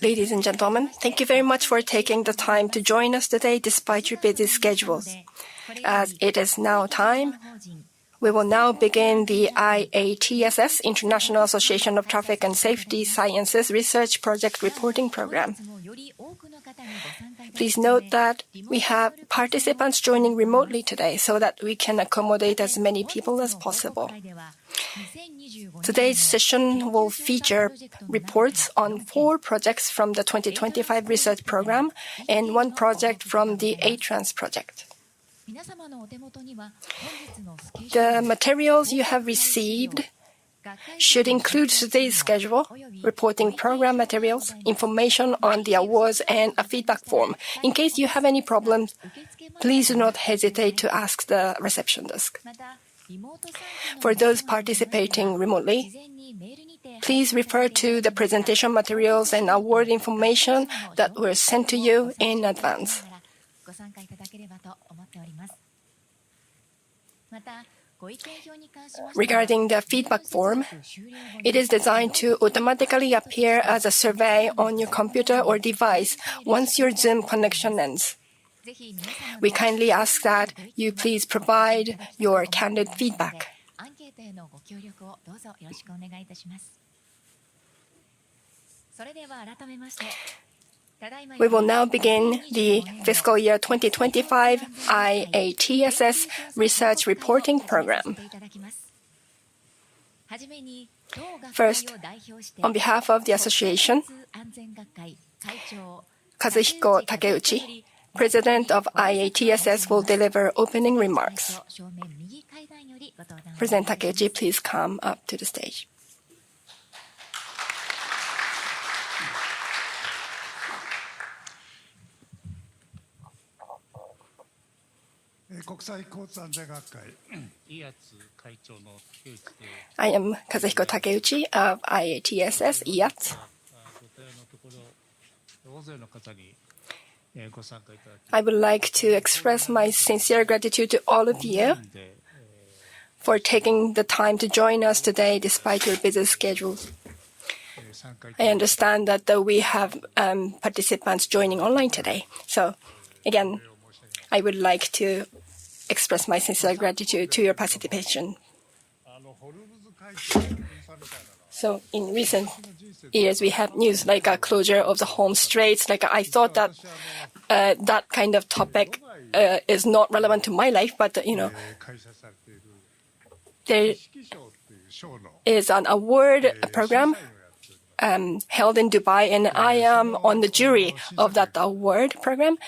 Ladies and gentlemen, thank you very much for taking the time to join us today despite your busy schedules. As it is now time, we will now begin the IATSS International Association of Traffic and Safety Sciences Research Project Reporting Program. Please note that we have participants joining remotely today so that we can accommodate as many people as possible. Today's session will feature reports on 4 projects from the 2025 research program and 1 project from the ATRANS project. The materials you have received should include today's schedule, reporting program materials, information on the awards, and a feedback form. In case you have any problems, please do not hesitate to ask the reception desk. For those participating remotely, please refer to the presentation materials and award information that were sent to you in advance. Regarding the feedback form, it is designed to automatically appear as a survey on your computer or device once your Zoom connection ends. We kindly ask that you please provide your candid feedback. We will now begin the fiscal year 2025 IATSS Research Reporting Program. First, on behalf of the association, Kazuhiko Takeuchi, President of IATSS, will deliver opening remarks. President Takeuchi, please come up to the stage. I am Kazuhiko Takeuchi of IATSS IATSS. I would like to express my sincere gratitude to all of you for taking the time to join us today despite your busy schedules. I understand that we have participants joining online today. So, again, I would like to express my sincere gratitude to your participation. So, in recent years, we have news like a closure of the home streets. I thought that that kind of topic is not relevant to my life, but there is an award program held in Dubai, and I am on the jury of that award program.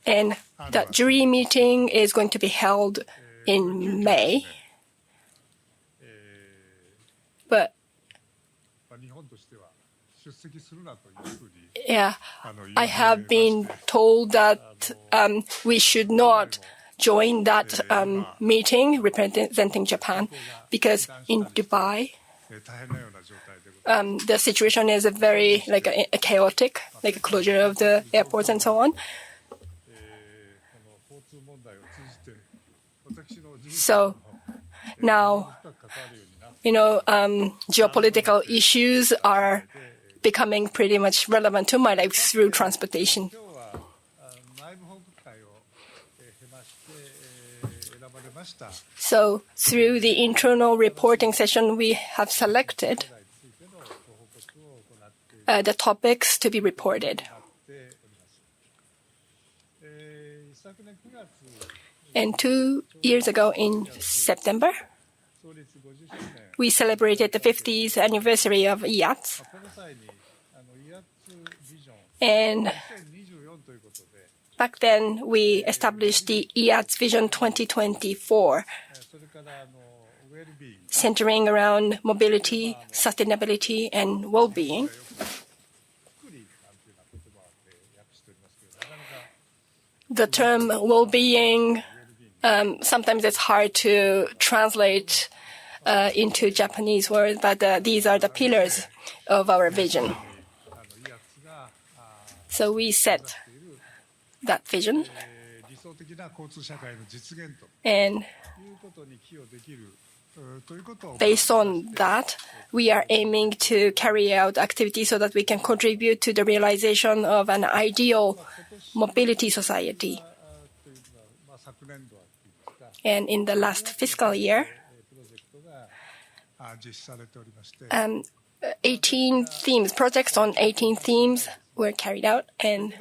And the jury meeting is going to be held in May. But yeah, I have been told that we should not join that meeting representing Japan because in Dubai, the situation is very a chaotic, like a closure of the airports and so on. So now, geopolitical issues are becoming pretty much relevant to my life through transportation. So through the internal reporting session, we have selected the topics to be reported. And 2 years ago in September, we celebrated the 50th anniversary of IATSS. And back then, we established the IATSS Vision 2024, centering around mobility, sustainability, and well-being. The term well-being, sometimes it's hard to translate into Japanese words, but these are the pillars of our vision. So we set that vision, and based on that, we are aiming to carry out activities so that we can contribute to the realization of an ideal mobility society. And in the last fiscal year, 18 themes, projects on 18 themes were carried out. And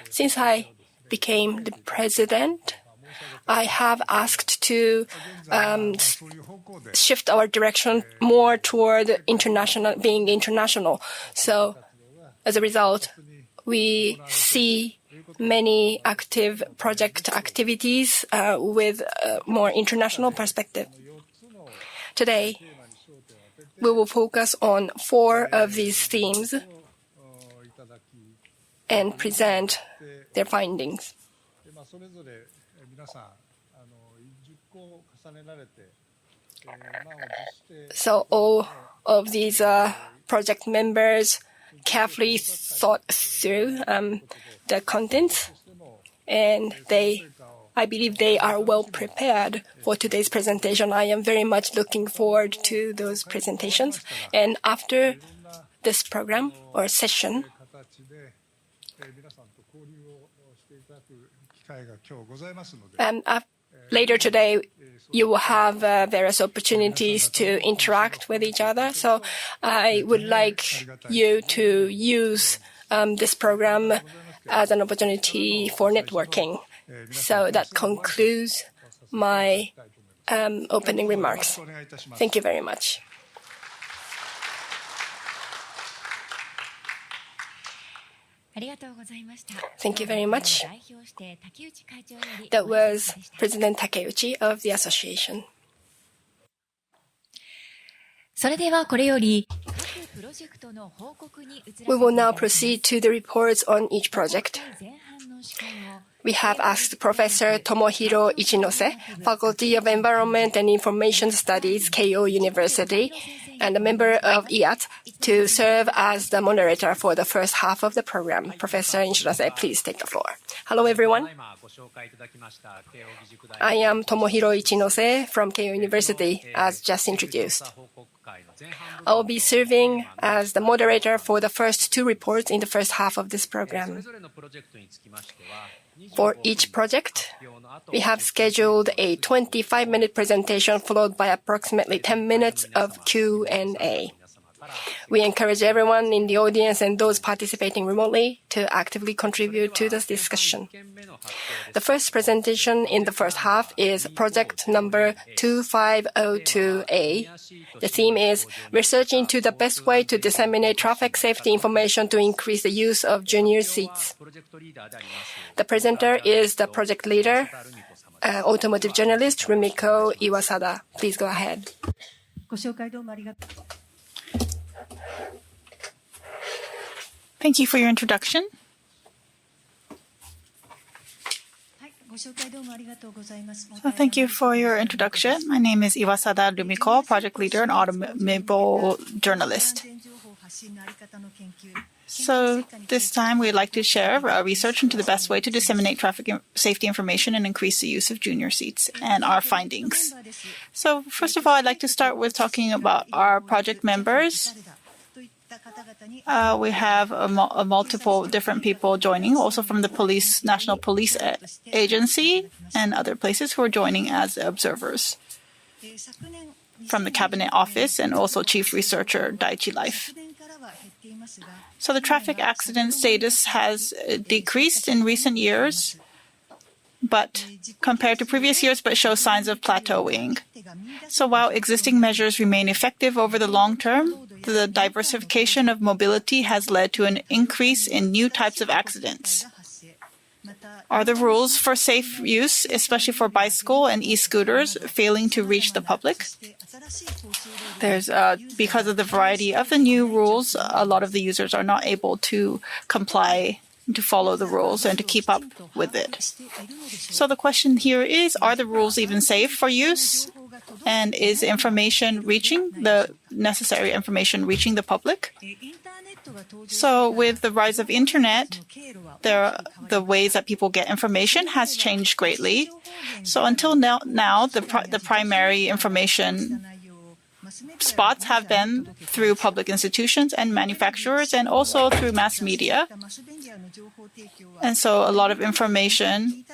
since I became the president, I have asked to shift our direction more toward being international. So as a result, we see many active project activities with a more international perspective. Today, we will focus on 4 of these themes and present their findings. So all of these project members carefully thought through the contents, and I believe they are well prepared for today's presentation. I am very much looking forward to those presentations. And after this program or session, later today, you will have various opportunities to interact with each other. So I would like you to use this program as an opportunity for networking. So that concludes my opening remarks. Thank you very much. Thank you very much. That was President Takeuchi of the association. We will now proceed to the reports on each project. We have asked Professor Tomohiro Ichinose, Faculty of Environment and Information Studies, Keio University, and a member of IATSS, to serve as the moderator for the first half of the program. Professor Ichinose, please take the floor. Hello, everyone. I am Tomohiro Ichinose from Keio University, as just introduced. I will be serving as the moderator for the first 2 reports in the first half of this program. For each project, we have scheduled a 25-minute presentation followed by approximately 10 minutes of Q&A. We encourage everyone in the audience and those participating remotely to actively contribute to this discussion. The first presentation in the first half is project number 2502A. The theme is Research into the Best Way to Disseminate Traffic Safety Information to Increase the Use of Junior Seats. The presenter is the project leader, automotive journalist Rumiko Iwasada. Please go ahead. Thank you for your introduction. Thank you for your introduction. My name is Iwasada Rumiko, project leader and automobile journalist. So this time we'd like to share research into the best way to disseminate traffic safety information and increase the use of junior seats and our findings. So first of all, I'd like to start with talking about our project members. We have multiple different people joining, also from the National Police Agency and other places who are joining as observers from the Cabinet Office and also Chief Researcher Daiichi Life. So the traffic accident status has decreased in recent years, but compared to previous years, but shows signs of plateauing. So while existing measures remain effective over the long term, the diversification of mobility has led to an increase in new types of accidents. Are the rules for safe use, especially for bicycle and e-scooters, failing to reach the public? Because of the variety of the new rules, a lot of the users are not able to comply, to follow the rules, and to keep up with it. So the question here is, are the rules even safe for use? And is information reaching the necessary information reaching the public? So with the rise of internet, the ways that people get information has changed greatly. So until now the primary information spots have been through public institutions and manufacturers and also through mass media. And so a lot of information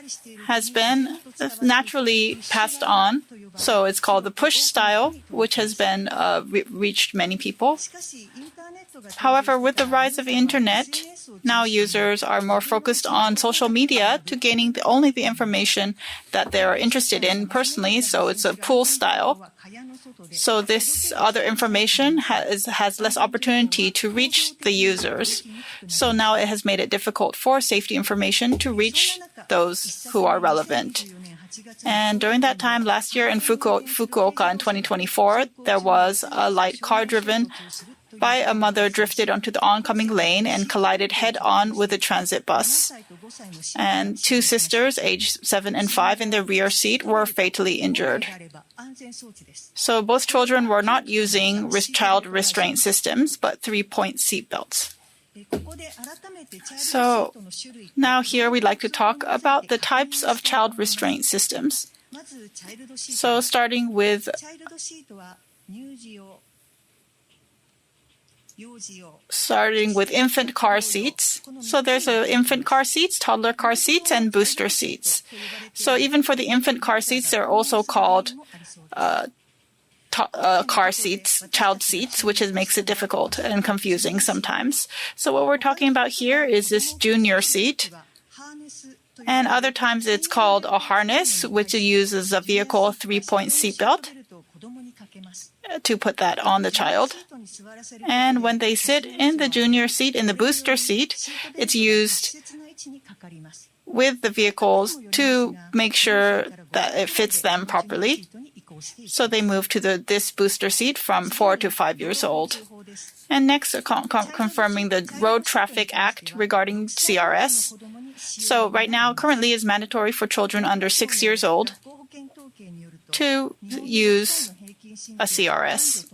has been naturally passed on. So it's called the push style, which has been reached many people. However, with the rise of the internet, now users are more focused on social media to gaining only the information that they are interested in personally. So it's a pull style. So this other information has less opportunity to reach the users. So now it has made it difficult for safety information to reach those who are relevant. And during that time, last year in Fukuoka in 2024, there was a light car driven by a mother drifted onto the oncoming lane and collided head-on with a transit bus. And two sisters, aged 7 and 5, in the rear seat were fatally injured. So both children were not using child restraint systems, but 3-point seat belts. So now here we'd like to talk about the types of child restraint systems. So starting with infant car seats. So there's infant car seats, toddler car seats, and booster seats. So even for the infant car seats, they're also called car seats, child seats, which makes it difficult and confusing sometimes. So what we're talking about here is this junior seat. And other times it's called a harness, which uses a vehicle 3-point seatbelt to put that on the child. And when they sit in the junior seat, in the booster seat, it's used with the vehicles to make sure that it fits them properly. So they move to this booster seat from 4 to 5 years old. And next, confirming the Road Traffic Act regarding CRS. So right now, currently is mandatory for children under 6 years old to use a CRS.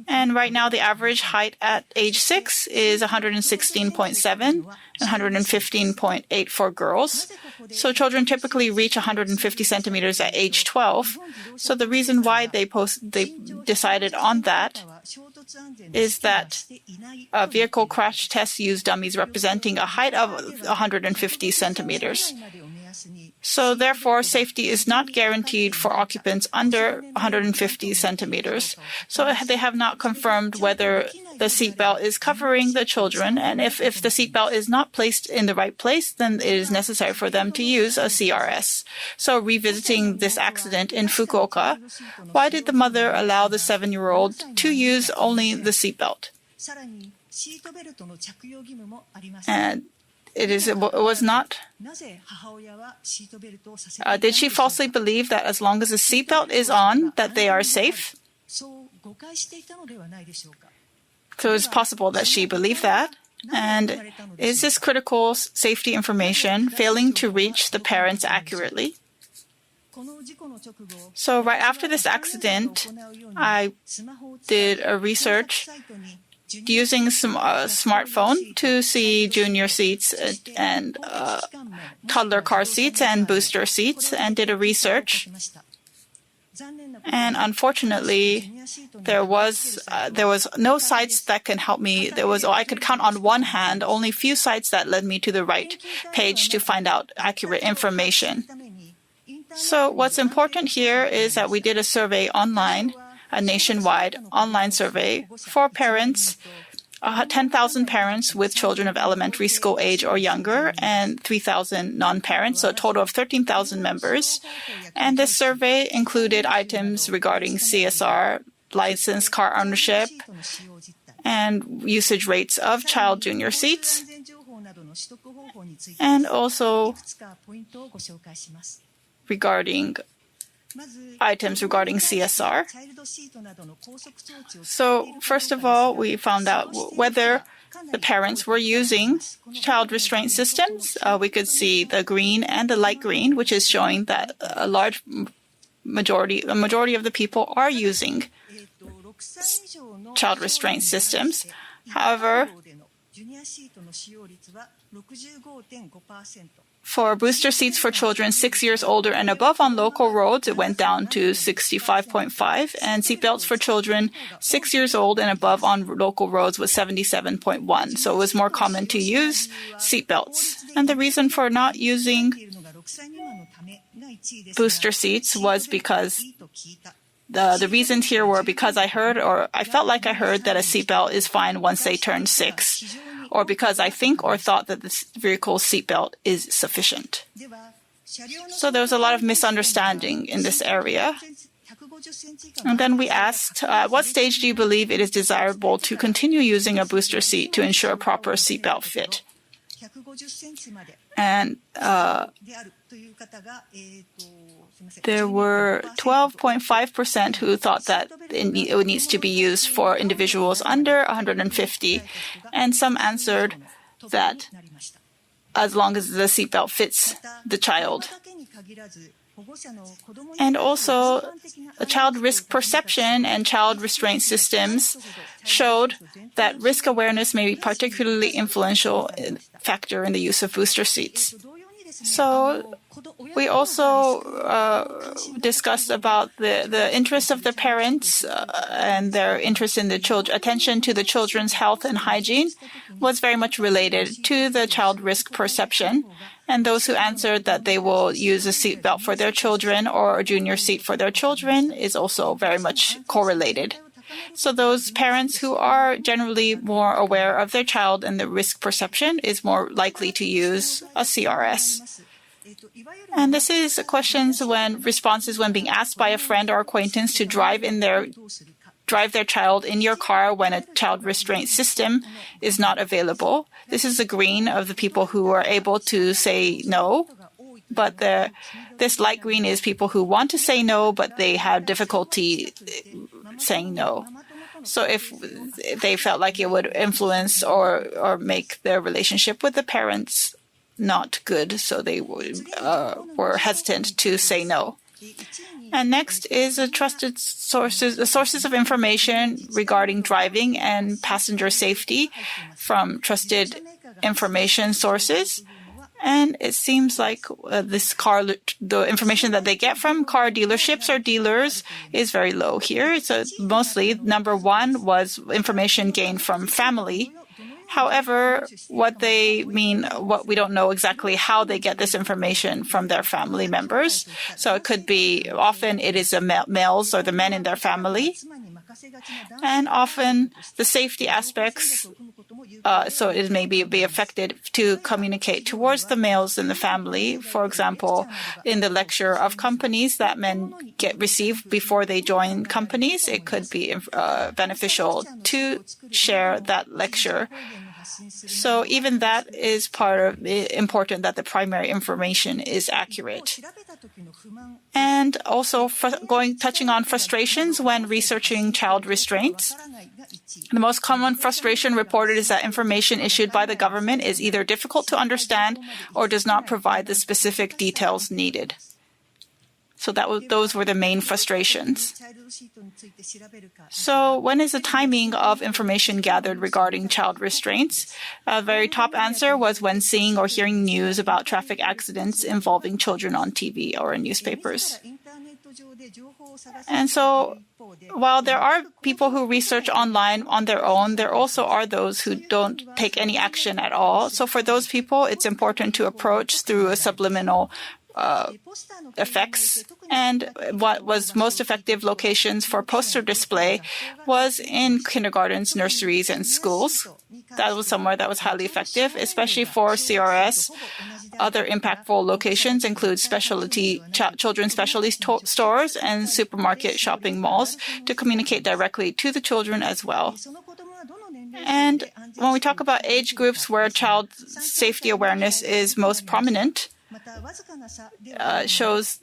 And right now, the average height at age 6 is 116.7 and 115.8 for girls. So children typically reach 150 centimeters at age 12. So the reason why they decided on that is that vehicle crash tests use dummies representing a height of 150 centimeters. So therefore, safety is not guaranteed for occupants under 150 centimeters. So they have not confirmed whether the seatbelt is covering the children. And if the seatbelt is not placed in the right place, then it is necessary for them to use a CRS. So revisiting this accident in Fukuoka, why did the mother allow the 7-year-old to use only the seatbelt? And it was not. Did she falsely believe that as long as the seatbelt is on, that they are safe? So it's possible that she believed that. And is this critical safety information failing to reach the parents accurately? So right after this accident, I did a research using some smartphone to see junior seats and toddler car seats and booster seats, and did a research. And unfortunately, there was no sites that can help me. I could count on one hand only few sites that led me to the right page to find out accurate information. So what's important here is that we did a survey online, a nationwide online survey for parents, 10,000 parents with children of elementary school age or younger, and 3,000 non-parents, so a total of 13,000 members. And this survey included items regarding CSR, licensed car ownership, and usage rates of child junior seats, and also regarding items regarding CSR. So first of all, we found out whether the parents were using child restraint systems. We could see the green and the light green, which is showing that a large a majority of the people are using child restraint systems. However, for booster seats for children 6 years older and above on local roads, it went down to 65.5, and seatbelts for children 6 years old and above on local roads was 77.1. So it was more common to use seatbelts. And the reason for not using booster seats was because the reasons here were because I felt like I heard that a seatbelt is fine once they turn 6, or because I think or thought that the vehicle's seatbelt is sufficient. So there was a lot of misunderstanding in this area. And then we asked, at what stage do you believe it is desirable to continue using a booster seat to ensure proper seatbelt fit? And there were 12.5% who thought that it needs to be used for individuals under 150, and some answered that as long as the seatbelt fits the child. And also, child risk perception and child restraint systems showed that risk awareness may be particularly influential factor in the use of booster seats. So we also discussed about the interest of the parents and their interest in the attention to the children's health and hygiene was very much related to the child risk perception. And those who answered that they will use a seatbelt for their children or a junior seat for their children is also very much correlated. So those parents who are generally more aware of their child and the risk perception is more likely to use a CRS. And this is responses when being asked by a friend or acquaintance to drive their child in your car when a child restraint system is not available. This is the green of the people who are able to say no, but this light green is people who want to say no, but they have difficulty saying no. So if they felt like it would influence or make their relationship with the parents not good, so they were hesitant to say no. And next is trusted sources, the sources of information regarding driving and passenger safety from trusted information sources. And it seems like the information that they get from car dealerships or dealers is very low here. So mostly number one was information gained from family. However, what they mean, we don't know exactly how they get this information from their family members. So it could be, often it is the males or the men in their family. And often the safety aspects, so it may be affected to communicate towards the males in the family. For example, in the lecture of companies that men receive before they join companies, it could be beneficial to share that lecture. So even that is important that the primary information is accurate. And also touching on frustrations when researching child restraints. The most common frustration reported is that information issued by the government is either difficult to understand or does not provide the specific details needed. So those were the main frustrations. So when is the timing of information gathered regarding child restraints? A very top answer was when seeing or hearing news about traffic accidents involving children on TV or in newspapers. And so while there are people who research online on their own, there also are those who don't take any action at all. So for those people, it's important to approach through a subliminal effects. And what was most effective locations for poster display was in kindergartens, nurseries, and schools. That was somewhere that was highly effective, especially for CRS. Other impactful locations include children's specialty stores and supermarket shopping malls to communicate directly to the children as well. And when we talk about age groups where child safety awareness is most prominent, shows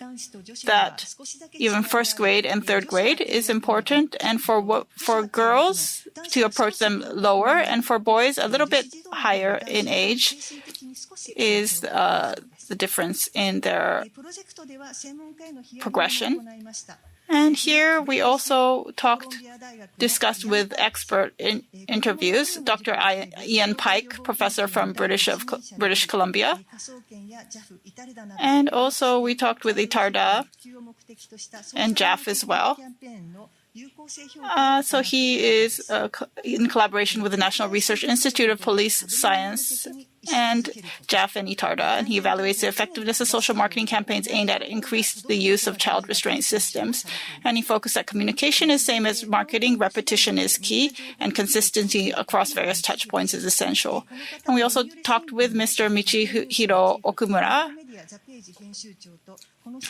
that even first grade and third grade is important, and for girls to approach them lower, and for boys a little bit higher in age is the difference in their progression. And here we also discussed with expert interviews, Dr. Ian Pike, professor from British Columbia. And also we talked with ITARDA and JAF as well. So he is in collaboration with the National Research Institute of Police Science and JAF and ITARDA, and he evaluates the effectiveness of social marketing campaigns aimed at increased the use of child restraint systems. And he focused that communication is same as marketing, repetition is key, and consistency across various touch points is essential. And we also talked with Mr. Michihiro Okumura,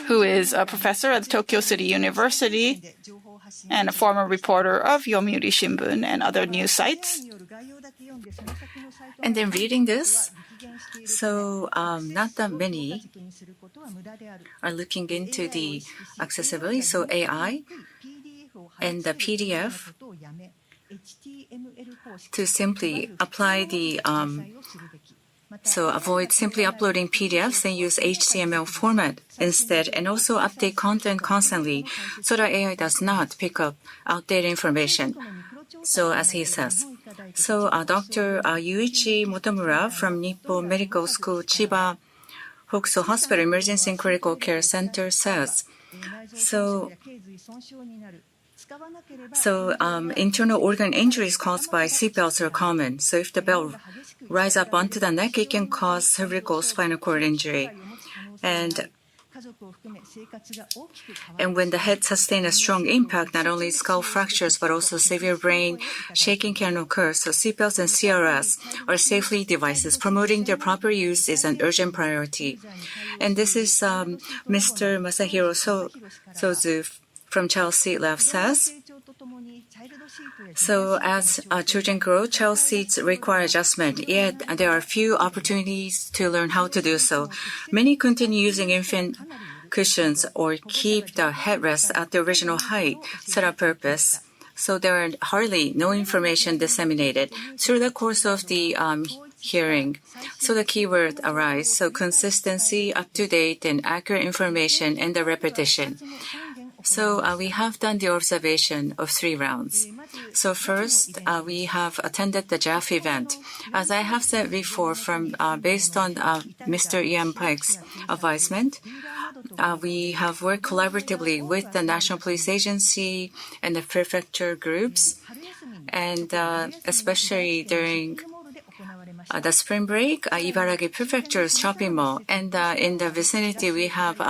who is a professor at Tokyo City University and a former reporter of Yomiuri Shimbun and other news sites. And then reading this, so not that many are looking into the accessibility. So AI and the PDF to simply apply the so avoid simply uploading PDFs and use HTML format instead, and also update content constantly so that AI does not pick up outdated information. So as he says. So Dr. Yuichi Motomura from Nippon Medical School Chiba Hokuso Hospital Emergency and Critical Care Center says, internal organ injuries caused by seatbelts are common. So if the belt rises up onto the neck, it can cause cervical spinal cord injury. And when the head sustains a strong impact, not only skull fractures but also severe brain shaking can occur. So seatbelts and CRS are safety devices. Promoting their proper use is an urgent priority. And this is Mr. Masahiro Sozu from Child Seat Lab says. So as children grow, child seats require adjustment, yet there are few opportunities to learn how to do so. Many continue using infant cushions or keep the headrest at the original height set up purpose. So there are hardly no information disseminated through the course of the hearing. So the keyword arise. So consistency, up-to-date and accurate information, and the repetition. So we have done the observation of 3 rounds. So first, we have attended the JAF event. As I have said before, based on Mr. Ian Pike's advisement, we have worked collaboratively with the National Police Agency and the prefecture groups, and especially during the spring break, Ibaraki Prefecture's shopping mall, and in the vicinity we have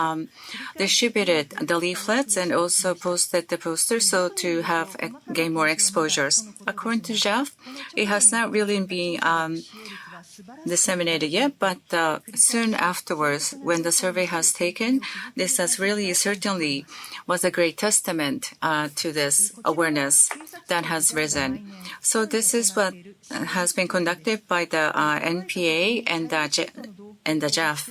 distributed the leaflets and also posted the posters so to gain more exposures. According to JAF, it has not really been disseminated yet, but soon afterwards, when the survey has taken, this has really certainly was a great testament to this awareness that has risen. So this is what has been conducted by the NPA and the JAF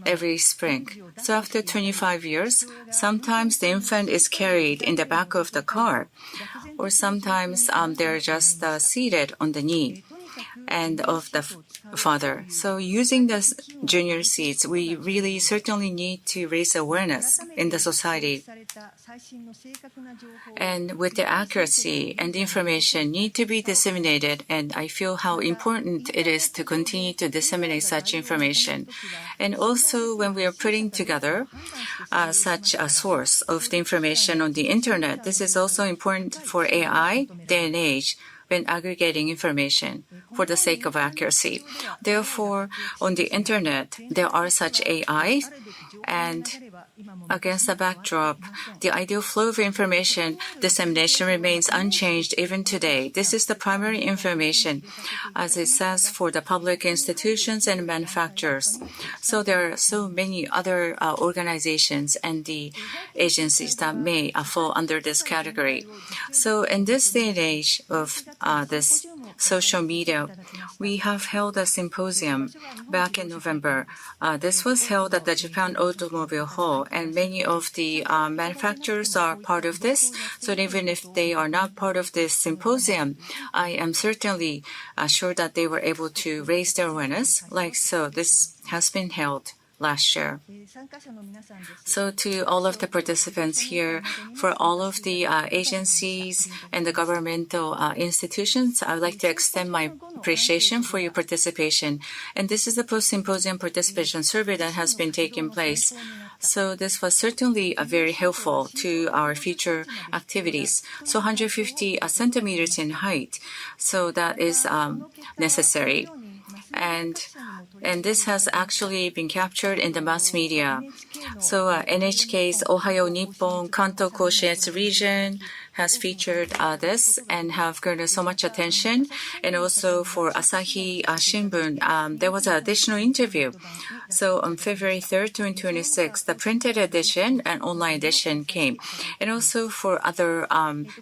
every spring. So after 25 years, sometimes the infant is carried in the back of the car, or sometimes they're just seated on the knee and of the father. So using the junior seats, we really certainly need to raise awareness in the society. And with the accuracy and information need to be disseminated, and I feel how important it is to continue to disseminate such information. And also when we are putting together such a source of the information on the internet, this is also important for AI day and age when aggregating information for the sake of accuracy. Therefore, on the internet, there are such AIs, and against the backdrop, the ideal flow of information dissemination remains unchanged even today. This is the primary information, as it says, for the public institutions and manufacturers. So there are so many other organizations and the agencies that may fall under this category. So in this day and age of this social media. We have held a symposium back in November. This was held at the Japan Automobile Hall, and many of the manufacturers are part of this. So even if they are not part of this symposium, I am certainly sure that they were able to raise their awareness. Like so, this has been held last year. So to all of the participants here, for all of the agencies and the governmental institutions, I would like to extend my appreciation for your participation. And this is the post-symposium participation survey that has been taking place. So this was certainly very helpful to our future activities. So 150 centimeters in height. So that is necessary. And this has actually been captured in the mass media. So NHK's Ohio Nippon Kanto Koshietsu region has featured this and have garnered so much attention. And also for Asahi Shimbun, there was an additional interview. So on February 3rd, 2026, the printed edition and online edition came. And also for other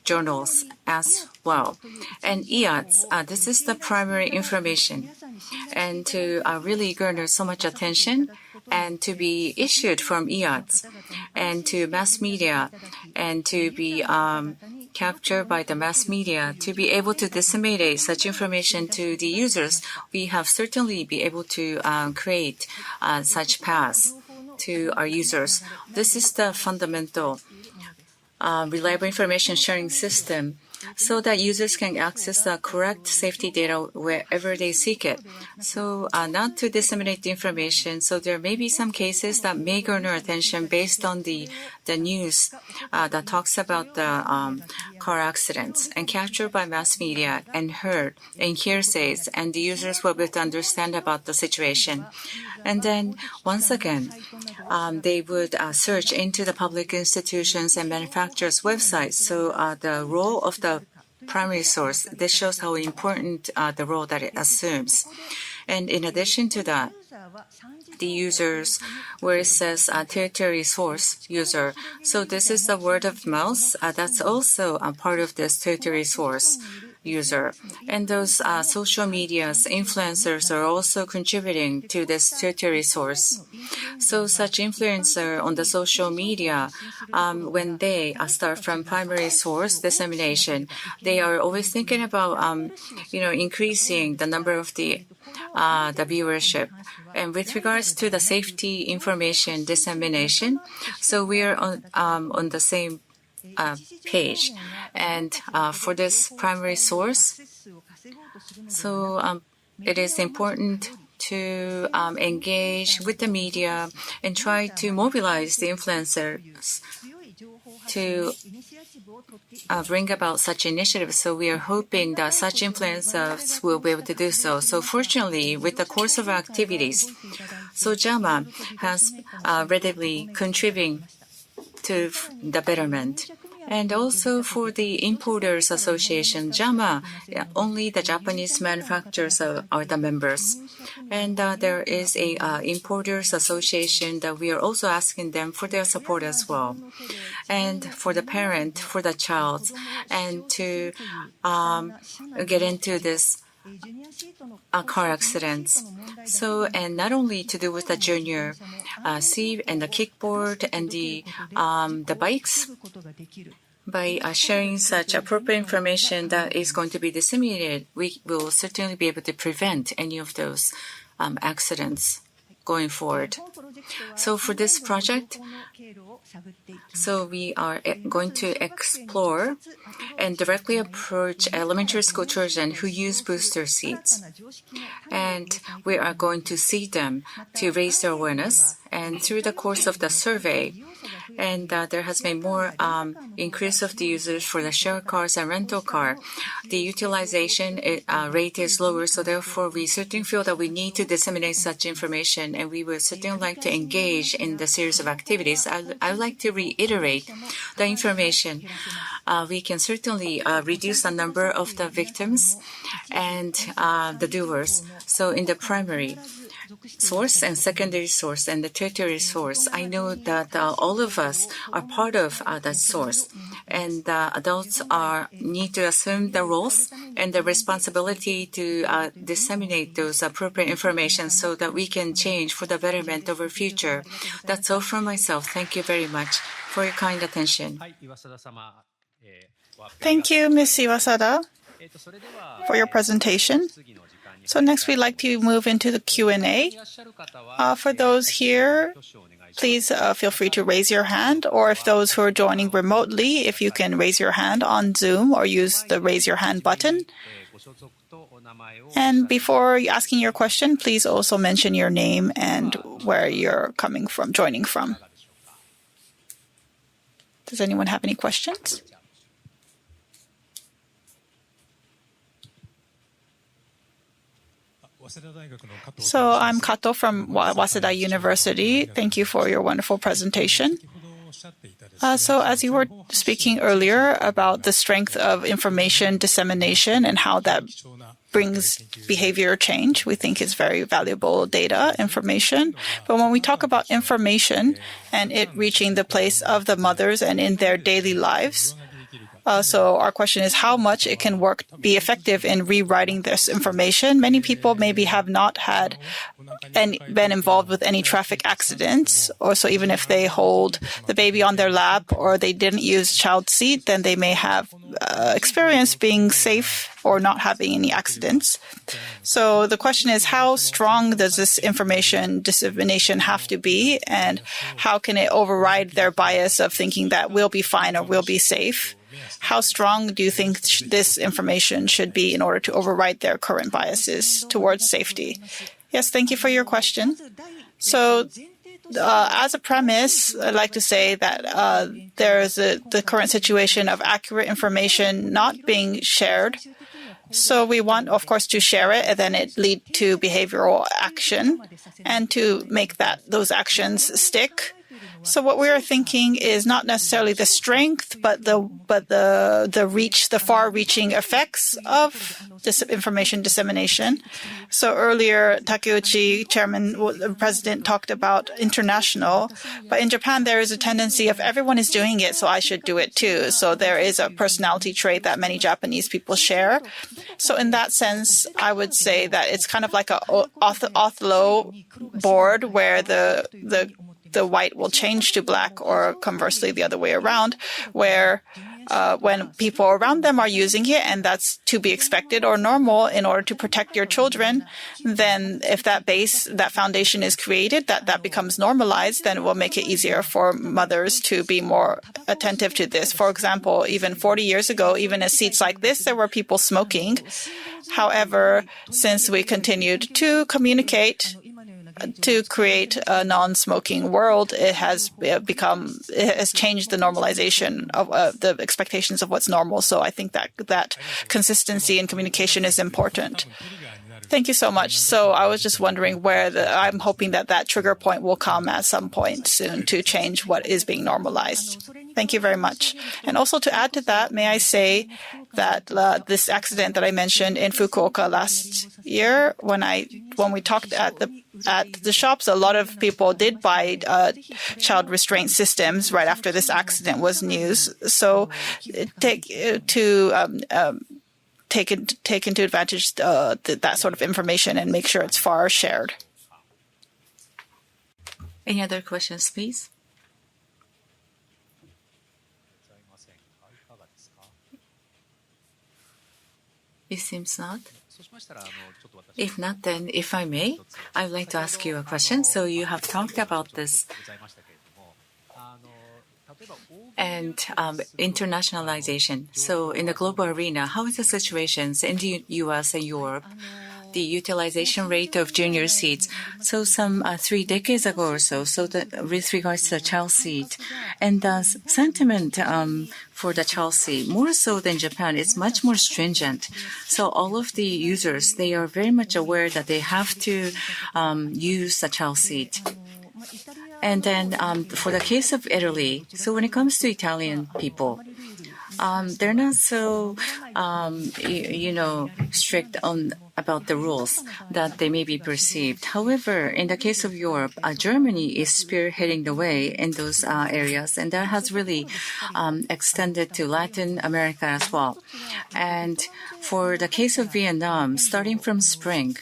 journals as well. And IATSS, this is the primary information. And to really garner so much attention and to be issued from IATSS and to mass media and to be captured by the mass media, to be able to disseminate such information to the users, we have certainly been able to create such paths to our users. This is the fundamental reliable information sharing system, so that users can access the correct safety data wherever they seek it. So not to disseminate the information. So there may be some cases that may garner attention based on the news that talks about the car accidents and captured by mass media and heard in hearsays, and the users will be able to understand about the situation. And then once again, they would search into the public institutions and manufacturers' websites. So the role of the primary source, this shows how important the role that it assumes. And in addition to that, the users, where it says territory source user, so this is the word of mouth, that's also a part of this territory source user. And those social media's influencers are also contributing to this territory source. So such influencer on the social media, when they start from primary source dissemination, they are always thinking about increasing the number of the viewership. And with regards to the safety information dissemination, so we are on the same page. And for this primary source, so it is important to engage with the media and try to mobilize the influencers to bring about such initiatives. So we are hoping that such influencers will be able to do so. So fortunately, with the course of our activities, so JAMA has readily contributing to the betterment. And also for the Importers Association, JAMA, only the Japanese manufacturers are the members. And there is a Importers Association that we are also asking them for their support as well. And for the parent, for the child, and to get into this car accidents. So, and not only to do with the junior seat and the kickboard and the bikes, by sharing such appropriate information that is going to be disseminated, we will certainly be able to prevent any of those accidents going forward. So for this project, so we are going to explore and directly approach elementary school children who use booster seats. And we are going to see them to raise their awareness. And through the course of the survey, and there has been more increase of the users for the share cars and rental car. The utilization rate is lower, so therefore we certainly feel that we need to disseminate such information, and we would certainly like to engage in the series of activities. I would like to reiterate the information. We can certainly reduce the number of the victims and the doers. So in the primary, source and secondary source and the tertiary source. I know that all of us are part of that source, and adults need to assume the roles and the responsibility to disseminate those appropriate information so that we can change for the betterment of our future. That's all from myself. Thank you very much for your kind attention. Thank you, Ms. Iwasada, for your presentation. So next we'd like to move into the Q&A. For those here, please feel free to raise your hand, or if those who are joining remotely, if you can raise your hand on Zoom or use the raise your hand button. And before asking your question, please also mention your name and where you're joining from. Does anyone have any questions? So I'm Kato from Waseda University. Thank you for your wonderful presentation. So as you were speaking earlier about the strength of information dissemination and how that brings behavior change, we think is very valuable data, information. But when we talk about information and it reaching the place of the mothers and in their daily lives, so our question is how much it can be effective in rewriting this information. Many people maybe have not been involved with any traffic accidents, or so even if they hold the baby on their lap or they didn't use child seat, then they may have experienced being safe or not having any accidents. So the question is, how strong does this information dissemination have to be, and how can it override their bias of thinking that we'll be fine or we'll be safe? How strong do you think this information should be in order to override their current biases towards safety? Yes, thank you for your question. So as a premise, I'd like to say that there is the current situation of accurate information not being shared. So we want, of course, to share it, and then it lead to behavioral action and to make those actions stick. So what we are thinking is not necessarily the strength, but the far-reaching effects of this information dissemination. So earlier, Takeuchi, president, talked about international, but in Japan there is a tendency of everyone is doing it, so I should do it too. So there is a personality trait that many Japanese people share. So in that sense, I would say that it's kind of like a Othello board where the white will change to black, or conversely the other way around, where when people around them are using it, and that's to be expected or normal in order to protect your children, then if that foundation is created, that becomes normalized, then it will make it easier for mothers to be more attentive to this. For example, even 40 years ago, even in seats like this, there were people smoking. However, since we continued to communicate to create a non-smoking world, it has changed the normalization of the expectations of what's normal. So I think that consistency in communication is important. Thank you so much. So I was just wondering I'm hoping that trigger point will come at some point soon to change what is being normalized. Thank you very much. And also to add to that, may I say that this accident that I mentioned in Fukuoka last year, when we talked at the shops, a lot of people did buy child restraint systems right after this accident was news. So take into advantage that sort of information and make sure it's far shared. Any other questions, please? It seems not. If not, then if I may, I would like to ask you a question. So you have talked about this and internationalization. So in the global arena, how is the situation in the U.S. and Europe? The utilization rate of junior seats. So some 3 decades ago or so with regards to the child seat, and the sentiment for the child seat, more so than Japan, is much more stringent. So all of the users, they are very much aware that they have to use the child seat. And then for the case of Italy, so when it comes to Italian people, they're not so, strict about the rules that they may be perceived. However, in the case of Europe, Germany is spearheading the way in those areas, and that has really extended to Latin America as well. And for the case of Vietnam, starting from spring,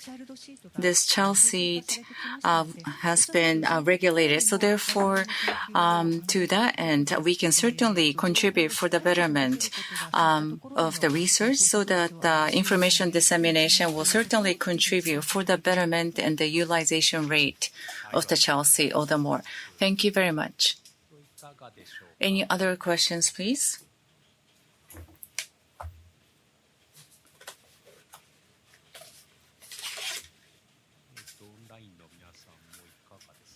this child seat has been regulated. So therefore, to that end, we can certainly contribute for the betterment of the research so that the information dissemination will certainly contribute for the betterment and the utilization rate of the child seat all the more. Thank you very much. Any other questions, please?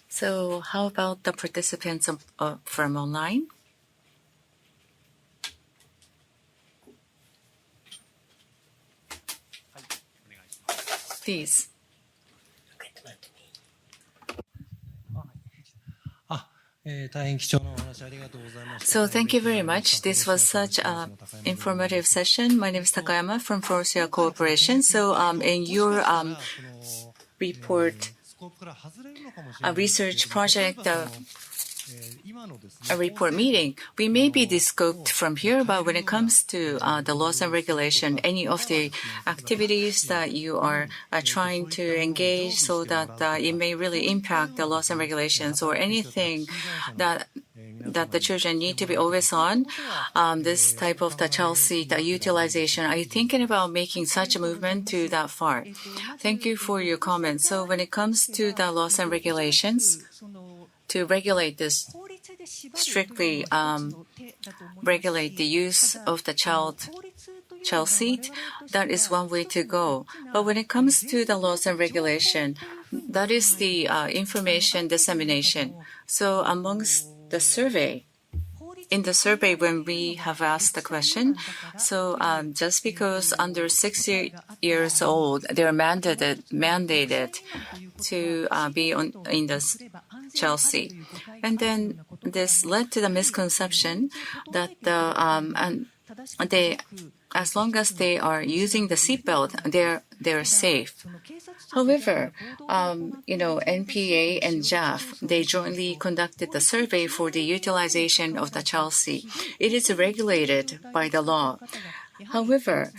So how about the participants from online? Please. So thank you very much. This was such an informative session. My name is Takayama from Frontier Corporation. So in your report, a research project, a report meeting, we may be descoped from here, but when it comes to the laws and regulation, any of the activities that you are trying to engage so that it may really impact the laws and regulations or anything that the children need to be always on, this type of the child seat utilization, are you thinking about making such a movement to that far? Thank you for your comments. So when it comes to the laws and regulations, to regulate this, strictly regulate the use of the child seat, that is one way to go. But when it comes to the laws and regulation, that is the information dissemination. So amongst the survey, in the survey when we have asked the question, so just because under 60 years old, they're mandated to be in the child seat. And then this led to the misconception that as long as they are using the seatbelt, they're safe. However, NPA and JAF, they jointly conducted the survey for the utilization of the child seat. It is regulated by the law. However,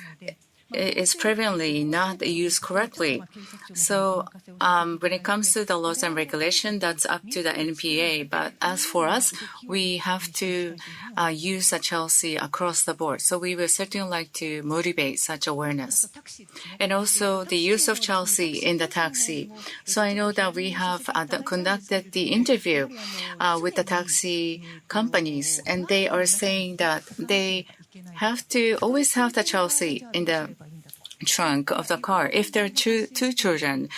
it is prevalently not used correctly. So when it comes to the laws and regulation, that's up to the NPA. But as for us, we have to use the child seat across the board. So we will certainly like to motivate such awareness. And also the use of child seat in the taxi. So I know that we have conducted the interview with the taxi companies, and they are saying that they have to always have the child seat in the trunk of the car. If there are two children,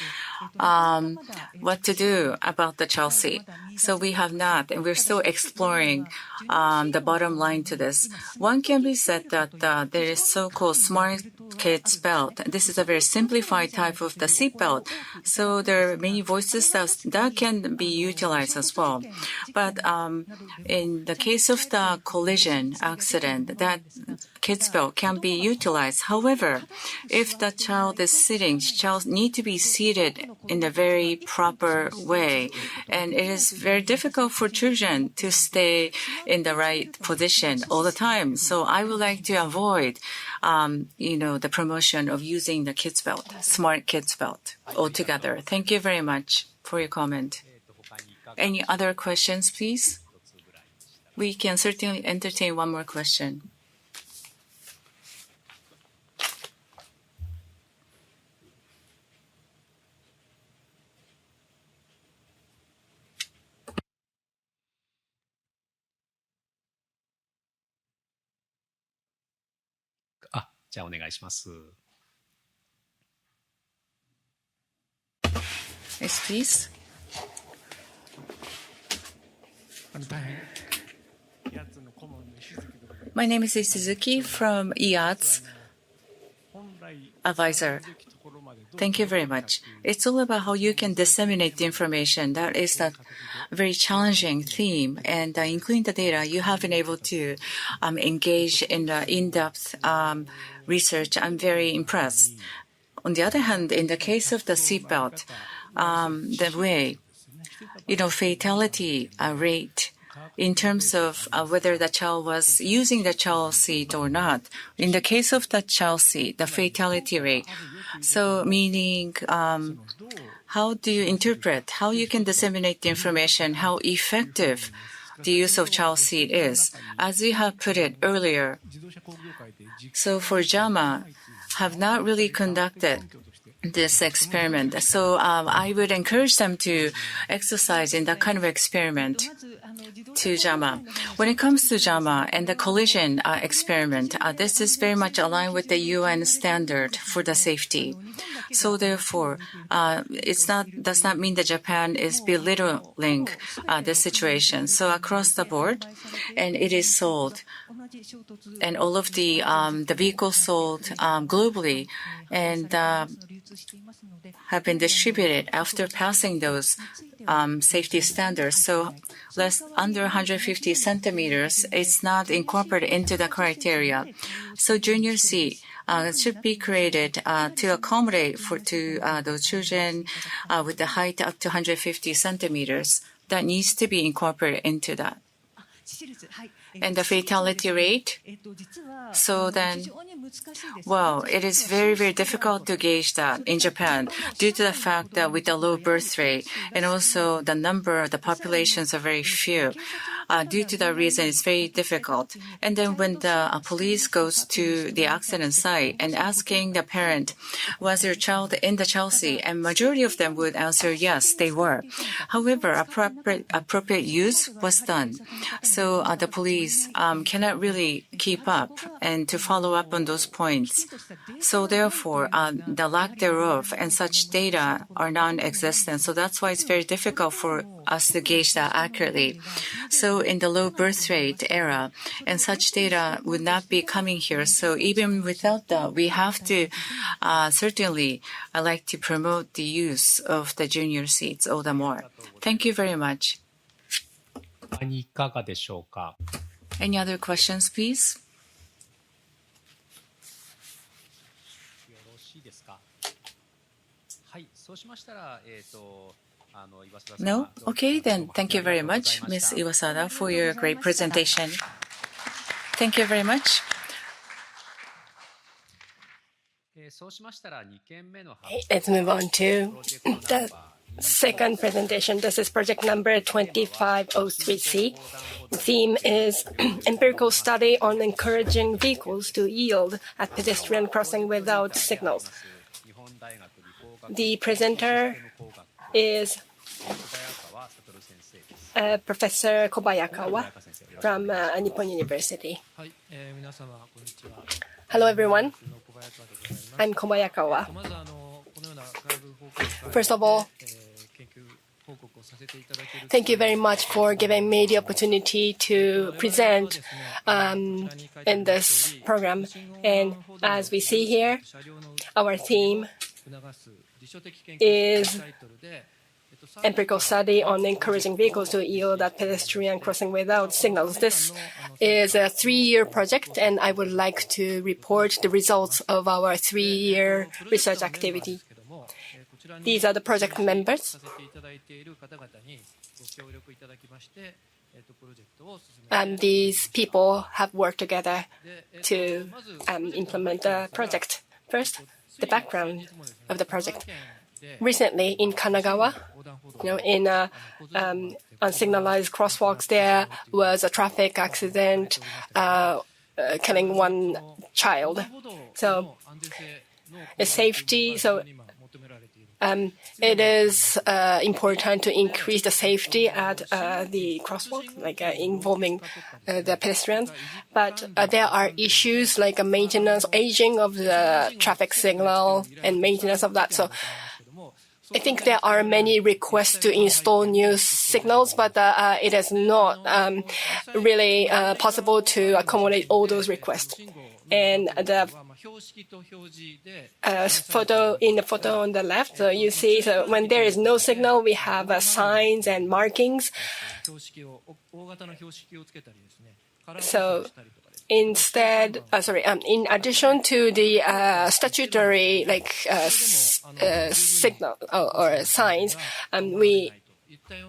what to do about the child seat? So we have not, and we're still exploring the bottom line to this. One can be said that there is so-called smart kids belt. This is a very simplified type of the seat belt. So there are many voices that can be utilized as well. But in the case of the collision accident, that kids belt can be utilized. However, if the child is sitting, child need to be seated in a very proper way, and it is very difficult for children to stay in the right position all the time. So I would like to avoid, the promotion of using the kids belt, smart kids belt altogether. Thank you very much for your comment. Any other questions, please? We can certainly entertain one more question. Yes, please. My name is Suzuki from IATSS Advisor. Thank you very much. It's all about how you can disseminate the information. That is a very challenging theme, and including the data, you have been able to engage in the in-depth research. I'm very impressed. On the other hand, in the case of the seatbelt, the way, fatality rate in terms of whether the child was using the child seat or not. In the case of the child seat, the fatality rate. So meaning, how do you interpret, how you can disseminate the information, how effective the use of child seat is? As we have put it earlier, so for JAMA, have not really conducted this experiment. So I would encourage them to exercise in that kind of experiment to JAMA. When it comes to JAMA and the collision experiment, this is very much aligned with the UN standard for the safety. So therefore, does not mean that Japan is belittling the situation. So across the board, and it is sold, and all of the vehicles sold globally, and have been distributed after passing those safety standards. So under 150 centimeters, it's not incorporated into the criteria. So junior C should be created to accommodate to those children with the height up to 150 centimeters. That needs to be incorporated into that. And the fatality rate, so then, well, it is very, very difficult to gauge that in Japan due to the fact that with the low birth rate and also the number of the populations are very few. Due to that reason, it's very difficult. And then when the police goes to the accident site and asking the parent, was your child in the child seat? And majority of them would answer, yes, they were. However, appropriate use was done. So the police cannot really keep up and to follow up on those points. So therefore, the lack thereof and such data are non-existent. So that's why it's very difficult for us to gauge that accurately. So in the low birth rate era, and such data would not be coming here. So even without that, we have to certainly like to promote the use of the junior seats all the more. Thank you very much. Any other questions, please? No? Okay, then thank you very much, Ms. Iwasada, for your great presentation. Thank you very much. Let's move on to the second presentation. This is project number 2503C. The theme is Empirical Study on Encouraging Vehicles to Yield at Pedestrian Crossing Without Signals. The presenter is Professor Kobayakawa from Nippon University. Hello, everyone. I'm Kobayakawa. First of all, thank you very much for giving me the opportunity to present in this program. And as we see here, our theme is Empirical Study on Encouraging Vehicles to Yield at Pedestrian Crossing Without Signals. This is a 3-year project, and I would like to report the results of our 3-year research activity. These are the project members. These people have worked together to implement the project. First, the background of the project. Recently, in Kanagawa, in unsignalized crosswalks, there was a traffic accident killing one child. So, safety. It is important to increase the safety at the crosswalk, like involving the pedestrians. But there are issues like maintenance, aging of the traffic signal, and maintenance of that. So I think there are many requests to install new signals, but it is not really possible to accommodate all those requests. And the photo on the left, so you see, so when there is no signal, we have signs and markings. So instead, in addition to the statutory signal or signs,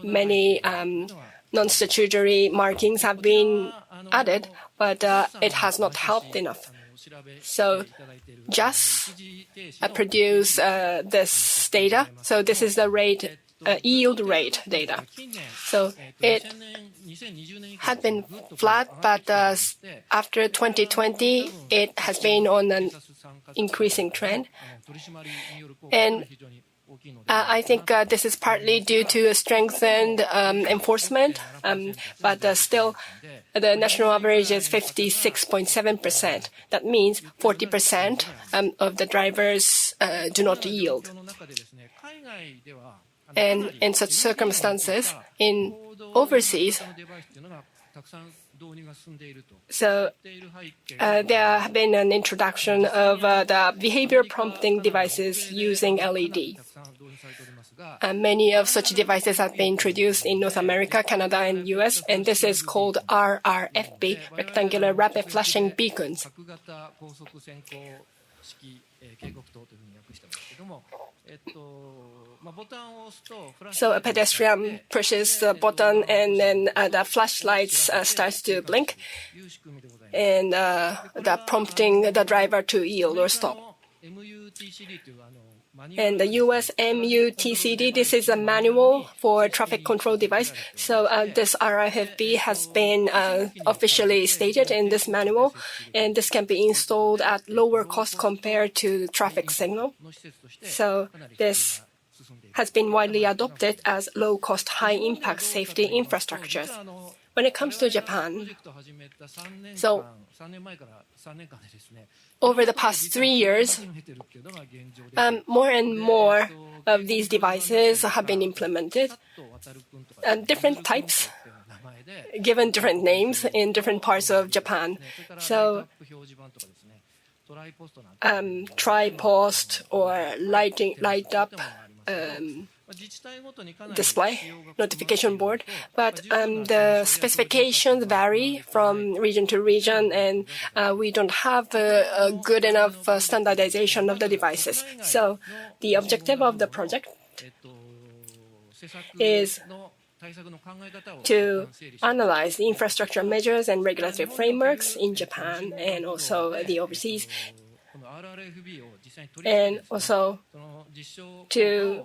many non-statutory markings have been added, but it has not helped enough. So just produce this data. So this is the rate, yield rate data. So it had been flat, but after 2020, it has been on an increasing trend. And I think this is partly due to a strengthened enforcement, but still the national average is 56.7%. That means 40% of the drivers do not yield. And in such circumstances, in overseas, so there have been an introduction of the behavior prompting devices using LED. Many of such devices have been introduced in North America, Canada, and US, and this is called RRFB, Rectangular Rapid Flashing Beacons. So a pedestrian pushes the button and then the flashlights starts to blink and the prompting the driver to yield or stop. And the US MUTCD, this is a manual for traffic control device. So this RFB has been officially stated in this manual, and this can be installed at lower cost compared to traffic signal. So this has been widely adopted as low-cost, high-impact safety infrastructures. When it comes to Japan, so over the past 3 years, more and more of these devices have been implemented. Different types, given different names in different parts of Japan. So, tri-post or light up display, notification board, but the specifications vary from region to region, and we don't have a good enough standardization of the devices. So the objective of the project is to analyze the infrastructure measures and regulatory frameworks in Japan and also the overseas, and also to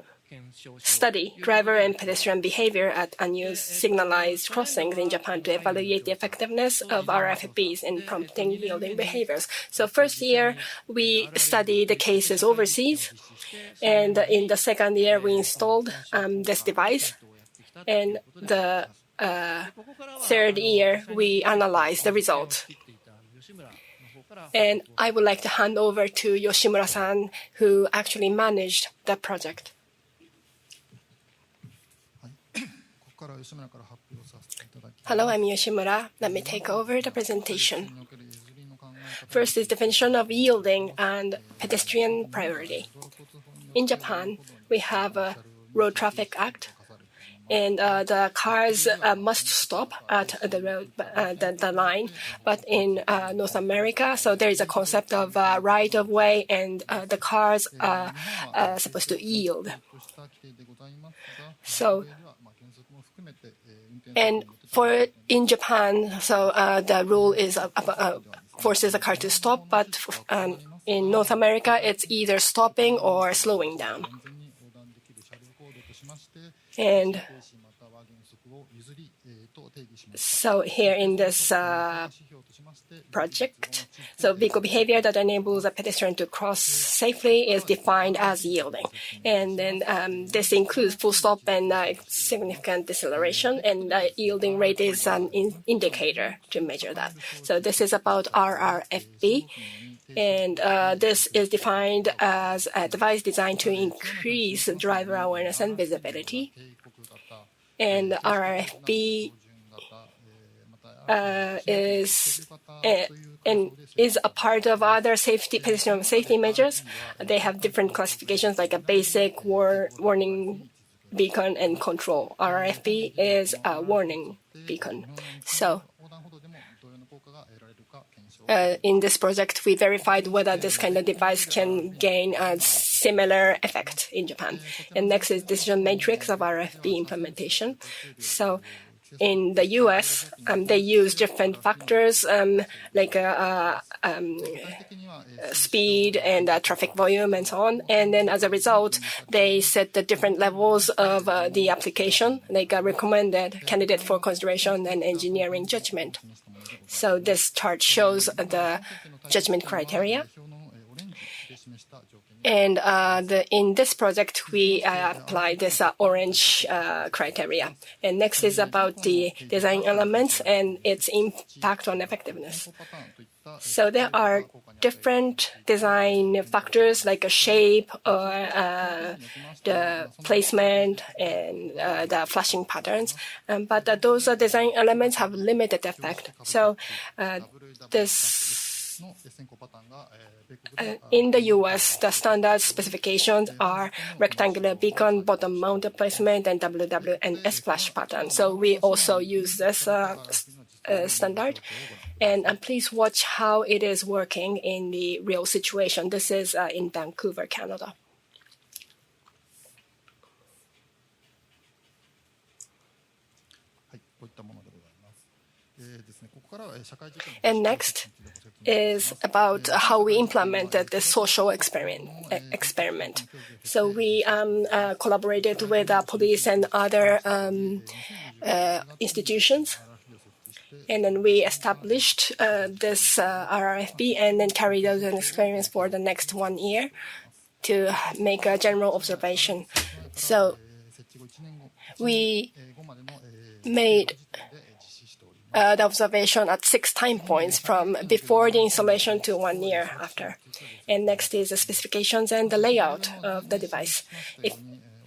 study driver and pedestrian behavior at unused signalized crossings in Japan to evaluate the effectiveness of RFBs in prompting yielding behaviors. So first year, we studied the cases overseas, and in the second year, we installed this device, and the third year, we analyzed the results. And I would like to hand over to Yoshimura-san, who actually managed the project. Hello, I'm Yoshimura. Let me take over the presentation. First is definition of yielding and pedestrian priority. In Japan, we have a Road Traffic Act, and the cars must stop at the road, the line. But in North America, so there is a concept of right of way, and the cars are supposed to yield. So, and in Japan, so the rule is forces a car to stop, but in North America, it's either stopping or slowing down. And so here in this project, so vehicle behavior that enables a pedestrian to cross safely is defined as yielding. And then this includes full stop and significant deceleration, and the yielding rate is an indicator to measure that. So this is about RRFB. And this is defined as a device designed to increase driver awareness and visibility. And RRFB is and is a part of other pedestrian safety measures. They have different classifications like a basic warning beacon and control. RFB is a warning beacon. So in this project, we verified whether this kind of device can gain a similar effect in Japan. And next is decision matrix of RFB implementation. So in the US, they use different factors like speed and traffic volume and so on. And then as a result, they set the different levels of the application, like a recommended candidate for consideration and engineering judgment. So this chart shows the judgment criteria. And in this project, we apply this orange criteria. And next is about the design elements and its impact on effectiveness. So there are different design factors like a shape or the placement and the flashing patterns. But those design elements have limited effect. So in the US, the standard specifications are rectangular beacon, bottom mounted placement, and WW and S-flash pattern. So we also use this standard. And please watch how it is working in the real situation. This is in Vancouver, Canada. And next is about how we implemented the social experiment. So we collaborated with police and other institutions. And then we established this RFB and then carried out an experiment for the next 1 year to make a general observation. So we made the observation at 6 time points from before the installation to 1 year after. And next is the specifications and the layout of the device. If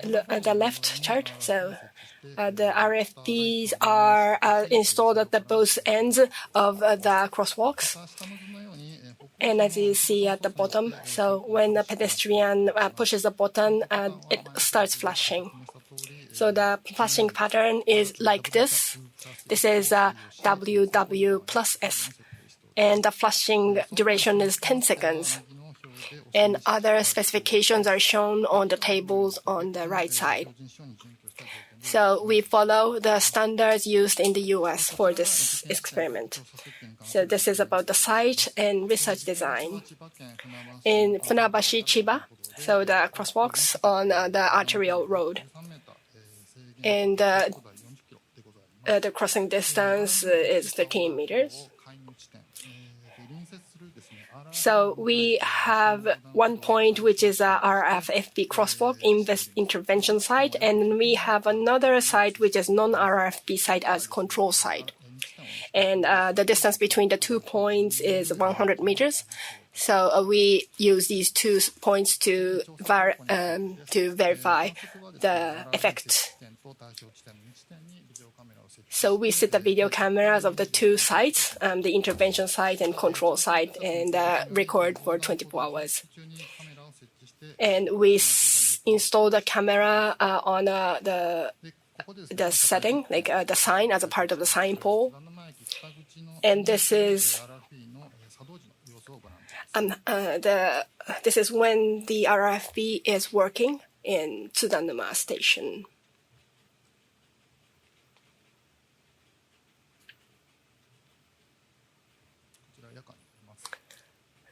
the left chart, so the RFBs are installed at the both ends of the crosswalks. And as you see at the bottom, so when the pedestrian pushes the button, it starts flashing. So the flashing pattern is like this. This is WW plus S. And the flashing duration is 10 seconds. And other specifications are shown on the tables on the right side. So we follow the standards used in the US for this experiment. So this is about the site and research design. In Funabashi, Chiba, so the crosswalks on the arterial road. And the crossing distance is 13 meters. So we have one point which is a RFB crosswalk intervention site, and we have another site which is non-RFB site as control site. And the distance between the 2 points is 100 meters. So we use these 2 points to verify the effect. So we set the video cameras of the 2 sites, the intervention site and control site, and record for 24 hours. And we install the camera on the setting, like the sign as a part of the sign pole. And this is this is when the RFB is working in Tsudanuma Station.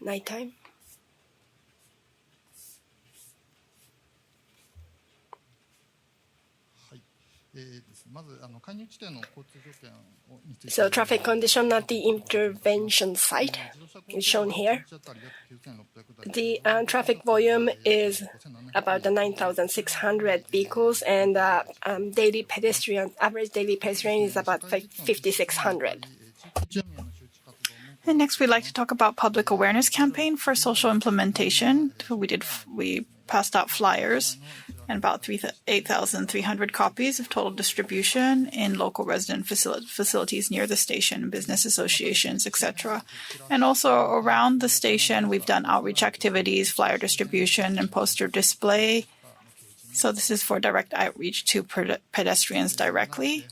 Nighttime. So traffic condition at the intervention site is shown here. The traffic volume is about 9,600 vehicles, and average daily pedestrian is about 5,600. And next, we'd like to talk about public awareness campaign for social implementation. We passed out flyers, and about 8,300 copies of total distribution in local resident facilities near the station, business associations, etc. And also around the station, we've done outreach activities, flyer distribution, and poster display. So this is for direct outreach to pedestrians directly.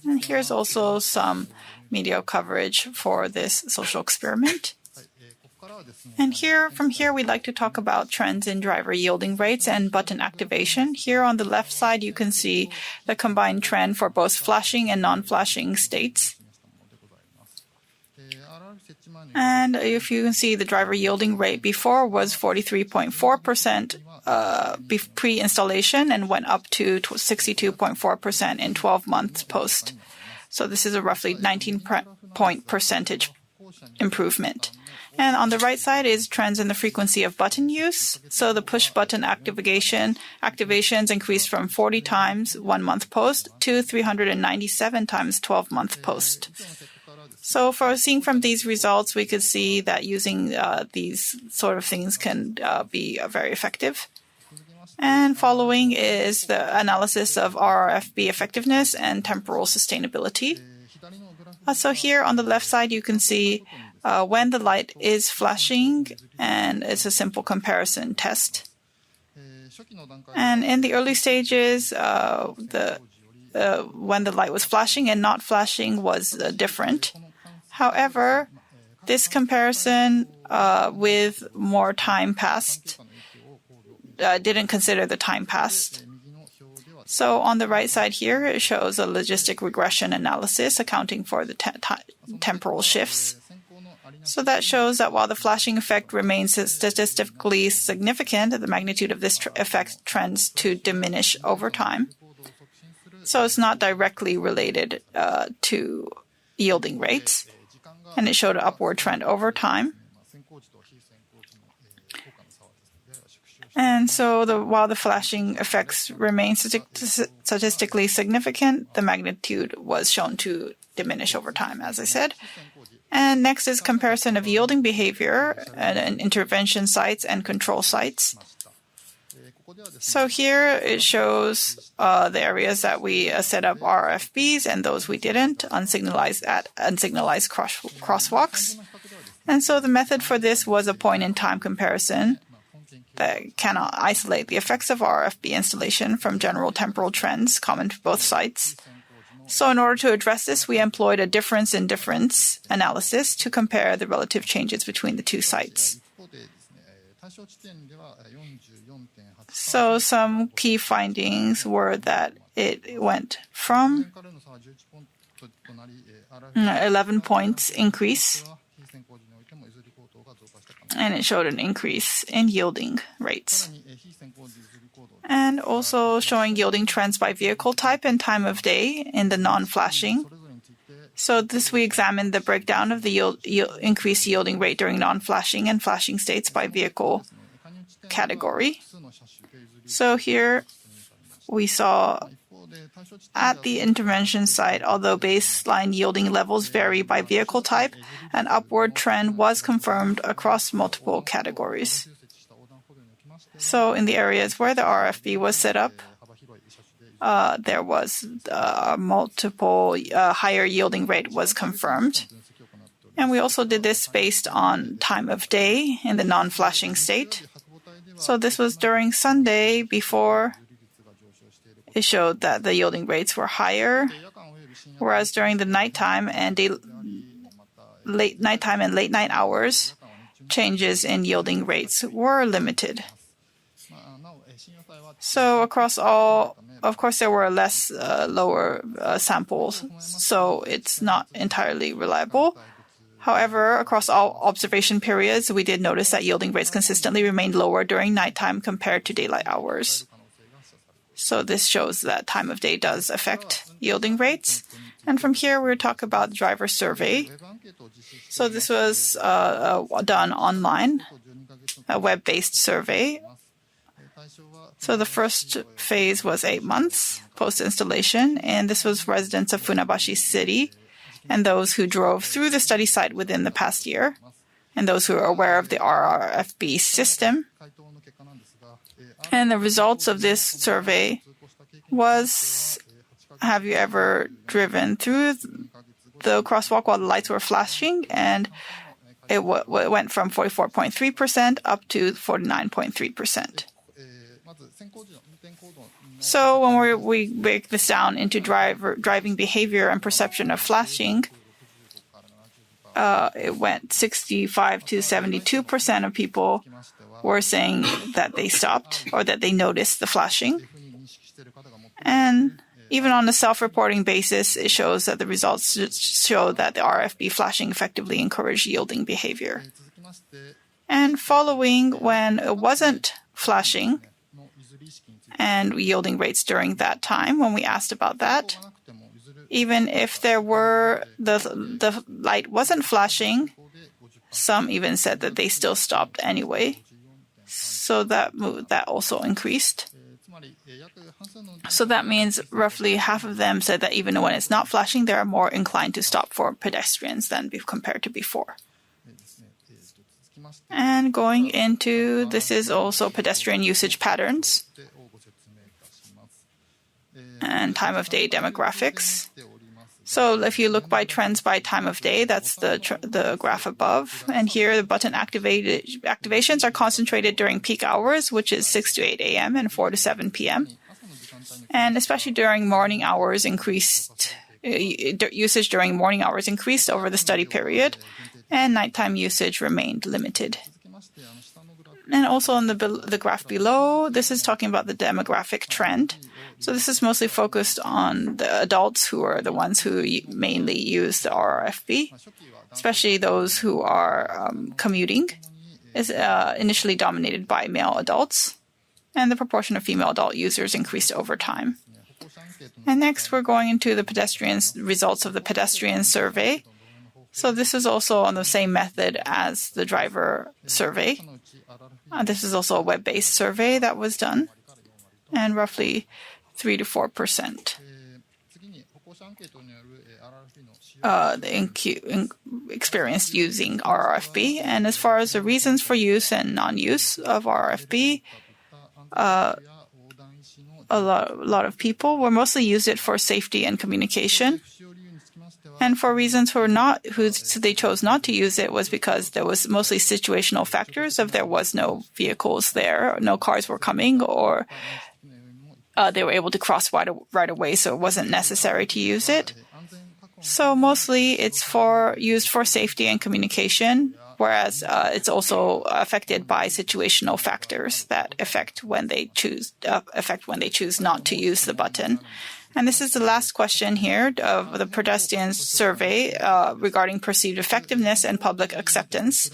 And here's also some media coverage for this social experiment. And from here, we'd like to talk about trends in driver yielding rates and button activation. Here on the left side, you can see the combined trend for both flashing and non-flashing states. And if you can see, the driver yielding rate before was 43.4% pre-installation and went up to 62.4% in 12 months post. So this is a roughly 19-point percentage improvement. And on the right side is trends in the frequency of button use. So the push button activations increased from 40 times 1 month post to 397 times 12 month post. So seeing from these results, we could see that using these sort of things can be very effective. And following is the analysis of RRFB effectiveness and temporal sustainability. So here on the left side, you can see when the light is flashing, and it's a simple comparison test. And in the early stages, when the light was flashing and not flashing was different. However, this comparison with more time passed didn't consider the time passed. So on the right side here, it shows a logistic regression analysis accounting for the temporal shifts. So that shows that while the flashing effect remains statistically significant, the magnitude of this effect trends to diminish over time. So it's not directly related to yielding rates, and it showed an upward trend over time. And so while the flashing effects remain statistically significant, the magnitude was shown to diminish over time, as I said. And next is comparison of yielding behavior and intervention sites and control sites. So here it shows the areas that we set up RFBs and those we didn't, unsignalized crosswalks. And so the method for this was a point-in-time comparison that cannot isolate the effects of RFB installation from general temporal trends common to both sites. So in order to address this, we employed a difference in difference analysis to compare the relative changes between the two sites. So some key findings were that it went from 11 points increase, and it showed an increase in yielding rates. And also showing yielding trends by vehicle type and time of day in the non-flashing. So this we examined the breakdown of the increased yielding rate during non-flashing and flashing states by vehicle category. So here we saw at the intervention site, although baseline yielding levels vary by vehicle type, an upward trend was confirmed across multiple categories. So in the areas where the RFB was set up, there was multiple higher yielding rate was confirmed. And we also did this based on time of day in the non-flashing state. So this was during Sunday before it showed that the yielding rates were higher, whereas during the nighttime and late night hours, changes in yielding rates were limited. So across all, of course, there were lower samples, so it's not entirely reliable. However, across all observation periods, we did notice that yielding rates consistently remained lower during nighttime compared to daylight hours. So this shows that time of day does affect yielding rates. And from here, we'll talk about driver survey. So this was done online, a web-based survey. So the first phase was 8 months post-installation, and this was residents of Funabashi City and those who drove through the study site within the past year, and those who are aware of the RRFB system. And the results of this survey was, have you ever driven through the crosswalk while the lights were flashing? And it went from 44.3% up to 49.3%. So when we break this down into driving behavior and perception of flashing, it went 65 to 72% of people were saying that they stopped or that they noticed the flashing. And even on a self-reporting basis, it shows that the results show that the RFB flashing effectively encouraged yielding behavior. And following, when it wasn't flashing and yielding rates during that time, when we asked about that, even if there were the light wasn't flashing, some even said that they still stopped anyway. So that also increased. So that means roughly half of them said that even when it's not flashing, they are more inclined to stop for pedestrians than compared to before. And going into, this is also pedestrian usage patterns and time of day demographics. So if you look by trends by time of day, that's the graph above. And here the button activations are concentrated during peak hours, which is 6 to 8 a.m. and 4 to 7 p.m. And especially during morning hours usage during morning hours increased over the study period, and nighttime usage remained limited. And also on the graph below, this is talking about the demographic trend. So this is mostly focused on the adults who are the ones who mainly use the RRFB, especially those who are commuting, is initially dominated by male adults, and the proportion of female adult users increased over time. And next, we're going into the results of the pedestrian survey. So this is also on the same method as the driver survey. This is also a web-based survey that was done, and roughly 3 to 4% experienced using RRFB. And as far as the reasons for use and non-use of RRFB, a lot of people were mostly used it for safety and communication. And for reasons who they chose not to use it was because there was mostly situational factors. If there was no vehicles there, no cars were coming, or they were able to cross right away, so it wasn't necessary to use it. So mostly it's used for safety and communication, whereas it's also affected by situational factors that affect when they choose not to use the button. And this is the last question here of the pedestrian survey regarding perceived effectiveness and public acceptance.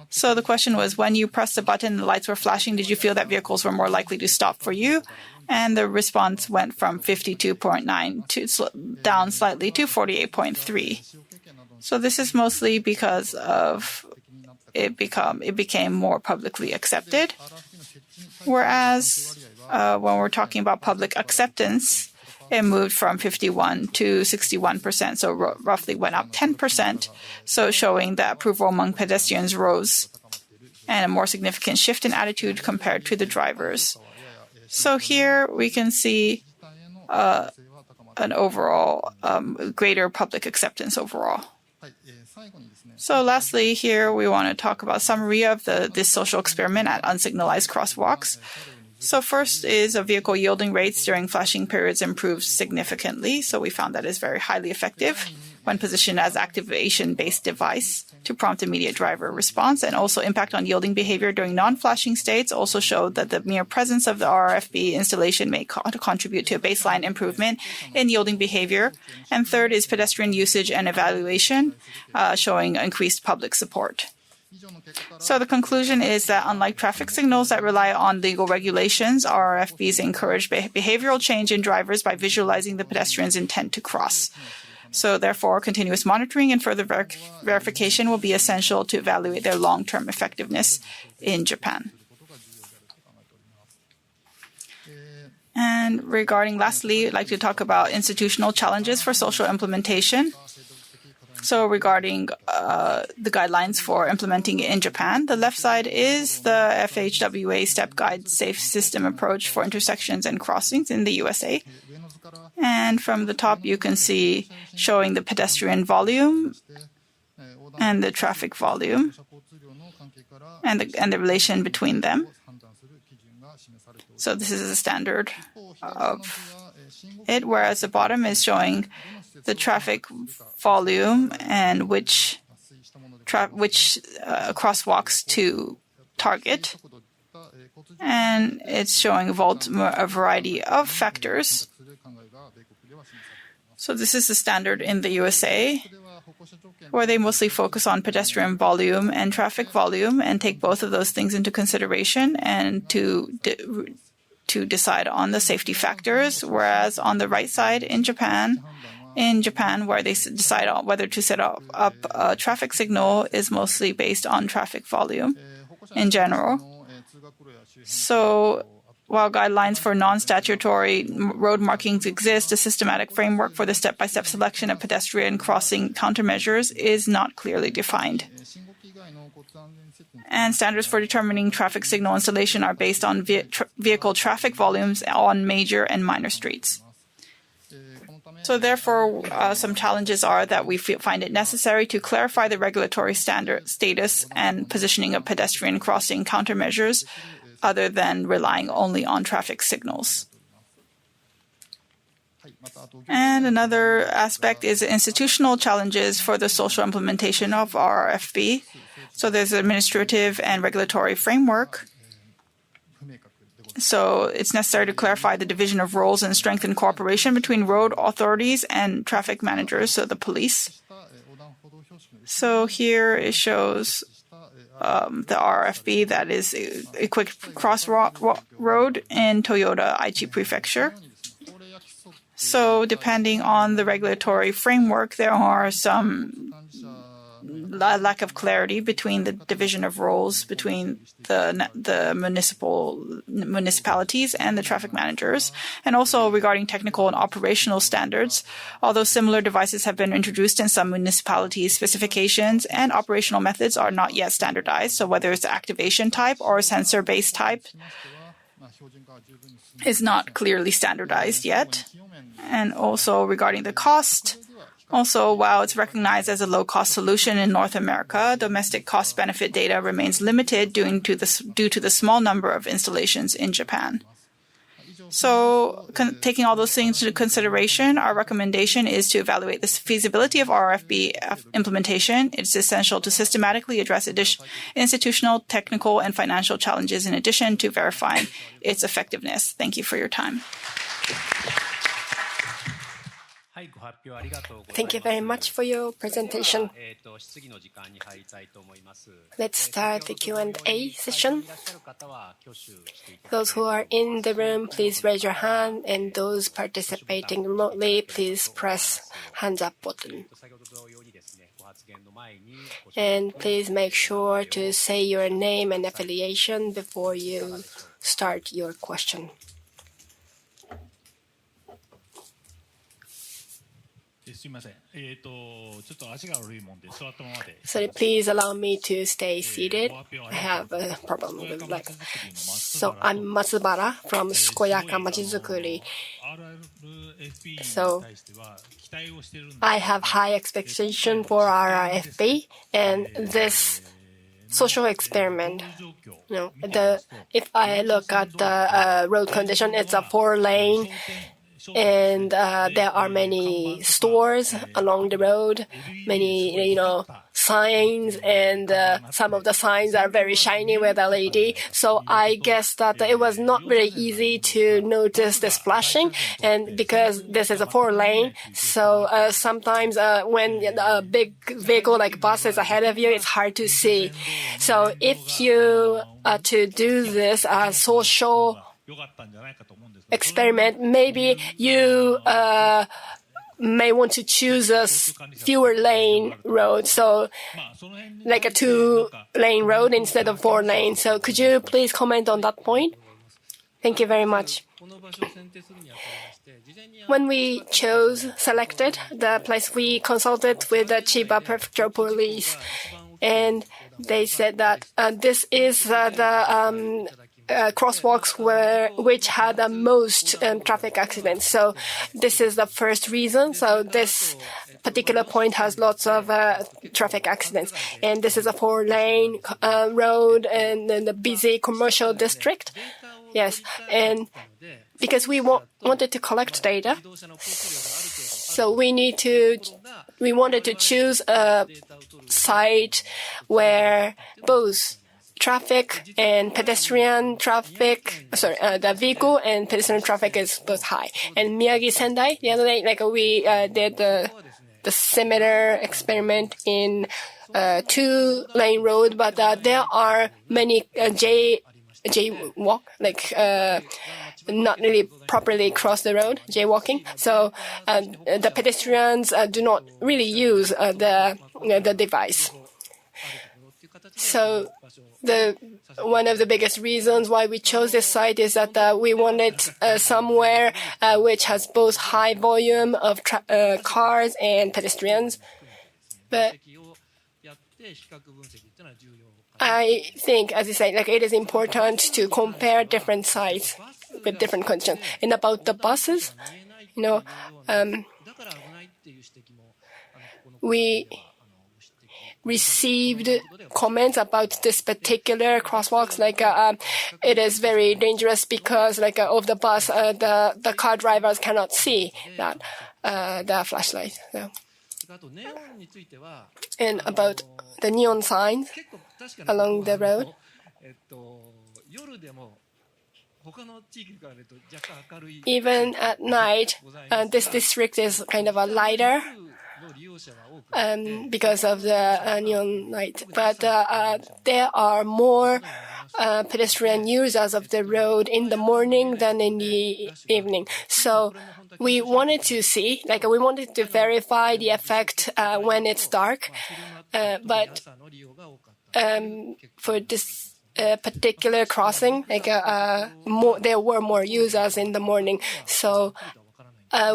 So the question was, when you pressed the button and the lights were flashing, did you feel that vehicles were more likely to stop for you? And the response went from 52.9 down slightly to 48.3. So this is mostly because of it became more publicly accepted. Whereas when we're talking about public acceptance, it moved from 51 to 61%, so roughly went up 10%, so showing that approval among pedestrians rose and a more significant shift in attitude compared to the drivers. So here we can see an overall greater public acceptance overall. So lastly, here we want to talk about a summary of this social experiment at unsignalized crosswalks. So first is vehicle yielding rates during flashing periods improved significantly. So we found that is very highly effective when positioned as activation-based device to prompt immediate driver response, and also impact on yielding behavior during non-flashing states also showed that the mere presence of the RRFB installation may contribute to a baseline improvement in yielding behavior. And third is pedestrian usage and evaluation, showing increased public support. So the conclusion is that unlike traffic signals that rely on legal regulations, RRFBs encourage behavioral change in drivers by visualizing the pedestrian's intent to cross. So therefore, continuous monitoring and further verification will be essential to evaluate their long-term effectiveness in Japan. And regarding lastly, I'd like to talk about institutional challenges for social implementation. So regarding the guidelines for implementing it in Japan, the left side is the FHWA Step Guide Safe System Approach for Intersections and Crossings in the USA. And from the top, you can see showing the pedestrian volume and the traffic volume and the relation between them. So this is a standard of it, whereas the bottom is showing the traffic volume and which crosswalks to target. And it's showing a variety of factors. So this is the standard in the USA, where they mostly focus on pedestrian volume and traffic volume and take both of those things into consideration and to decide on the safety factors. Whereas on the right side in Japan, where they decide on whether to set up a traffic signal is mostly based on traffic volume in general. So while guidelines for non-statutory road markings exist, a systematic framework for the step-by-step selection of pedestrian crossing countermeasures is not clearly defined. And standards for determining traffic signal installation are based on vehicle traffic volumes on major and minor streets. So therefore, some challenges are that we find it necessary to clarify the regulatory standard status and positioning of pedestrian crossing countermeasures other than relying only on traffic signals. And another aspect is institutional challenges for the social implementation of RRFB. So there's an administrative and regulatory framework. So it's necessary to clarify the division of roles and strengthen cooperation between road authorities and traffic managers, so the police. So here it shows the RFB that is equipped cross-road in Toyota Aichi Prefecture. So depending on the regulatory framework, there are some lack of clarity between the division of roles between the municipalities and the traffic managers, and also regarding technical and operational standards. Although similar devices have been introduced in some municipalities, specifications and operational methods are not yet standardized. So whether it's activation type or sensor-based type is not clearly standardized yet. And also regarding the cost, also, while it's recognized as a low-cost solution in North America, domestic cost-benefit data remains limited due to the small number of installations in Japan. So, taking all those things into consideration, our recommendation is to evaluate the feasibility of RFB implementation. It's essential to systematically address institutional, technical, and financial challenges in addition to verifying its effectiveness. Thank you for your time. Thank you very much for your presentation. Let's start the Q&A session. Those who are in the room, please raise your hand, and those participating remotely, please press hands up button. And please make sure to say your name and affiliation before you start your question. So please allow me to stay seated. I have a problem with legs. So I'm Matsubara from Sukoyaka Machizukuri. So I have high expectation for RRFB and this social experiment. If I look at the road condition, it's a 4-lane. And there are many stores along the road, many, signs, and some of the signs are very shiny with LED. So I guess that it was not very easy to notice this flashing, and because this is a 4-lane, so sometimes when a big vehicle like bus is ahead of you, it's hard to see. So if you to do this social experiment, maybe you may want to choose a fewer lane road, so like a 2-lane road instead of 4 lanes. So could you please comment on that point? Thank you very much. When we selected the place, we consulted with the Chiba Prefecture Police, and they said that this is the crosswalks which had the most traffic accidents. So this is the first reason. So this particular point has lots of traffic accidents. And this is a 4-lane road and then the busy commercial district. Yes. And because we wanted to collect data, so we wanted to choose a site where both traffic and pedestrian traffic, the vehicle and pedestrian traffic is both high. And Miyagi Sendai, the other day, we did the similar experiment in 2-lane road, but there are many jaywalk, not really properly cross the road, jaywalking. So the pedestrians do not really use the device. So one of the biggest reasons why we chose this site is that we wanted somewhere which has both high volume of cars and pedestrians. But I think, as you say, it is important to compare different sites with different conditions. And about the buses, we received comments about this particular crosswalks, it is very dangerous because of the bus, the car drivers cannot see that the flashlight. So. And about the neon signs along the road, even at night, this district is kind of a lighter because of the neon light. But there are more pedestrian users of the road in the morning than in the evening. So we wanted to see, we wanted to verify the effect when it's dark. But for this particular crossing, there were more users in the morning. So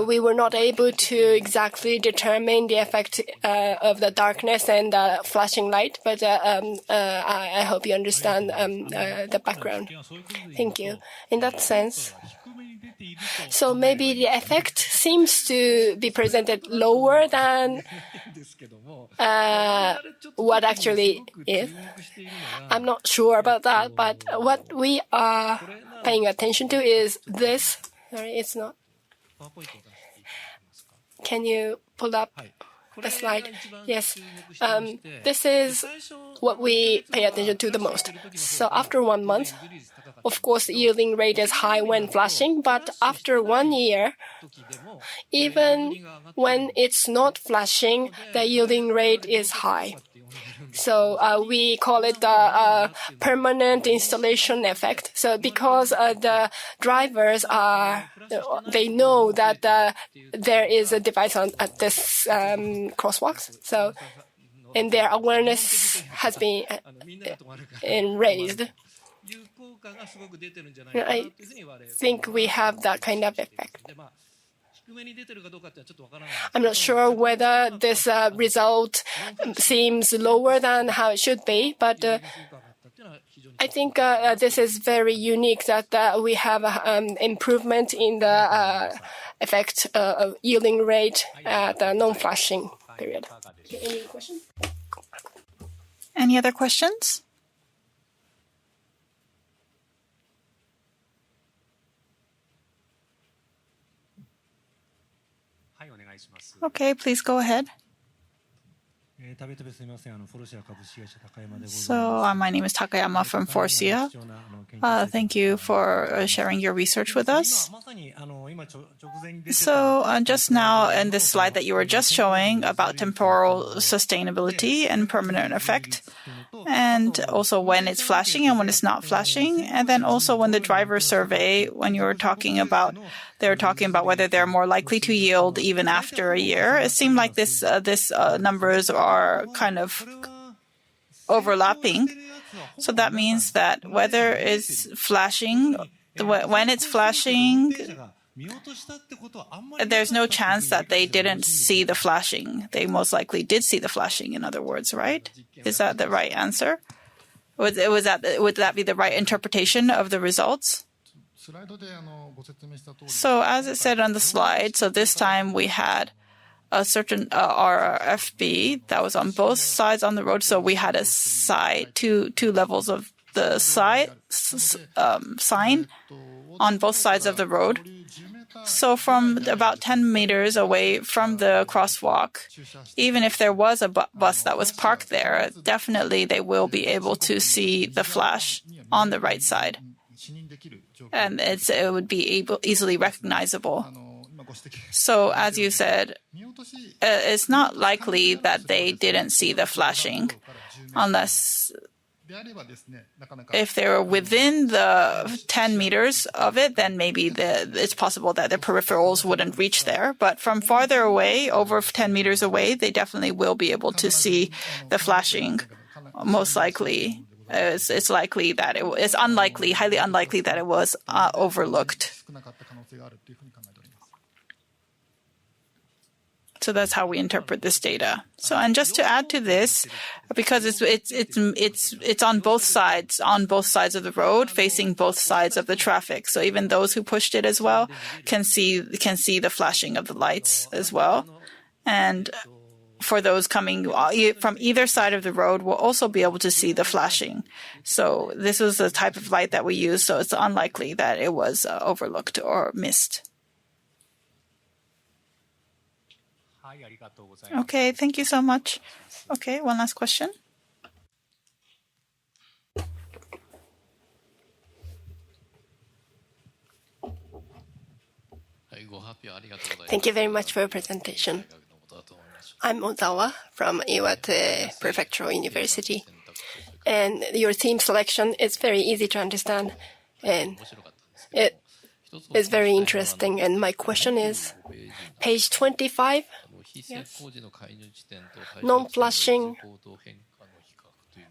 we were not able to exactly determine the effect of the darkness and the flashing light, but I hope you understand the background. Thank you. In that sense, so maybe the effect seems to be presented lower than what actually is. I'm not sure about that, but what we are paying attention to is this. Sorry, it's not. Can you pull up the slide? Yes. This is what we pay attention to the most. So after 1 month, of course, the yielding rate is high when flashing, but after 1 year, even when it's not flashing, the yielding rate is high. So we call it the permanent installation effect. So because the drivers they know that there is a device at this crosswalks. So, and their awareness has been raised. I think we have that kind of effect. I'm not sure whether this result seems lower than how it should be, but I think this is very unique that we have improvement in the effect of yielding rate at the non-flashing period. Any questions? Any other questions? Okay, please go ahead. So my name is Takayama from Forcia. Thank you for sharing your research with us. So just now in this slide that you were just showing about temporal sustainability and permanent effect, and also when it's flashing and when it's not flashing, and then also when the driver survey, when you were talking about, they're talking about whether they're more likely to yield even after a year. It seemed like this numbers are kind of overlapping. So that means that whether it's flashing when it's flashing, there's no chance that they didn't see the flashing. They most likely did see the flashing, in other words, right? Is that the right answer? Would that be the right interpretation of the results? So as it said on the slide, so this time we had a certain RFB that was on both sides on the road. So we had a side, two levels of the sign on both sides of the road. So from about 10 meters away from the crosswalk, even if there was a bus that was parked there, definitely they will be able to see the flash on the right side. And it would be easily recognizable. So as you said, it's not likely that they didn't see the flashing unless if they were within the 10 meters of it, then maybe it's possible that the peripherals wouldn't reach there. But from farther away, over 10 meters away, they definitely will be able to see the flashing. Most likely, it's likely that it's unlikely, highly unlikely that it was overlooked. So that's how we interpret this data. So, and just to add to this, because it's on both sides of the road, facing both sides of the traffic. So even those who pushed it as well can see the flashing of the lights as well. And for those coming from either side of the road, will also be able to see the flashing. So this was the type of light that we use. So it's unlikely that it was overlooked or missed. Okay, thank you so much. Okay, one last question. Thank you very much for your presentation. I'm Ogawa from Iwate Prefectural University. And your theme selection is very easy to understand. And it is very interesting. And my question is, page 25. Yes. Non-flashing,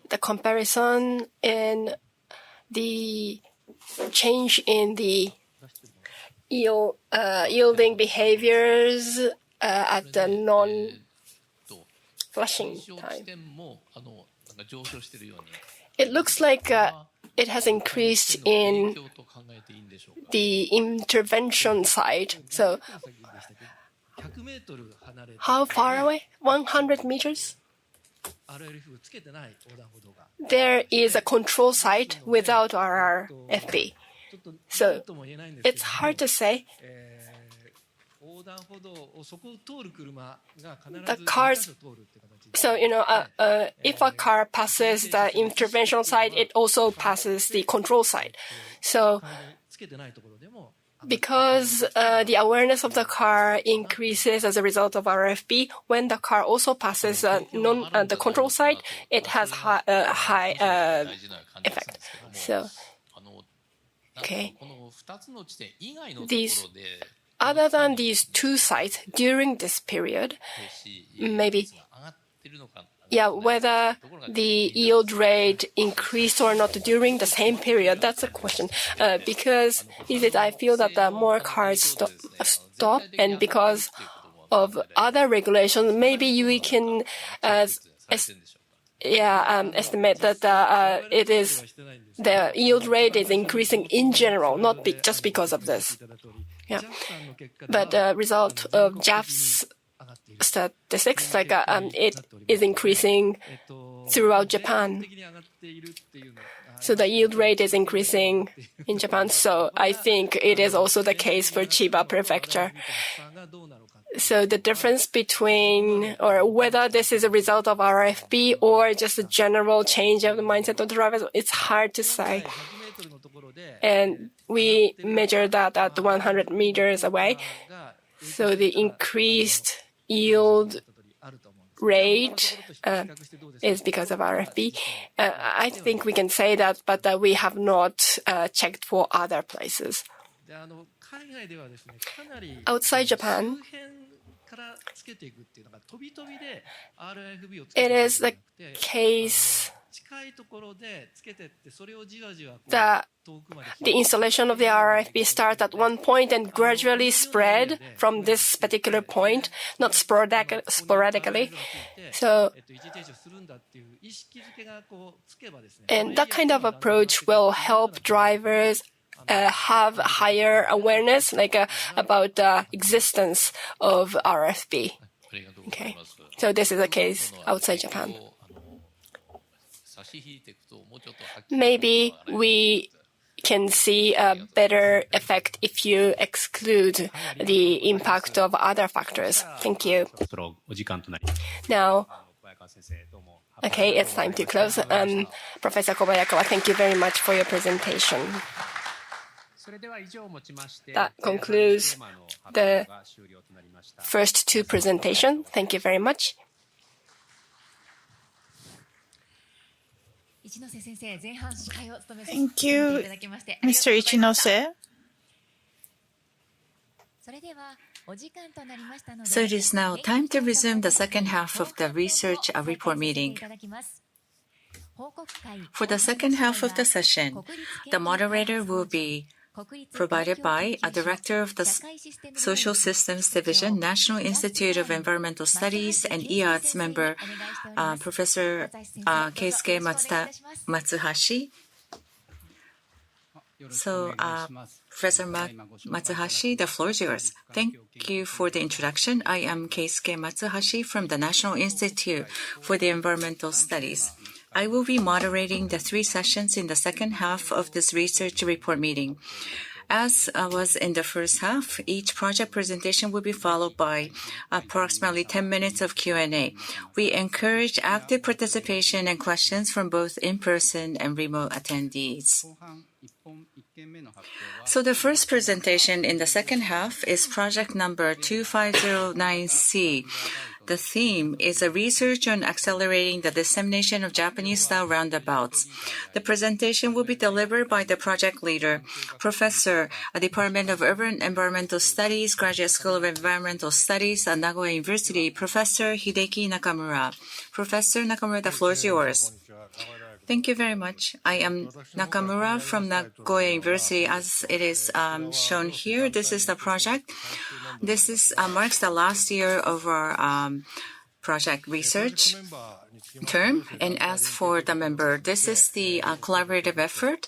the comparison and the change in the yielding behaviors at the non-flashing time. It looks like it has increased in the intervention side. So how far away? 100 meters? There is a control site without RRFB. So it's hard to say. The cars, so, if a car passes the intervention site, it also passes the control site. So because the awareness of the car increases as a result of RFB, when the car also passes the control site, it has high effect. So, okay. Other than these two sites during this period, maybe, whether the yield rate increased or not during the same period, that's a question. Because I feel that more cars stop, and because of other regulations, maybe we can estimate that the yield rate is increasing in general, not just because of this. Yeah, but the result of JAF's statistics, it is increasing throughout Japan. So the yield rate is increasing in Japan. So I think it is also the case for Chiba Prefecture. So the difference between, or whether this is a result of RFB or just a general change of the mindset of the drivers, it's hard to say. And we measure that at 100 meters away. So the increased yield rate is because of RFB. I think we can say that, but we have not checked for other places. Outside Japan, it is the case the installation of the RFB start at one point and gradually spread from this particular point, not sporadically. So, and that kind of approach will help drivers have higher awareness, about the existence of RFB. Okay, so this is a case outside Japan. Maybe we can see a better effect if you exclude the impact of other factors. Thank you. Now, okay, it's time to close. Professor Kobayakawa, thank you very much for your presentation. That concludes the first two presentations. Thank you very much. Thank you, Mr. Ichinose. So it is now time to resume the second half of the research report meeting. For the second half of the session, the moderator will be provided by a director of the Social Systems Division, National Institute of Environmental Studies, and IATSS member, Professor Keisuke Matsuhashi. So, Professor Matsuhashi, the floor is yours. Thank you for the introduction. I am Keisuke Matsuhashi from the National Institute for the Environmental Studies. I will be moderating the three sessions in the second half of this research report meeting. As was in the first half, each project presentation will be followed by approximately 10 minutes of Q&A. We encourage active participation and questions from both in-person and remote attendees. So the first presentation in the second half is project number 2509C. The theme is a research on accelerating the dissemination of Japanese-style roundabouts. The presentation will be delivered by the project leader, Professor, Department of Urban Environmental Studies, Graduate School of Environmental Studies at Nagoya University, Professor Hideki Nakamura. Professor Nakamura, the floor is yours. Thank you very much. I am Nakamura from Nagoya University. As it is shown here, this is the project. This marks the last year of our project research term. And as for the member, this is the collaborative effort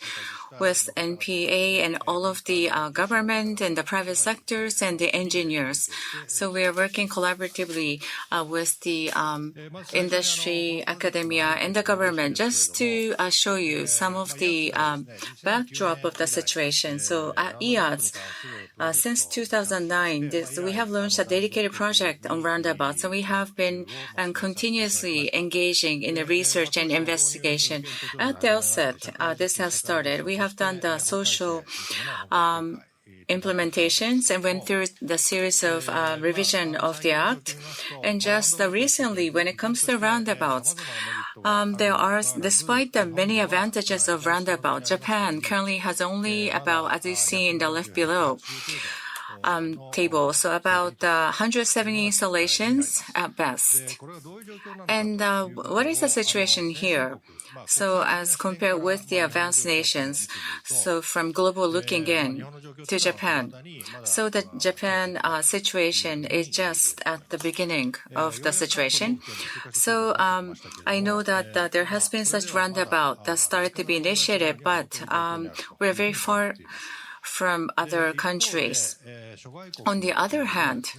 with NPA and all of the government and the private sectors and the engineers. So we are working collaboratively with the industry, academia, and the government just to show you some of the backdrop of the situation. So at IATSS, since 2009, we have launched a dedicated project on roundabouts, and we have been continuously engaging in the research and investigation. At the outset, this has started. We have done the social implementations and went through the series of revision of the act. And just recently, when it comes to roundabouts, there are, despite the many advantages of roundabout, Japan currently has only about, as you see in the left below, table, so about 170 installations at best. And what is the situation here? So as compared with the advanced nations, so from global looking in to Japan, so the Japan situation is just at the beginning of the situation. So I know that there has been such roundabout that started to be initiated, but we're very far from other countries. On the other hand,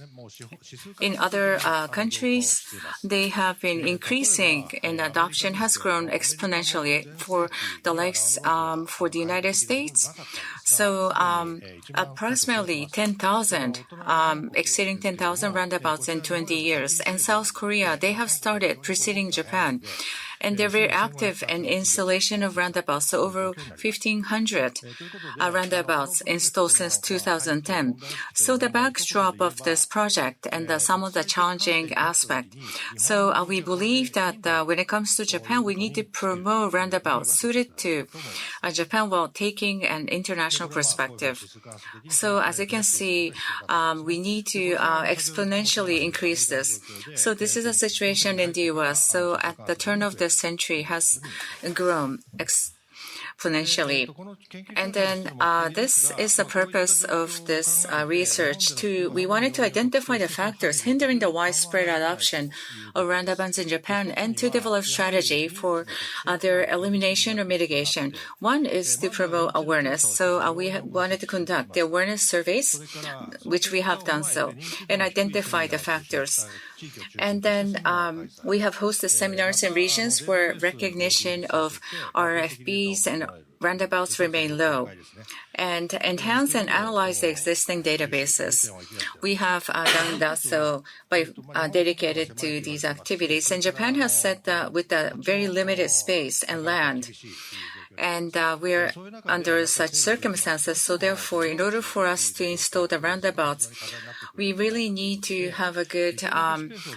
in other countries, they have been increasing and adoption has grown exponentially for the likes for the United States. So approximately 10,000, exceeding 10,000 roundabouts in 20 years. And South Korea, they have started preceding Japan. And they're very active in installation of roundabouts. So over 1,500 roundabouts installed since 2010. So the backdrop of this project and some of the challenging aspect. So we believe that when it comes to Japan, we need to promote roundabouts suited to Japan while taking an international national perspective. So as you can see, we need to exponentially increase this. So this is a situation in the US. So at the turn of the century has grown exponentially. And then this is the purpose of this research. We wanted to identify the factors hindering the widespread adoption of roundabouts in Japan and to develop strategy for their elimination or mitigation. One is to promote awareness. So we wanted to conduct the awareness surveys, which we have done so, and identify the factors. And then we have hosted seminars in regions where recognition of RFBs and roundabouts remain low, and enhance and analyze the existing databases. We have done that so by dedicated to these activities. And Japan has said that with a very limited space and land, and we're under such circumstances. So therefore, in order for us to install the roundabouts, we really need to have a good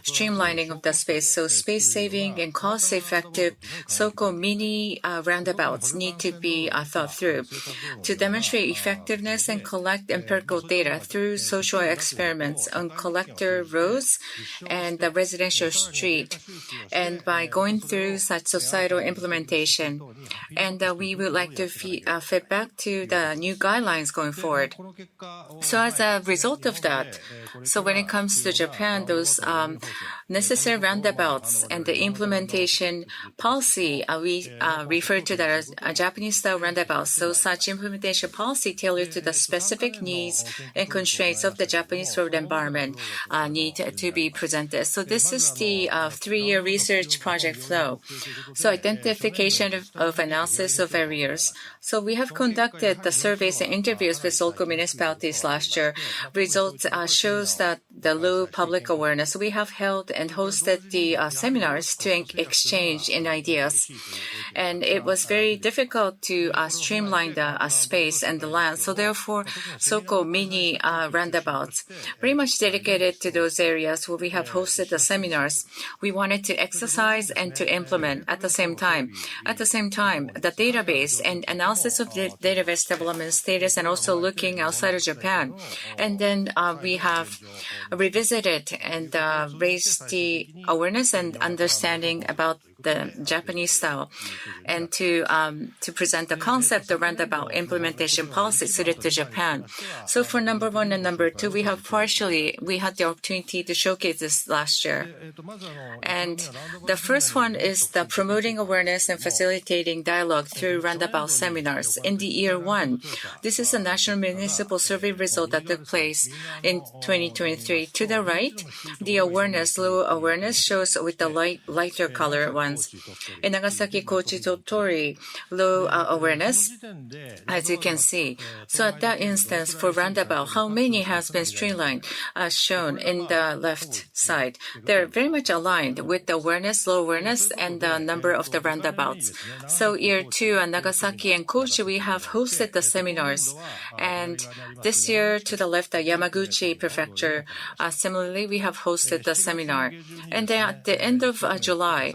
streamlining of the space. So space-saving and cost-effective so-called mini roundabouts need to be thought through to demonstrate effectiveness and collect empirical data through social experiments on collector roads and the residential street, and by going through such societal implementation. And we would like to feed back to the new guidelines going forward. So as a result of that, so when it comes to Japan, those necessary roundabouts and the implementation policy, we refer to that as a Japanese-style roundabout. So such implementation policy tailored to the specific needs and constraints of the Japanese road environment need to be presented. So this is the 3-year research project flow. So identification of analysis of barriers. So we have conducted the surveys and interviews with local municipalities last year. Results shows that the low public awareness. We have held and hosted the seminars to exchange in ideas. And it was very difficult to streamline the space and the land. So therefore, so-called mini roundabouts, very much dedicated to those areas where we have hosted the seminars. We wanted to exercise and to implement at the same time. At the same time, the database and analysis of the database development status, and also looking outside of Japan. And then we have revisited and raised the awareness and understanding about the Japanese style, and to present the concept of roundabout implementation policy suited to Japan. So for number 1 and number 2, we had the opportunity to showcase this last year. And the first one is the promoting awareness and facilitating dialogue through roundabout seminars. In the year 1, this is a national municipal survey result that took place in 2023. To the right, the low awareness shows with the lighter color ones. In Nagasaki, Koichi, Totori, low awareness, as you can see. So at that instance, for roundabout, how many has been streamlined, as shown in the left side. They're very much aligned with the awareness, low awareness, and the number of the roundabouts. So year 2, at Nagasaki and Koichi, we have hosted the seminars. And this year, to the left, the Yamaguchi Prefecture, similarly, we have hosted the seminar. And then at the end of July,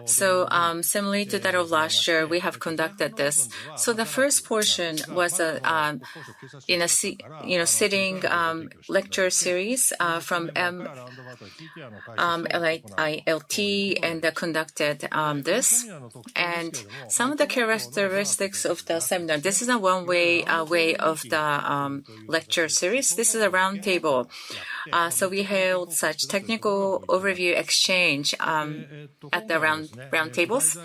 so similarly to that of last year, we have conducted this. So the first portion was in a sitting lecture series from MILT, and conducted this. And some of the characteristics of the seminar. This is a one-way way of the lecture series. This is a round table. So we held such technical overview exchange at the round tables.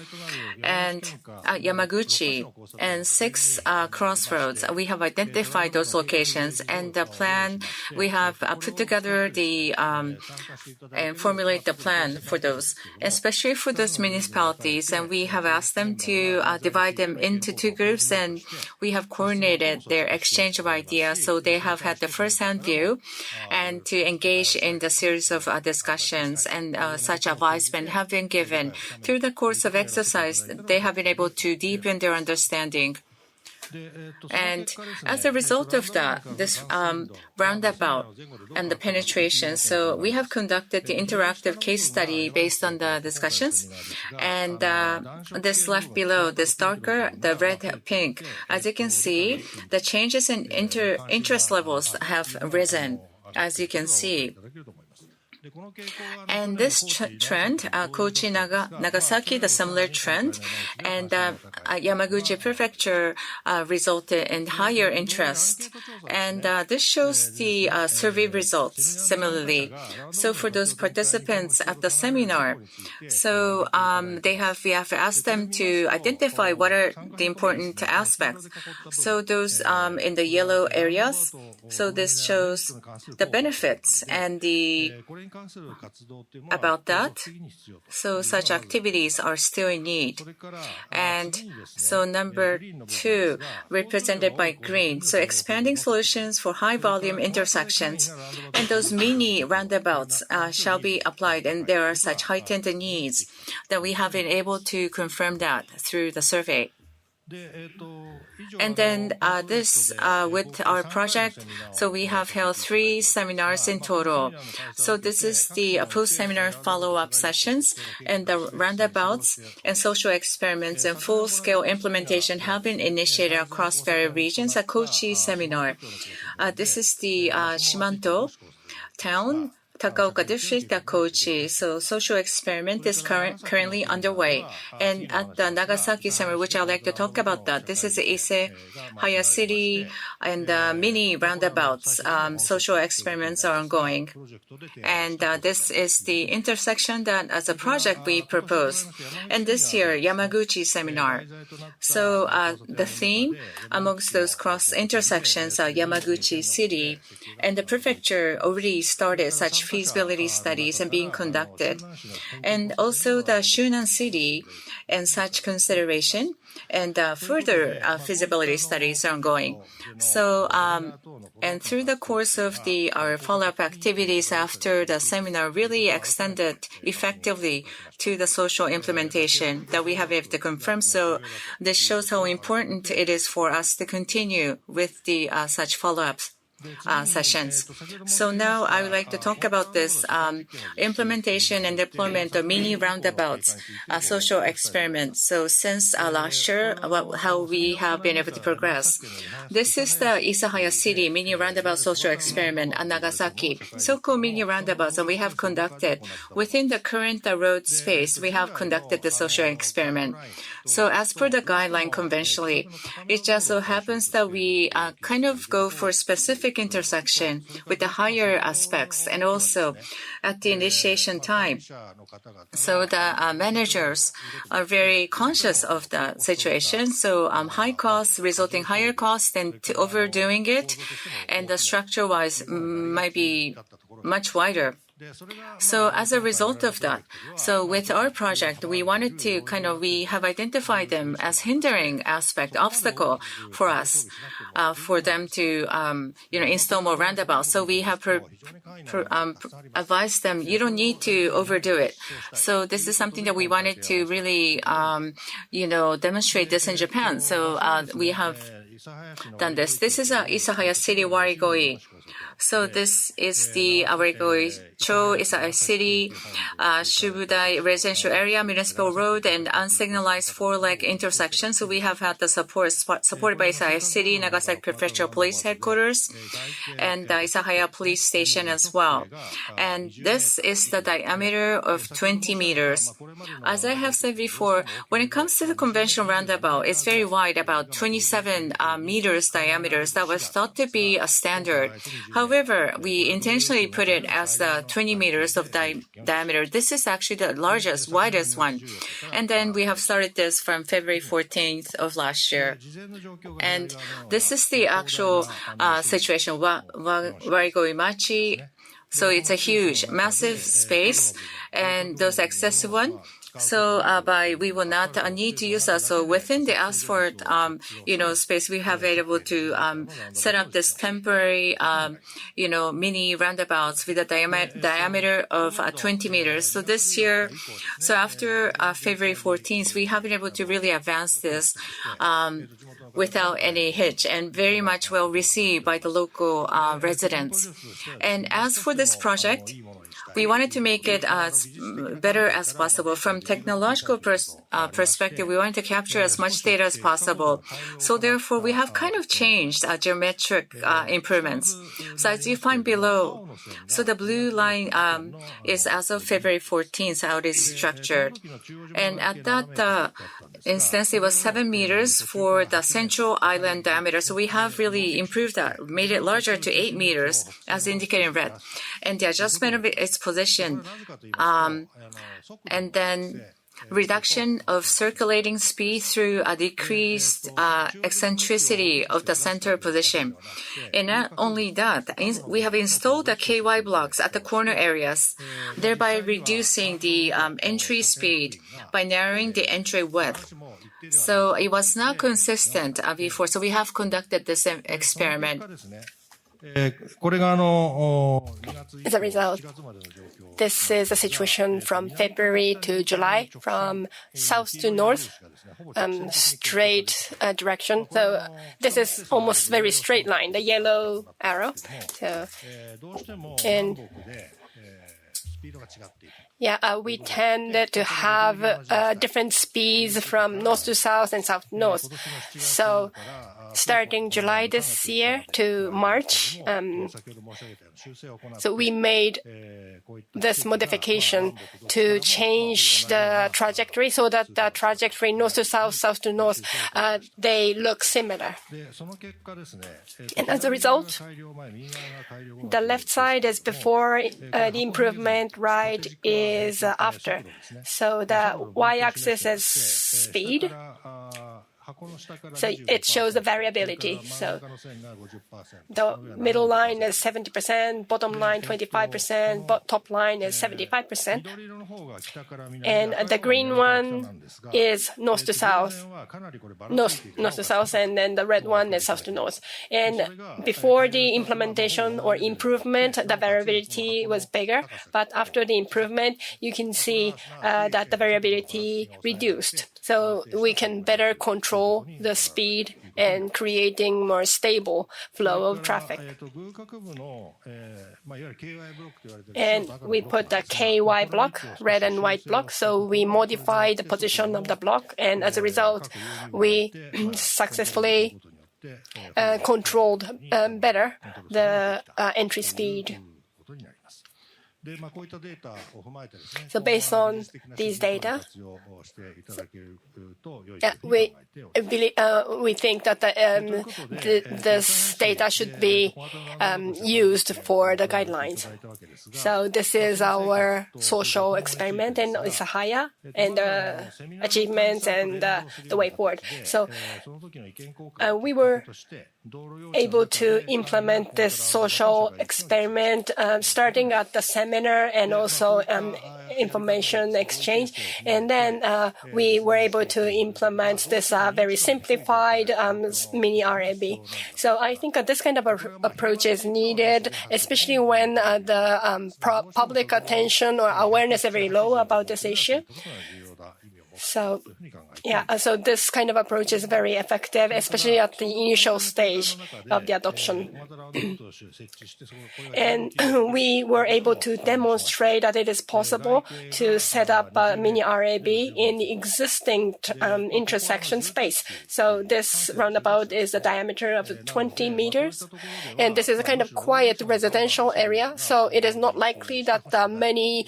And at Yamaguchi and 6 crossroads, we have identified those locations, and the plan, we have put together and formulate the plan for those, especially for those municipalities. And we have asked them to divide them into 2 groups, and we have coordinated their exchange of ideas. So they have had the first-hand view and to engage in the series of discussions, and such advisement have been given. Through the course of exercise, they have been able to deepen their understanding. And as a result of that, this roundabout and the penetration, so we have conducted the interactive case study based on the discussions. And this left below, this darker, the red, pink, as you can see, the changes in interest levels have risen, as you can see. And this trend, Koichi, Nagasaki, the similar trend, and Yamaguchi Prefecture resulted in higher interest. And this shows the survey results similarly. So for those participants at the seminar, so we have asked them to identify what are the important aspects. So those in the yellow areas, so this shows the benefits and about that. So such activities are still in need. And so number 2, represented by green. So expanding solutions for high volume intersections. And those mini roundabouts shall be applied. And there are such heightened needs that we have been able to confirm that through the survey. And then this with our project, so we have held 3 seminars in total. So this is the post-seminar follow-up sessions, and the roundabouts and social experiments and full-scale implementation have been initiated across various regions at Koichi seminar. This is the Shimanto town, Takaoka district at Koichi. So social experiment is currently underway. And at the Nagasaki seminar, which I'd like to talk about that, this is Ise Hayashiri and mini roundabouts. Social experiments are ongoing. And this is the intersection that as a project we proposed. And this year, Yamaguchi seminar. So the theme amongst those cross intersections are Yamaguchi City. And the prefecture already started such feasibility studies and being conducted. And also the Shunan City and such consideration and further feasibility studies are ongoing. So, and through the course of our follow-up activities after the seminar really extended effectively to the social implementation that we have to confirm. So this shows how important it is for us to continue with the such follow-ups. Sessions. So now I would like to talk about this implementation and deployment of mini roundabouts social experiments. So since last year, how we have been able to progress. This is the Isahaya City mini roundabout social experiment at Nagasaki. So-called mini roundabouts that we have conducted within the current road space. We have conducted the social experiment. So as per the guideline conventionally, it just so happens that we kind of go for specific intersection with the higher aspects and also at the initiation time. So the managers are very conscious of the situation. So high costs resulting higher costs and overdoing it, and the structure-wise might be much wider. So as a result of that, so with our project, we wanted to we have identified them as hindering aspect, obstacle for us, for them to, install more roundabouts. So we have advised them, you don't need to overdo it. So this is something that we wanted to really, demonstrate this in Japan. So we have done this. This is Isahaya City Warigoi. So this is the Warigoi-cho, Isahaya City, Shibudai residential area, municipal road, and unsignalized 4-leg intersection. So we have had the supported by Isahaya City, Nagasaki Prefectural Police Headquarters, and Isahaya Police Station as well. And this is the diameter of 20 meters. As I have said before, when it comes to the conventional roundabout, it's very wide, about 27 meters diameters. That was thought to be a standard. However, we intentionally put it as the 20 meters of diameter. This is actually the largest, widest one. And then we have started this from February 14th of last year. And this is the actual situation. Warigoi Machi. So it's a huge, massive space. And those excessive one, So we will not need to use that. So within the asphalt, space, we have been able to set up this temporary, mini roundabouts with a diameter of 20 meters. So this year, after February 14th, we have been able to really advance this without any hitch, and very much well received by the local residents. And as for this project, we wanted to make it as better as possible. From technological perspective, we wanted to capture as much data as possible. So therefore, we have kind of changed geometric improvements. So as you find below, so the blue line is as of February 14th, how it is structured. And at that instance, it was 7 meters for the central island diameter. So we have really improved that, made it larger to 8 meters, as indicated in red. And the adjustment of its position, and then reduction of circulating speed through a decreased eccentricity of the center position. And not only that, we have installed the KY blocks at the corner areas, thereby reducing the entry speed by narrowing the entry width. So it was not consistent before. So we have conducted this experiment. As a result, this is a situation from February to July, from south to north, straight direction. So this is almost very straight line, the yellow arrow. So, and we tend to have different speeds from north to south and south to north. So starting July this year to March, so we made this modification to change the trajectory so that the trajectory north to south, south to north, they look similar. And as a result, the left side is before the improvement, right is after. So the y-axis is speed. So it shows the variability. So the middle line is 70%, bottom line 25%, top line is 75%. And the green one is north to south, north to south, and then the red one is south to north. And before the implementation or improvement, the variability was bigger. But after the improvement, you can see that the variability reduced. So we can better control the speed and creating more stable flow of traffic. And we put the KY block, red and white block, so we modify the position of the block, and as a result, we successfully controlled better the entry speed. So based on these data, we think that this data should be used for the guidelines. So this is our social experiment, and it's a higher and achievements and the way forward. So we were able to implement this social experiment starting at the seminar and also information exchange. And then we were able to implement this very simplified mini RAB. So I think this kind of approach is needed, especially when the public attention or awareness is very low about this issue. So, so this kind of approach is very effective, especially at the initial stage of the adoption. And we were able to demonstrate that it is possible to set up a mini RAB in the existing intersection space. So this roundabout is a diameter of 20 meters, and this is a kind of quiet residential area, so it is not likely that many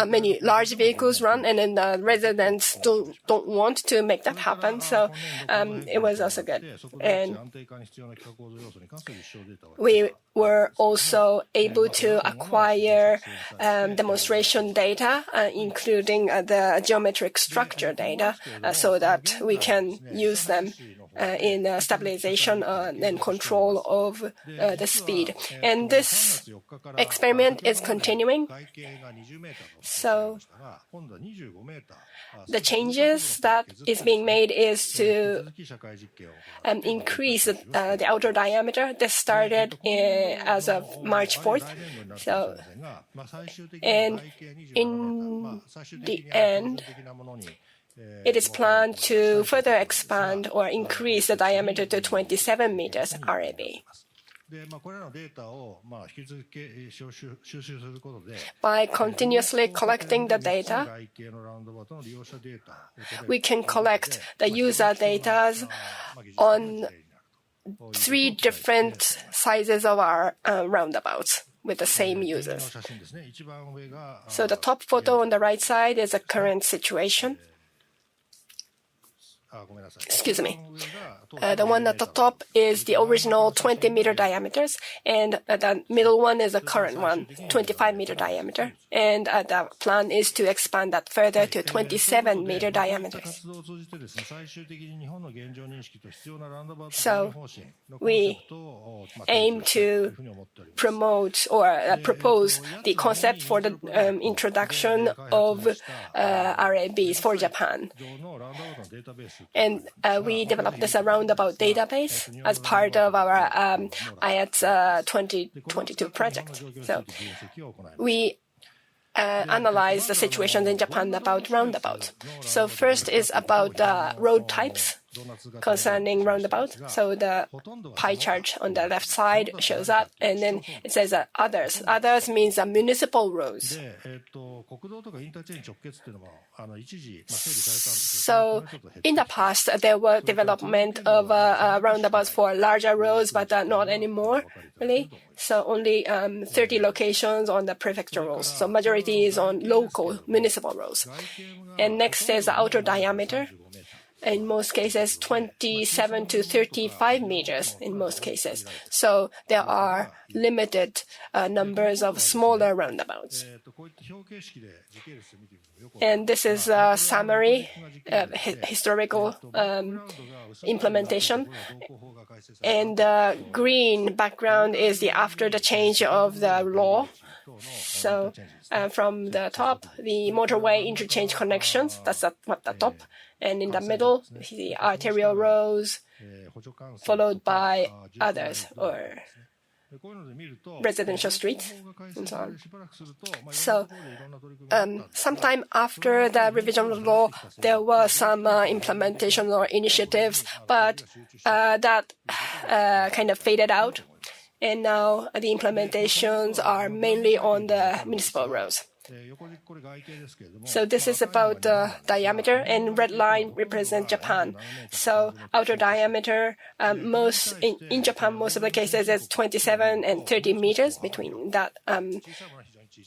many large vehicles run, and then the residents don't want to make that happen. So it was also good. And we were also able to acquire demonstration data, including the geometric structure data, so that we can use them in stabilization and control of the speed. And this experiment is continuing. So the changes that is being made is to increase the outer diameter. This started as of March 4th. So, and in the end, it is planned to further expand or increase the diameter to 27 meters RAB. By continuously collecting the data, we can collect the user data on 3 different sizes of our roundabouts with the same users. So the top photo on the right side is a current situation. Excuse me. The one at the top is the original 20-meter diameters, and the middle one is the current one, 25-meter diameter. And the plan is to expand that further to 27-meter diameters. So we aim to promote or propose the concept for the introduction of RABs for Japan. And we developed this roundabout database as part of our IATSS 2022 project. So we analyze the situation in Japan about roundabouts. So first is about road types concerning roundabouts. So the pie chart on the left side shows that, and then it says others. Others means municipal roads. So in the past, there were development of roundabouts for larger roads, but not anymore, really. So only 30 locations on the prefecture roads. So majority is on local municipal roads. And next is the outer diameter. In most cases, 27 to 35 meters in most cases. So there are limited numbers of smaller roundabouts. And this is a summary, historical implementation. And the green background is the after the change of the law. So from the top, the motorway interchange connections, that's at the top. And in the middle, the arterial roads, followed by others, or residential streets, and so on. So, sometime after the revision of the law, there were some implementation or initiatives, but that kind of faded out. And now the implementations are mainly on the municipal roads. So this is about the diameter, and red line represents Japan. So outer diameter, in Japan, most of the cases is 27 and 30 meters between that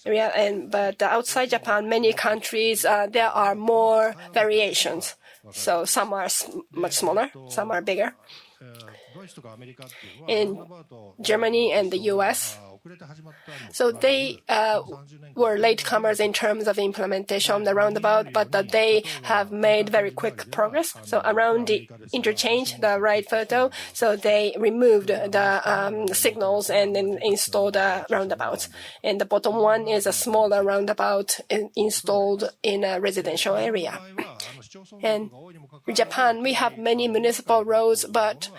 area. But outside Japan, many countries, there are more variations. So some are much smaller, some are bigger. In Germany and the US, so they were latecomers in terms of implementation of the roundabout, but they have made very quick progress. So around the interchange, the right photo, so they removed the signals and then installed the roundabouts. And the bottom one is a smaller roundabout installed in a residential area. And in Japan, we have many municipal roads, but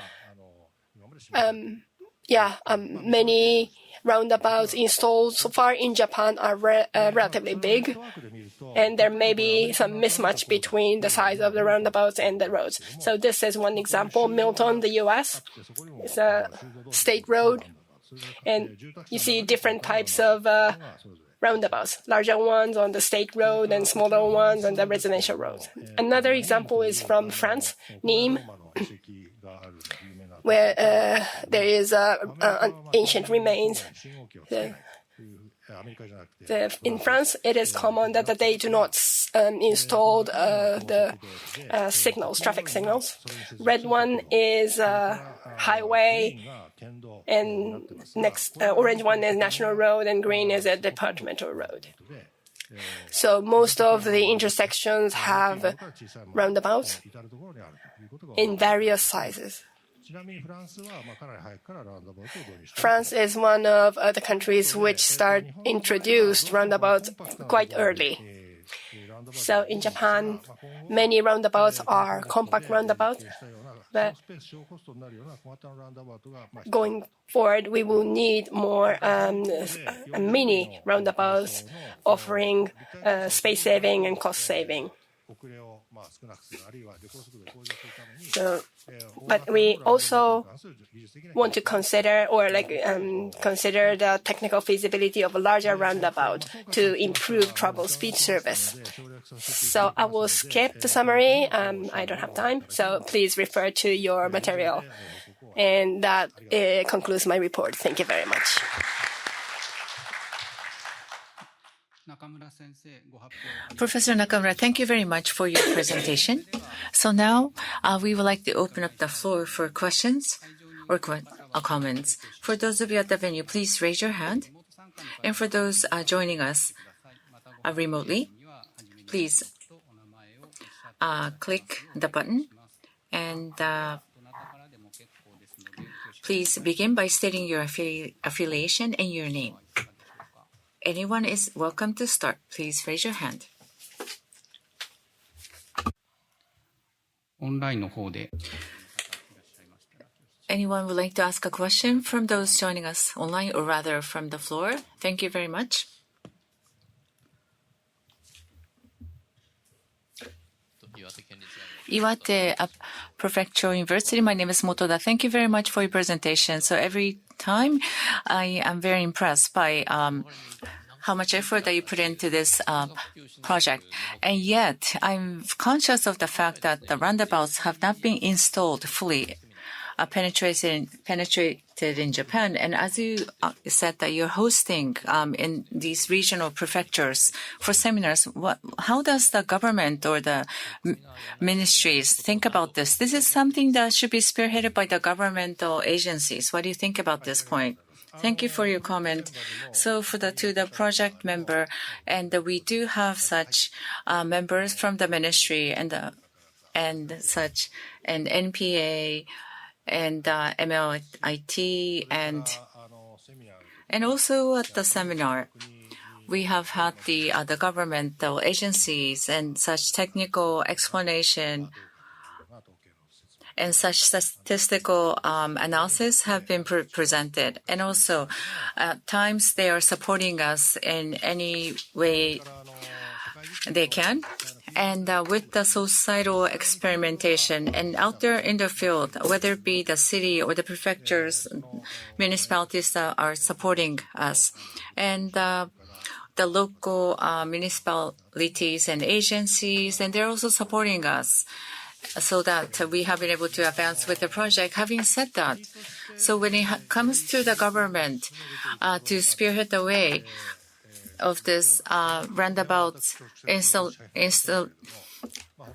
many roundabouts installed so far in Japan are relatively big, and there may be some mismatch between the size of the roundabouts and the roads. So this is one example. Milton, the US, is a state road, and you see different types of roundabouts, larger ones on the state road and smaller ones on the residential roads. Another example is from France, Nîmes, where there is ancient remains. In France, it is common that they do not install the signals, traffic signals. Red one is highway, and next orange one is national road, and green is a departmental road. So most of the intersections have roundabouts in various sizes. France is one of the countries which introduced roundabouts quite early. So in Japan, many roundabouts are compact roundabouts, but going forward, we will need more mini roundabouts offering space saving and cost saving. But we also want to consider the technical feasibility of a larger roundabout to improve travel speed service. So I will skip the summary. I don't have time, so please refer to your material. And that concludes my report. Thank you very much. Professor Nakamura, thank you very much for your presentation. So now we would like to open up the floor for questions or comments. For those of you at the venue, please raise your hand. And for those joining us remotely, please click the button and please begin by stating your affiliation and your name. Anyone is welcome to start. Please raise your hand. Anyone would like to ask a question from those joining us online, or rather from the floor? Thank you very much. Iwate Prefectural University. My name is Motoda. Thank you very much for your presentation. So every time I am very impressed by how much effort that you put into this project. And yet I'm conscious of the fact that the roundabouts have not been installed fully, penetrated in Japan. And as you said that you're hosting in these regional prefectures for seminars, how does the government or the ministries think about this? This is something that should be spearheaded by the governmental agencies. What do you think about this point? Thank you for your comment. So to the project member, and we do have such members from the ministry and such, and NPA, and MLIT, and also at the seminar, we have had the governmental agencies and such technical explanation and such statistical analysis have been presented. And also, at times they are supporting us in any way they can. And with the societal experimentation and out there in the field, whether it be the city or the prefectures, municipalities that are supporting us, and the local municipalities and agencies, and they're also supporting us so that we have been able to advance with the project. Having said that, so when it comes to the government to spearhead the way of this roundabout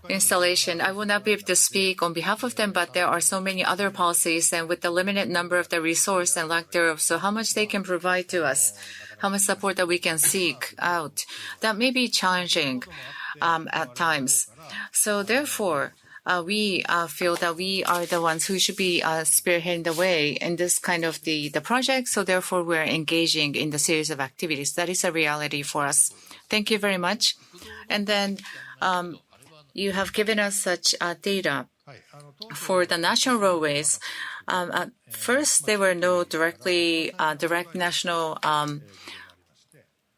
installation, I will not be able to speak on behalf of them, but there are so many other policies, and with the limited number of the resource and lack thereof, so how much they can provide to us, how much support that we can seek out, that may be challenging at times. So therefore, we feel that we are the ones who should be spearheading the way in this kind of the project. So therefore, we're engaging in the series of activities. That is a reality for us. Thank you very much. And then you have given us such data for the national roadways. At first, there were no direct national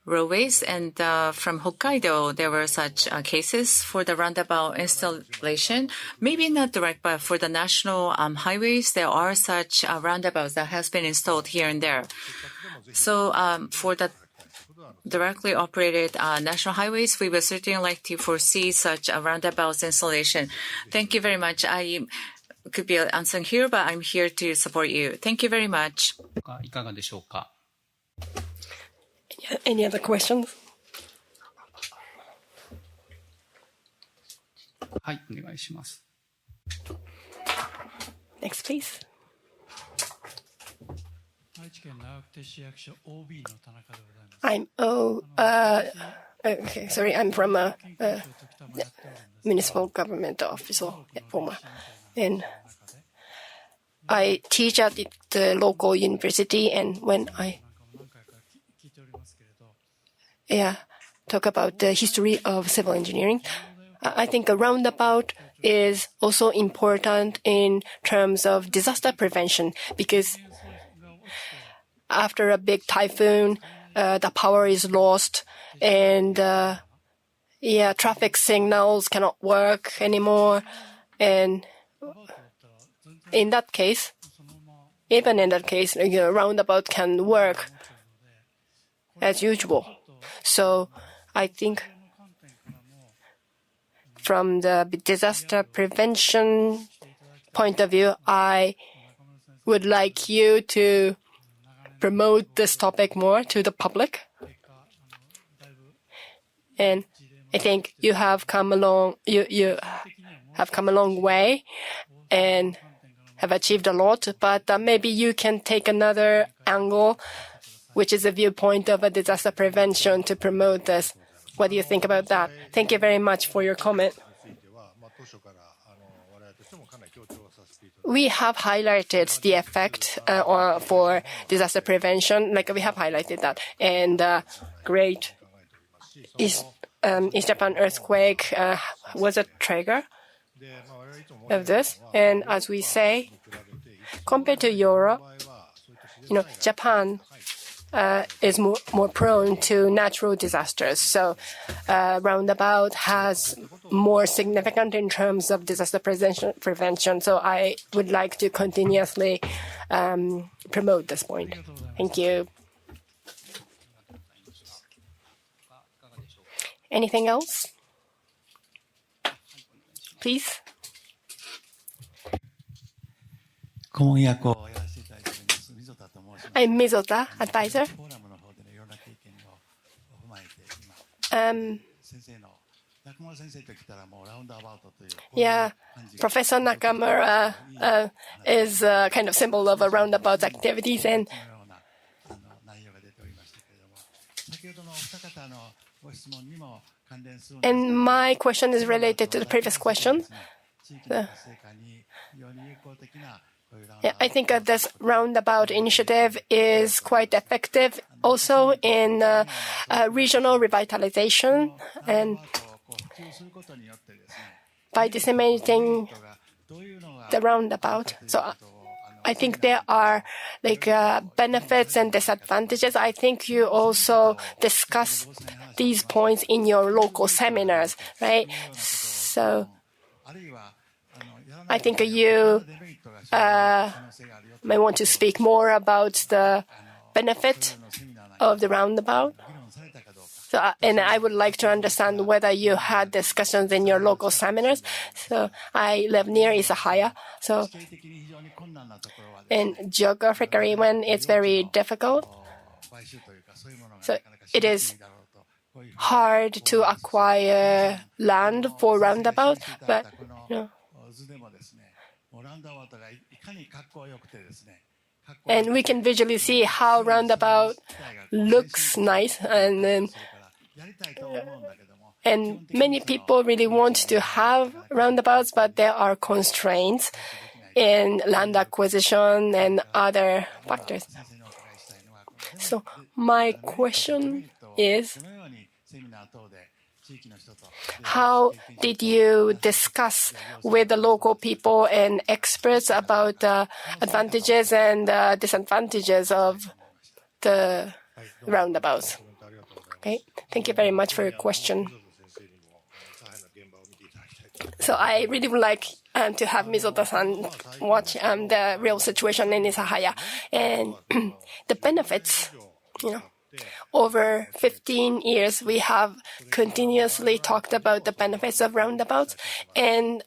roadways, and from Hokkaido, there were such cases for the roundabout installation. Maybe not direct, but for the national highways, there are such roundabouts that has been installed here and there. So for the directly operated national highways, we would certainly like to foresee such a roundabouts installation. Thank you very much. I could be answering here, but I'm here to support you. Thank you very much. Any other questions? Next, please. I'm Okay, sorry, I'm from a municipal government official, former. And I teach at the local university, and when I talk about the history of civil engineering, I think a roundabout is also important in terms of disaster prevention, because after a big typhoon, the power is lost, and traffic signals cannot work anymore. And in that case, roundabout can work as usual. So I think from the disaster prevention point of view, I would like you to promote this topic more to the public. And I think you have come along. You have come a long way and have achieved a lot. But maybe you can take another angle, which is a viewpoint of a disaster prevention, to promote this. What do you think about that? Thank you very much for your comment. We have highlighted the effect for disaster prevention, like we have highlighted that. And great East Japan earthquake was a trigger of this. And as we say, compared to Europe, Japan is more prone to natural disasters. So roundabout has more significant in terms of disaster prevention. So I would like to continuously promote this point. Thank you. Anything else? Please. I'm Mizota, advisor. Professor Nakamura is a kind of symbol of a roundabout activities, and my question is related to the previous question. I think this roundabout initiative is quite effective also in regional revitalization, and by disseminating the roundabout. So I think there are benefits and disadvantages. I think you also discuss these points in your local seminars, right? So I think you may want to speak more about the benefit of the roundabout. So, and I would like to understand whether you had discussions in your local seminars. So I live near Isahaya. So, and geographically, when it's very difficult, so it is hard to acquire land for roundabout, but and we can visually see how roundabout looks nice, and many people really want to have roundabouts, but there are constraints in land acquisition and other factors. So my question is, how did you discuss with the local people and experts about the advantages and disadvantages of the roundabouts? Okay, thank you very much for your question. So I really would like to have Mizota-san watch the real situation in Isahaya and the benefits, Over 15 years, we have continuously talked about the benefits of roundabouts, and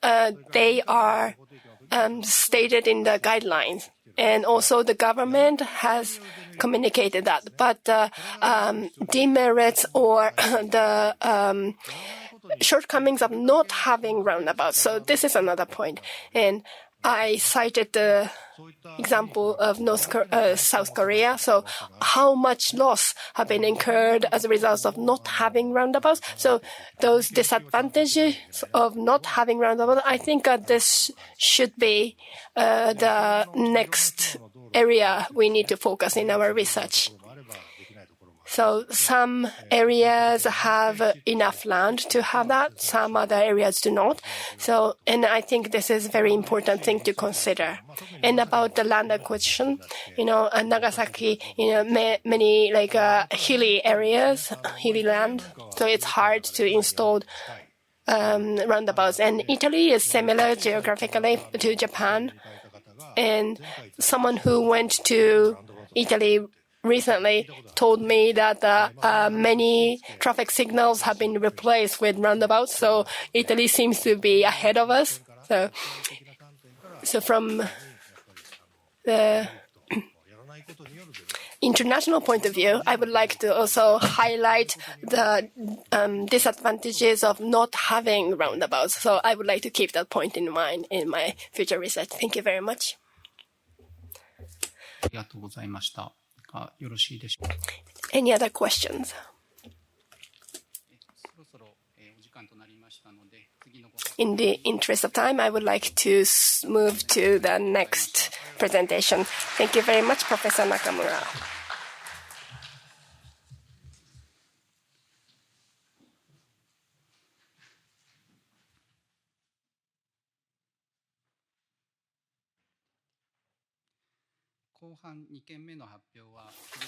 they are stated in the guidelines. And also the government has communicated that. But demerits or the shortcomings of not having roundabouts. So this is another point. And I cited the example of South Korea. So how much loss have been incurred as a result of not having roundabouts? So those disadvantages of not having roundabouts, I think this should be the next area we need to focus in our research. So some areas have enough land to have that, some other areas do not. So, and I think this is a very important thing to consider. And about the land acquisition, Nagasaki, many hilly areas, hilly land. So it's hard to install roundabouts. And Italy is similar geographically to Japan. And someone who went to Italy recently told me that many traffic signals have been replaced with roundabouts, so Italy seems to be ahead of us. So from the international point of view, I would like to also highlight the disadvantages of not having roundabouts. So I would like to keep that point in mind in my future research. Thank you very much. Any other questions? In the interest of time, I would like to move to the next presentation. Thank you very much, Professor Nakamura.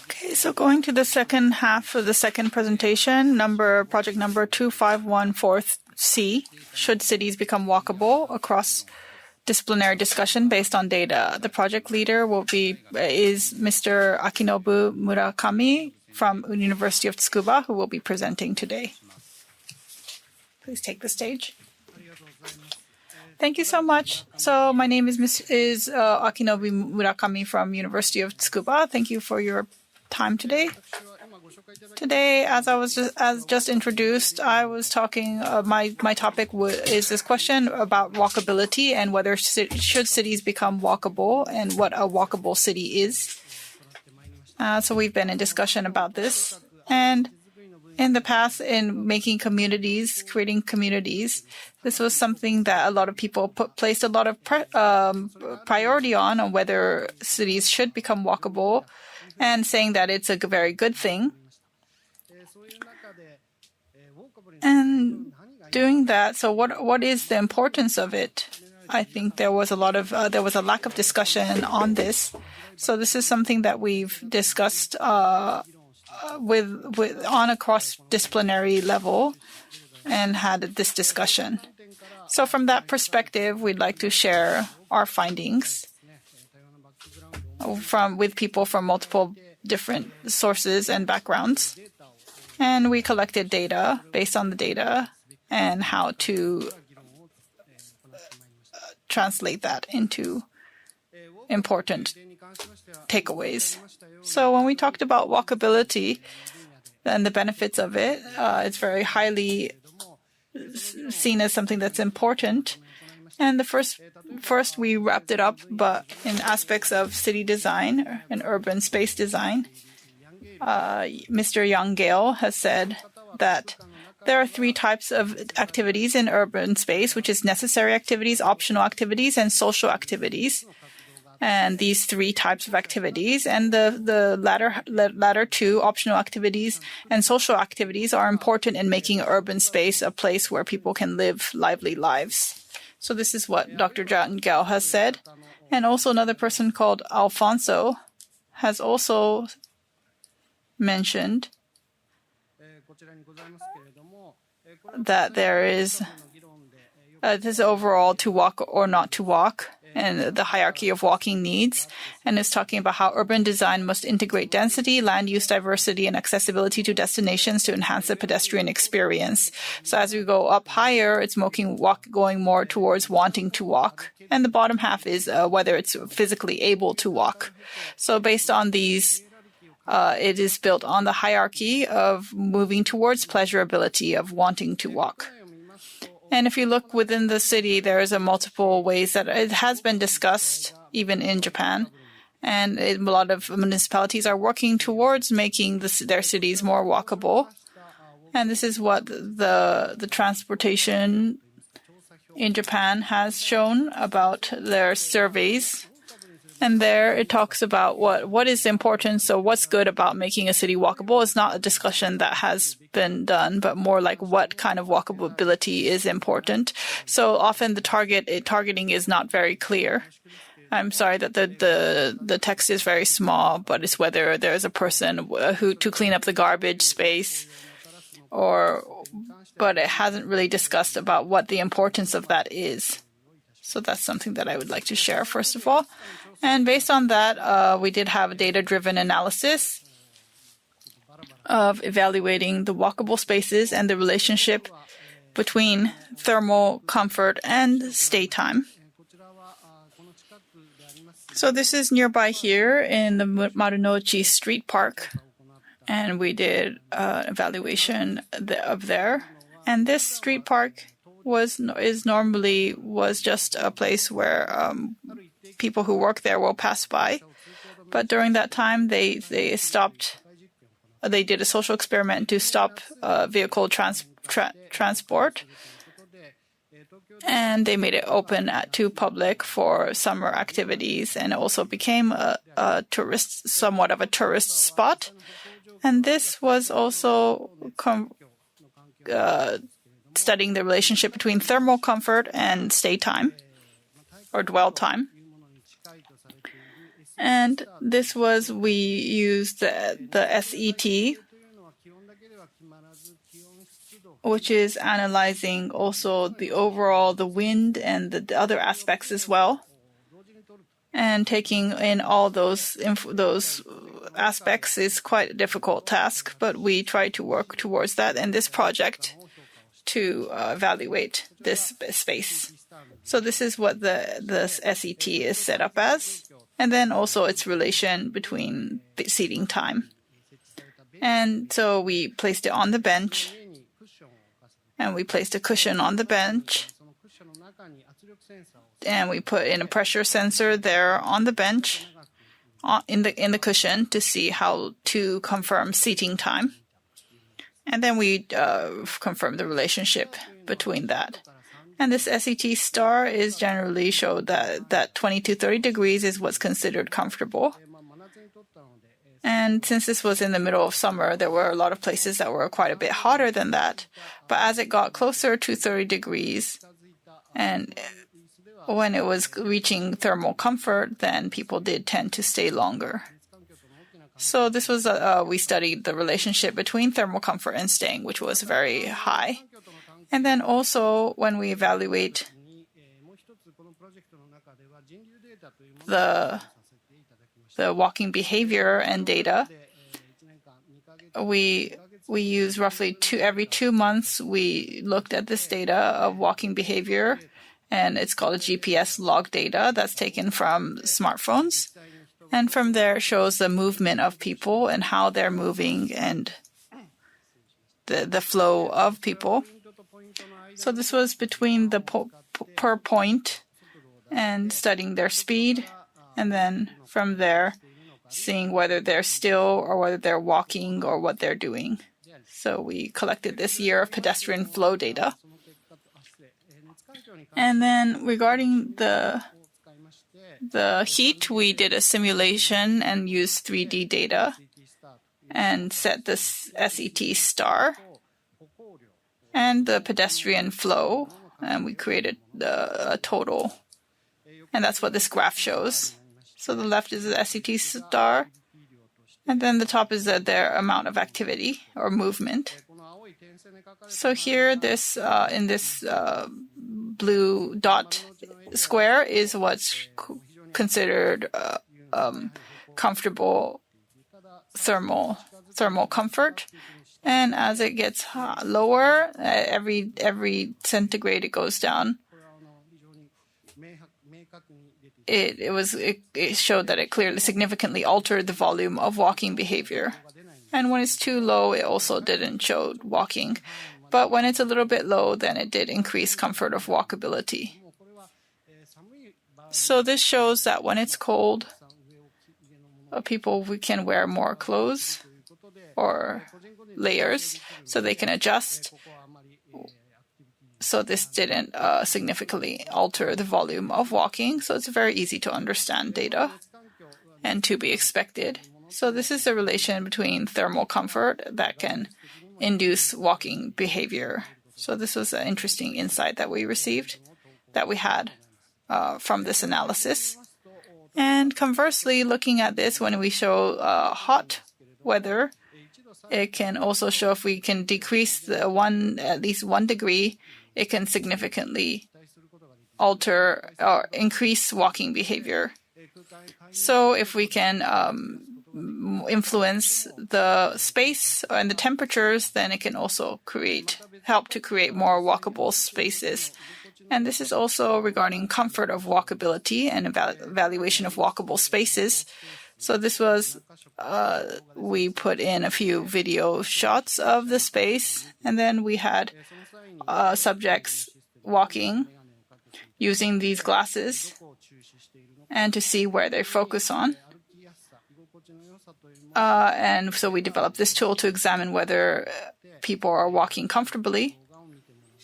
Okay, so going to the second half of the second presentation, project number 2514C, should cities become walkable? A cross-disciplinary discussion based on data. The project leader is Mr. Akinobu Murakami from University of Tsukuba, who will be presenting today. Please take the stage. Thank you so much. So my name is Akinobu Murakami from University of Tsukuba. Thank you for your time today. Today, as just introduced, I was talking. My topic is this question about walkability and whether should cities become walkable and what a walkable city is. So we've been in discussion about this, and in the past, in making communities, creating communities, this was something that a lot of people placed a lot of priority on whether cities should become walkable, and saying that it's a very good thing. And doing that, so what is the importance of it? I think there was a lack of discussion on this. So this is something that we've discussed on a cross-disciplinary level and had this discussion. So from that perspective, we'd like to share our findings with people from multiple different sources and backgrounds. And we collected data based on the data and how to translate that into important takeaways. So when we talked about walkability and the benefits of it, it's very highly seen as something that's important. And the first we wrapped it up, but in aspects of city design and urban space design, Mr. Young Gale has said that there are 3 types of activities in urban space, which is necessary activities, optional activities, and social activities. And these 3 types of activities and the latter 2, optional activities and social activities, are important in making urban space a place where people can live lively lives. So this is what Dr. Young Gale has said. And also another person called Alfonso has also mentioned that there is this overall to walk or not to walk and the hierarchy of walking needs, and is talking about how urban design must integrate density, land use diversity, and accessibility to destinations to enhance the pedestrian experience. So as we go up higher, it's going more towards wanting to walk. And the bottom half is whether it's physically able to walk. So based on these, it is built on the hierarchy of moving towards pleasurability of wanting to walk. And if you look within the city, there is a multiple ways that it has been discussed, even in Japan. And a lot of municipalities are working towards making their cities more walkable. And this is what the transportation in Japan has shown about their surveys. And there it talks about what is important. So what's good about making a city walkable is not a discussion that has been done, but more like what kind of walkability is important. So often the targeting is not very clear. I'm sorry that the text is very small, but it's whether there's a person who to clean up the garbage space, but it hasn't really discussed about what the importance of that is. So that's something that I would like to share, first of all. And based on that, we did have a data-driven analysis of evaluating the walkable spaces and the relationship between thermal comfort and stay time. So this is nearby here in the Marunouchi Street Park, and we did an evaluation of there. And this street park was just a place where people who work there will pass by. But during that time, they stopped. They did a social experiment to stop vehicle transport. And they made it open to public for summer activities, and it also became somewhat of a tourist spot. And this was also studying the relationship between thermal comfort and stay time, or dwell time. And this was, we used the SET, which is analyzing also the overall, the wind and the other aspects as well. And taking in all those aspects is quite a difficult task, but we try to work towards that in this project to evaluate this space. So this is what the SET is set up as, and then also its relation between the seating time. And so we placed it on the bench, and we placed a cushion on the bench, and we put in a pressure sensor there on the bench, in the cushion, to see how to confirm seating time. And then we confirm the relationship between that. And this SET star is generally showed that 20 to 30 degrees is what's considered comfortable. And since this was in the middle of summer, there were a lot of places that were quite a bit hotter than that. But as it got closer to 30 degrees, and when it was reaching thermal comfort, then people did tend to stay longer. So this was, we studied the relationship between thermal comfort and staying, which was very high. And then also when we evaluate the walking behavior and data, we use roughly every 2 months, we looked at this data of walking behavior, and it's called a GPS log data that's taken from smartphones. And from there it shows the movement of people and how they're moving and the flow of people. So this was between the per point and studying their speed, and then from there seeing whether they're still or whether they're walking or what they're doing. So we collected this year of pedestrian flow data. And then regarding the heat, we did a simulation and used 3D data and set this SET star and the pedestrian flow, and we created a total. And that's what this graph shows. So the left is the SET star, and then the top is their amount of activity or movement. So here, this in this blue dot square is what's considered comfortable thermal comfort. And as it gets lower, every centigrade it goes down. It showed that it clearly significantly altered the volume of walking behavior. And when it's too low, it also didn't show walking. But when it's a little bit low, then it did increase comfort of walkability. So this shows that when it's cold, we can wear more clothes or layers so they can adjust. So this didn't significantly alter the volume of walking. So it's very easy to understand data and to be expected. So this is the relation between thermal comfort that can induce walking behavior. So this was an interesting insight that we had from this analysis. And conversely, looking at this, when we show hot weather, it can also show if we can decrease at least 1 degree, it can significantly alter or increase walking behavior. So if we can influence the space and the temperatures, then it can also help to create more walkable spaces. And this is also regarding comfort of walkability and evaluation of walkable spaces. So this was, we put in a few video shots of the space, and then we had subjects walking using these glasses and to see where they focus on. And so we developed this tool to examine whether people are walking comfortably.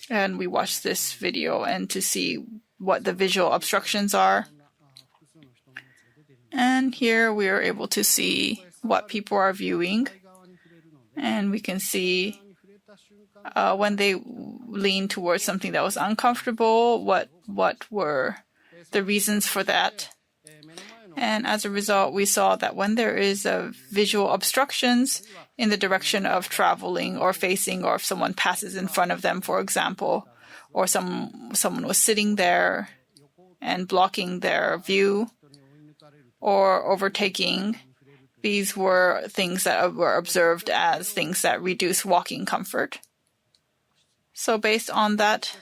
And we watched this video and to see what the visual obstructions are. And here we are able to see what people are viewing. And we can see when they lean towards something that was uncomfortable, what were the reasons for that. And as a result, we saw that when there is visual obstructions in the direction of traveling or facing, or if someone passes in front of them, for example, or someone was sitting there and blocking their view or overtaking, these were things that were observed as things that reduce walking comfort. So based on that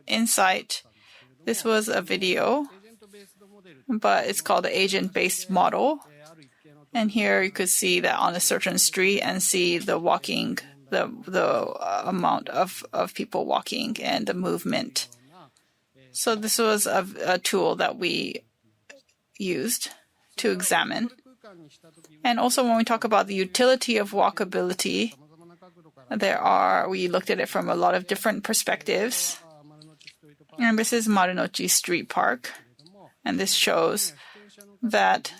insight, this was a video, but it's called the agent-based model. And here you could see that on a certain street and see the walking, the amount of people walking and the movement. So this was a tool that we used to examine. And also when we talk about the utility of walkability, we looked at it from a lot of different perspectives. And this is Marunouchi Street Park. And this shows that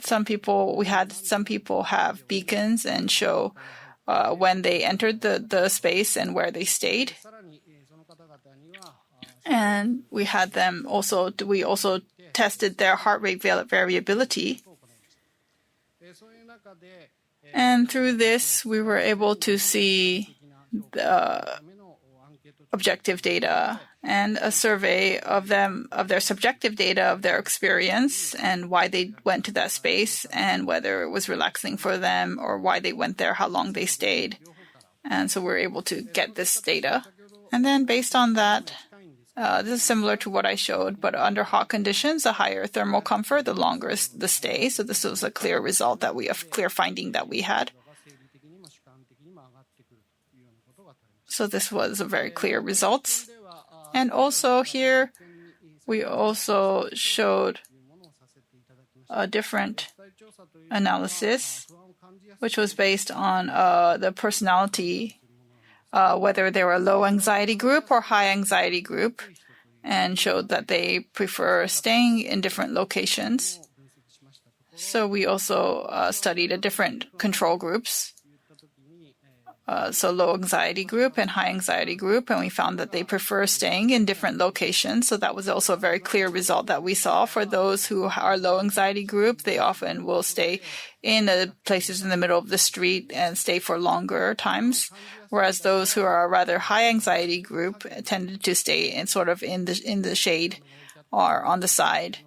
some people have beacons and show when they entered the space and where they stayed. And we also tested their heart rate variability. And through this, we were able to see the objective data and a survey of their subjective data of their experience and why they went to that space and whether it was relaxing for them or why they went there, how long they stayed. And so we're able to get this data. And then based on that, this is similar to what I showed, but under hot conditions, the higher thermal comfort, the longer the stay. So this was a clear finding that we had. So this was a very clear results. And also here, we also showed a different analysis, which was based on the personality, whether they were a low anxiety group or high anxiety group, and showed that they prefer staying in different locations. So we also studied different control groups. So low anxiety group and high anxiety group, and we found that they prefer staying in different locations. So that was also a very clear result that we saw. For those who are low anxiety group, they often will stay in places in the middle of the street and stay for longer times, whereas those who are a rather high anxiety group tended to stay in the shade or on the side.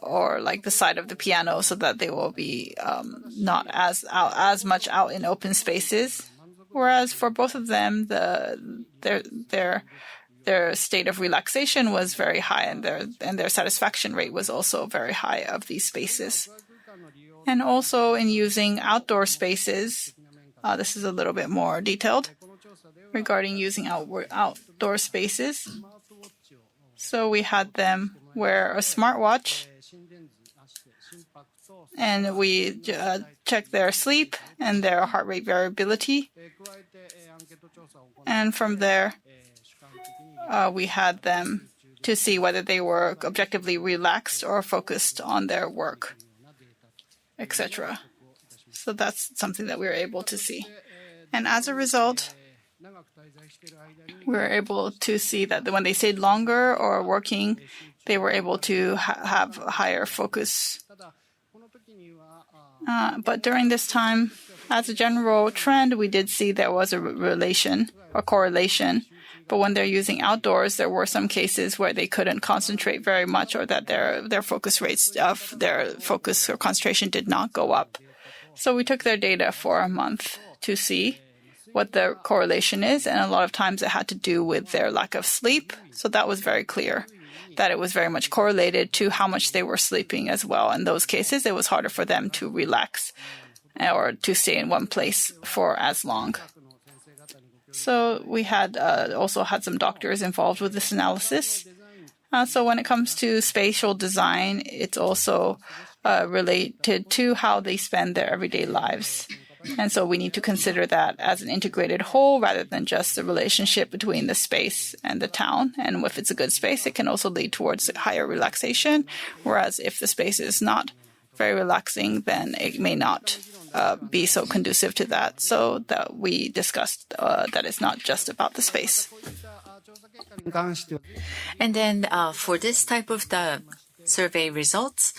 Or like the side of the piano, so that they will be not as much out in open spaces. Whereas for both of them, their state of relaxation was very high, and their satisfaction rate was also very high of these spaces. And also in using outdoor spaces, this is a little bit more detailed regarding using outdoor spaces. So we had them wear a smartwatch, and we checked their sleep and their heart rate variability. And from there, we had them to see whether they were objectively relaxed or focused on their work, etc. So that's something that we were able to see. And as a result, we were able to see that when they stayed longer or working, they were able to have higher focus. But during this time, as a general trend, we did see there was a relation or correlation. But when they're using outdoors, there were some cases where they couldn't concentrate very much, or that their focus rates of their focus or concentration did not go up. So we took their data for a month to see what the correlation is, and a lot of times it had to do with their lack of sleep. So that was very clear, that it was very much correlated to how much they were sleeping as well. In those cases, it was harder for them to relax or to stay in one place for as long. So we had also had some doctors involved with this analysis. So when it comes to spatial design, it's also related to how they spend their everyday lives. And so we need to consider that as an integrated whole rather than just the relationship between the space and the town. And if it's a good space, it can also lead towards higher relaxation. Whereas if the space is not very relaxing, then it may not be so conducive to that. So that we discussed that it's not just about the space. And then for this type of the survey results,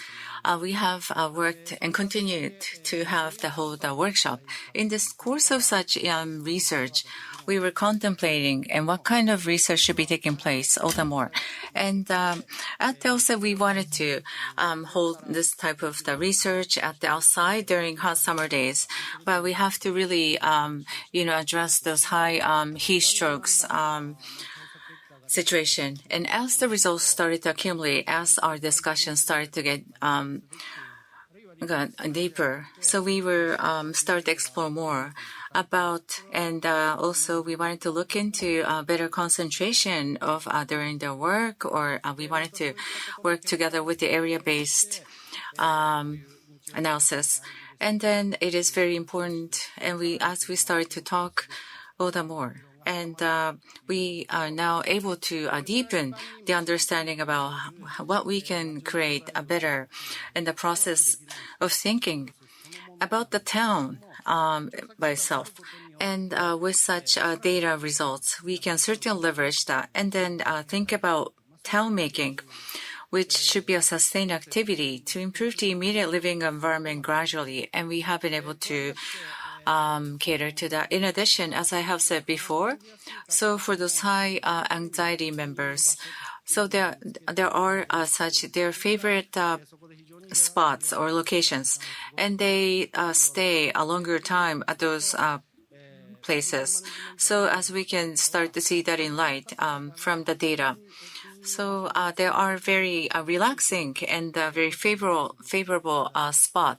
we have worked and continued to have the workshop. In this course of such research, we were contemplating and what kind of research should be taking place all the more. And at the outset, we wanted to hold this type of the research at the outside during hot summer days. But we have to really, address those high heat strokes situation. And as the results started to accumulate, as our discussion started to get deeper, so we were started to explore more about, and also we wanted to look into better concentration of during their work, or we wanted to work together with the area-based analysis. And then it is very important, and as we started to talk all the more. And we are now able to deepen the understanding about what we can create better in the process of thinking about the town by itself. And with such data results, we can certainly leverage that and then think about town making, which should be a sustained activity to improve the immediate living environment gradually. And we have been able to cater to that. In addition, as I have said before, so for those high anxiety members, so there are such their favorite spots or locations, and they stay a longer time at those places. So as we can start to see that in light from the data. So there are very relaxing and very favorable spot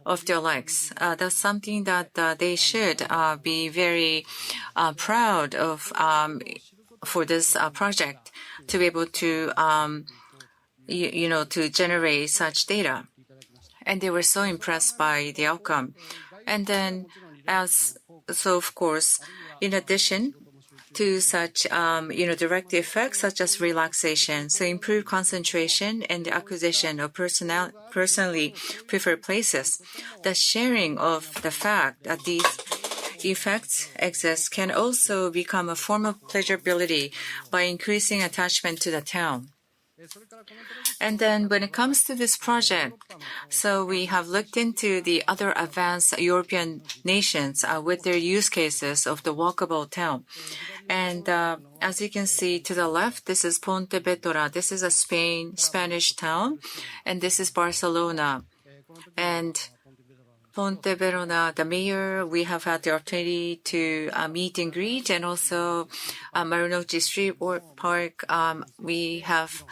of their likes. That's something that they should be very proud of for this project, to be able to, to generate such data. And they were so impressed by the outcome. And then of course, in addition to such, direct effects such as relaxation, so improve concentration and the acquisition of personally preferred places. The sharing of the fact that these effects exist can also become a form of pleasurability by increasing attachment to the town. And then when it comes to this project, so we have looked into the other advanced European nations with their use cases of the walkable town. And as you can see to the left, this is Pontevedra. This is a Spanish town, and this is Barcelona. And Pontevedra, the mayor, we have had the opportunity to meet and greet, and also Marunouchi Street Park, we have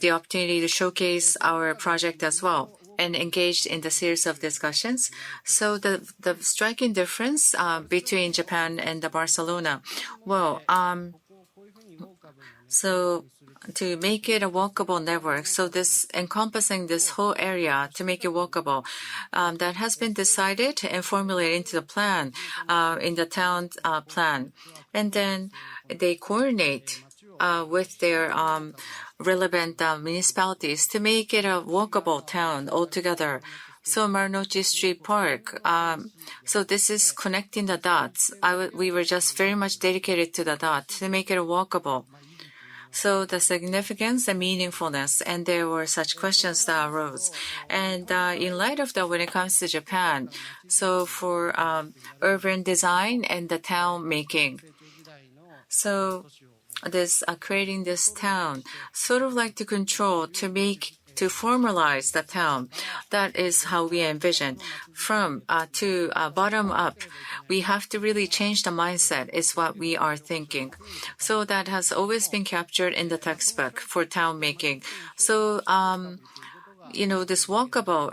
the opportunity to showcase our project as well. and engaged in the series of discussions. So the striking difference between Japan and the Barcelona, well, so to make it a walkable network, so this encompassing this whole area to make it walkable, that has been decided and formulated into the plan, in the town plan. And then they coordinate with their relevant municipalities to make it a walkable town altogether. So Marunouchi Street Park, so this is connecting the dots. We were just very much dedicated to the dot to make it walkable. So the significance and meaningfulness, and there were such questions that arose. And in light of that, when it comes to Japan, so for urban design and the town making, so this creating this town, sort of like to control, to formalize the town. That is how we envision. From to bottom up, we have to really change the mindset is what we are thinking. So that has always been captured in the textbook for town making. So, this walkable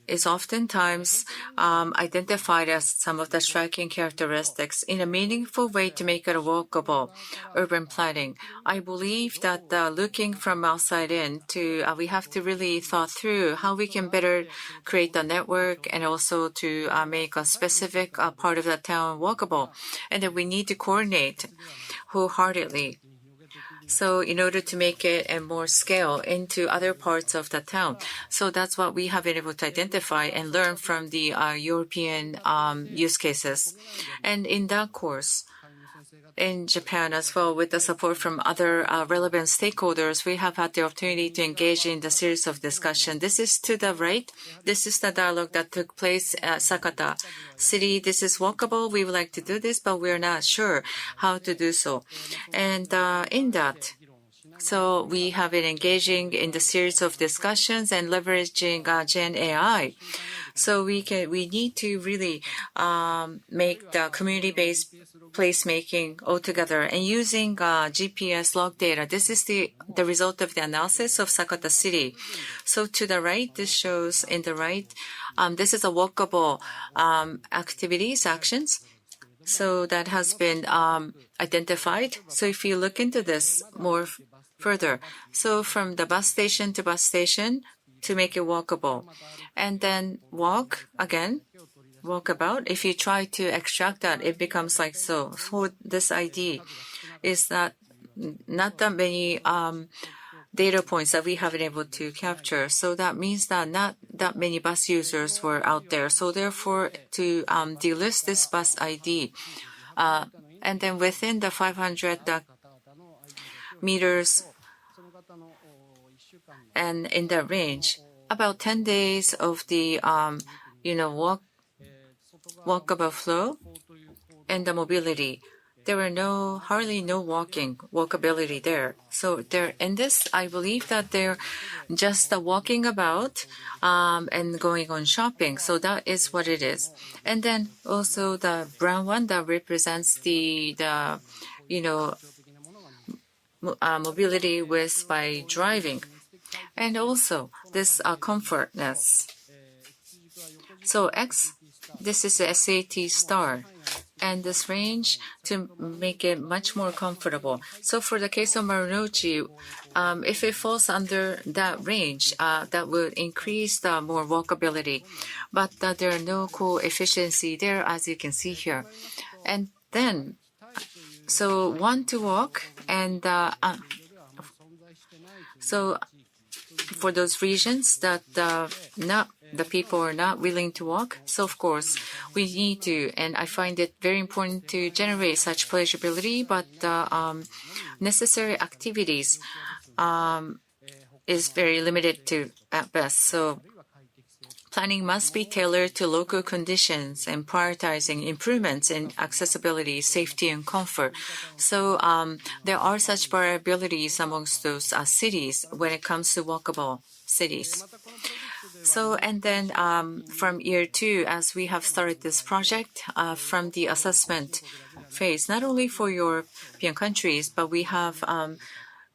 is oftentimes identified as some of the striking characteristics in a meaningful way to make it a walkable urban planning. I believe that looking from outside in to we have to really thought through how we can better create the network and also to make a specific part of the town walkable. And then we need to coordinate wholeheartedly. So in order to make it and more scale into other parts of the town. So that's what we have been able to identify and learn from the European use cases. And in that course, in Japan as well, with the support from other relevant stakeholders, we have had the opportunity to engage in the series of discussion. This is to the right. This is the dialogue that took place at Sakata City. This is walkable. We would like to do this, but we're not sure how to do so. And in that, so we have been engaging in the series of discussions and leveraging Gen AI. So we need to really make the community-based placemaking altogether and using GPS log data. This is the result of the analysis of Sakata City. So to the right, this shows in the right, this is a walkable actions. So that has been identified. So if you look into this more further, so from the bus station to bus station to make it walkable, and then walkabout. If you try to extract that, it becomes like so. So this idea is that not that many data points that we have been able to capture. So that means that not that many bus users were out there. So therefore, to delist this bus ID, and then within the 500 meters and in that range, about 10 days of the walkable flow and the mobility. There were hardly no walkability there. So there in this, I believe that they're just walking about and going on shopping. So that is what it is. And then also the brown one that represents the mobility by driving, and also this comfortness. So X, this is the SAT star, and this range to make it much more comfortable. So for the case of Marunouchi, if it falls under that range, that would increase the more walkability. But there are no coefficiency there, as you can see here. And then, so one to walk, and so for those regions that the people are not willing to walk. So of course, we need to, and I find it very important to generate such pleasurability, but necessary activities is very limited to at best. So planning must be tailored to local conditions and prioritizing improvements in accessibility, safety, and comfort. So there are such variabilities amongst those cities when it comes to walkable cities. So, and then from year 2, as we have started this project from the assessment phase, not only for European countries, but we have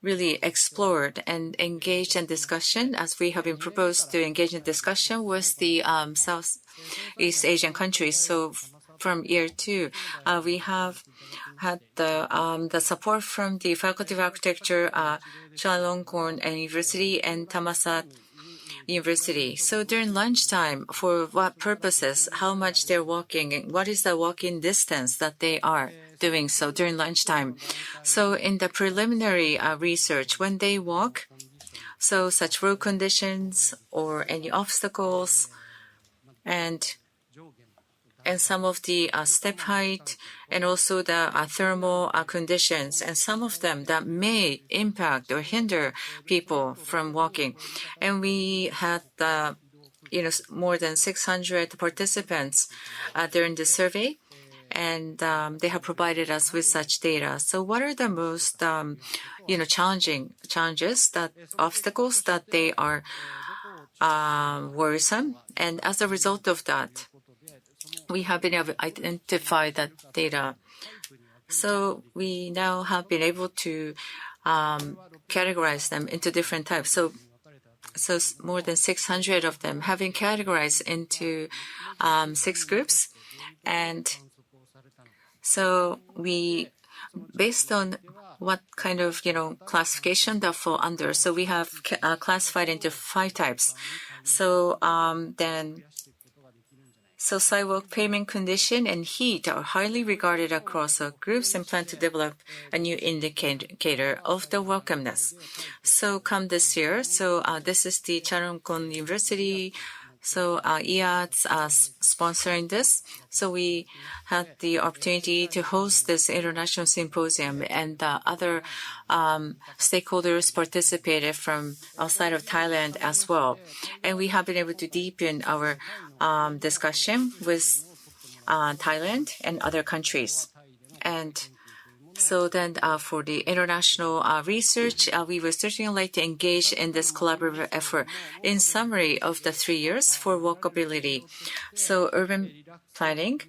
really explored and engaged in discussion, as we have been proposed to engage in discussion with the Southeast Asian countries. So from year 2, we have had the support from the Faculty of Architecture, Chulalongkorn University and Thammasat University. So during lunchtime, for what purposes, how much they're walking, and what is the walking distance that they are doing so during lunchtime. So in the preliminary research, when they walk, so such road conditions or any obstacles, and some of the step height, and also the thermal conditions, and some of them that may impact or hinder people from walking. And we had more than 600 participants during the survey, and they have provided us with such data. So what are the most obstacles that they are worrisome? And as a result of that, we have been able to identify that data. So we now have been able to categorize them into different types. So more than 600 of them have been categorized into 6 groups. And so we, based on what kind of classification that fall under, so we have classified into 5 types. So So sidewalk pavement condition and heat are highly regarded across our groups, and plan to develop a new indicator of the welcomeness. So come this year, this is the Chulalongkorn University, IATSS sponsoring this. So we had the opportunity to host this international symposium, and the other stakeholders participated from outside of Thailand as well. And we have been able to deepen our discussion with Thailand and other countries. And so then for the international research, we would certainly like to engage in this collaborative effort. In summary of the 3 years for walkability, so urban planning,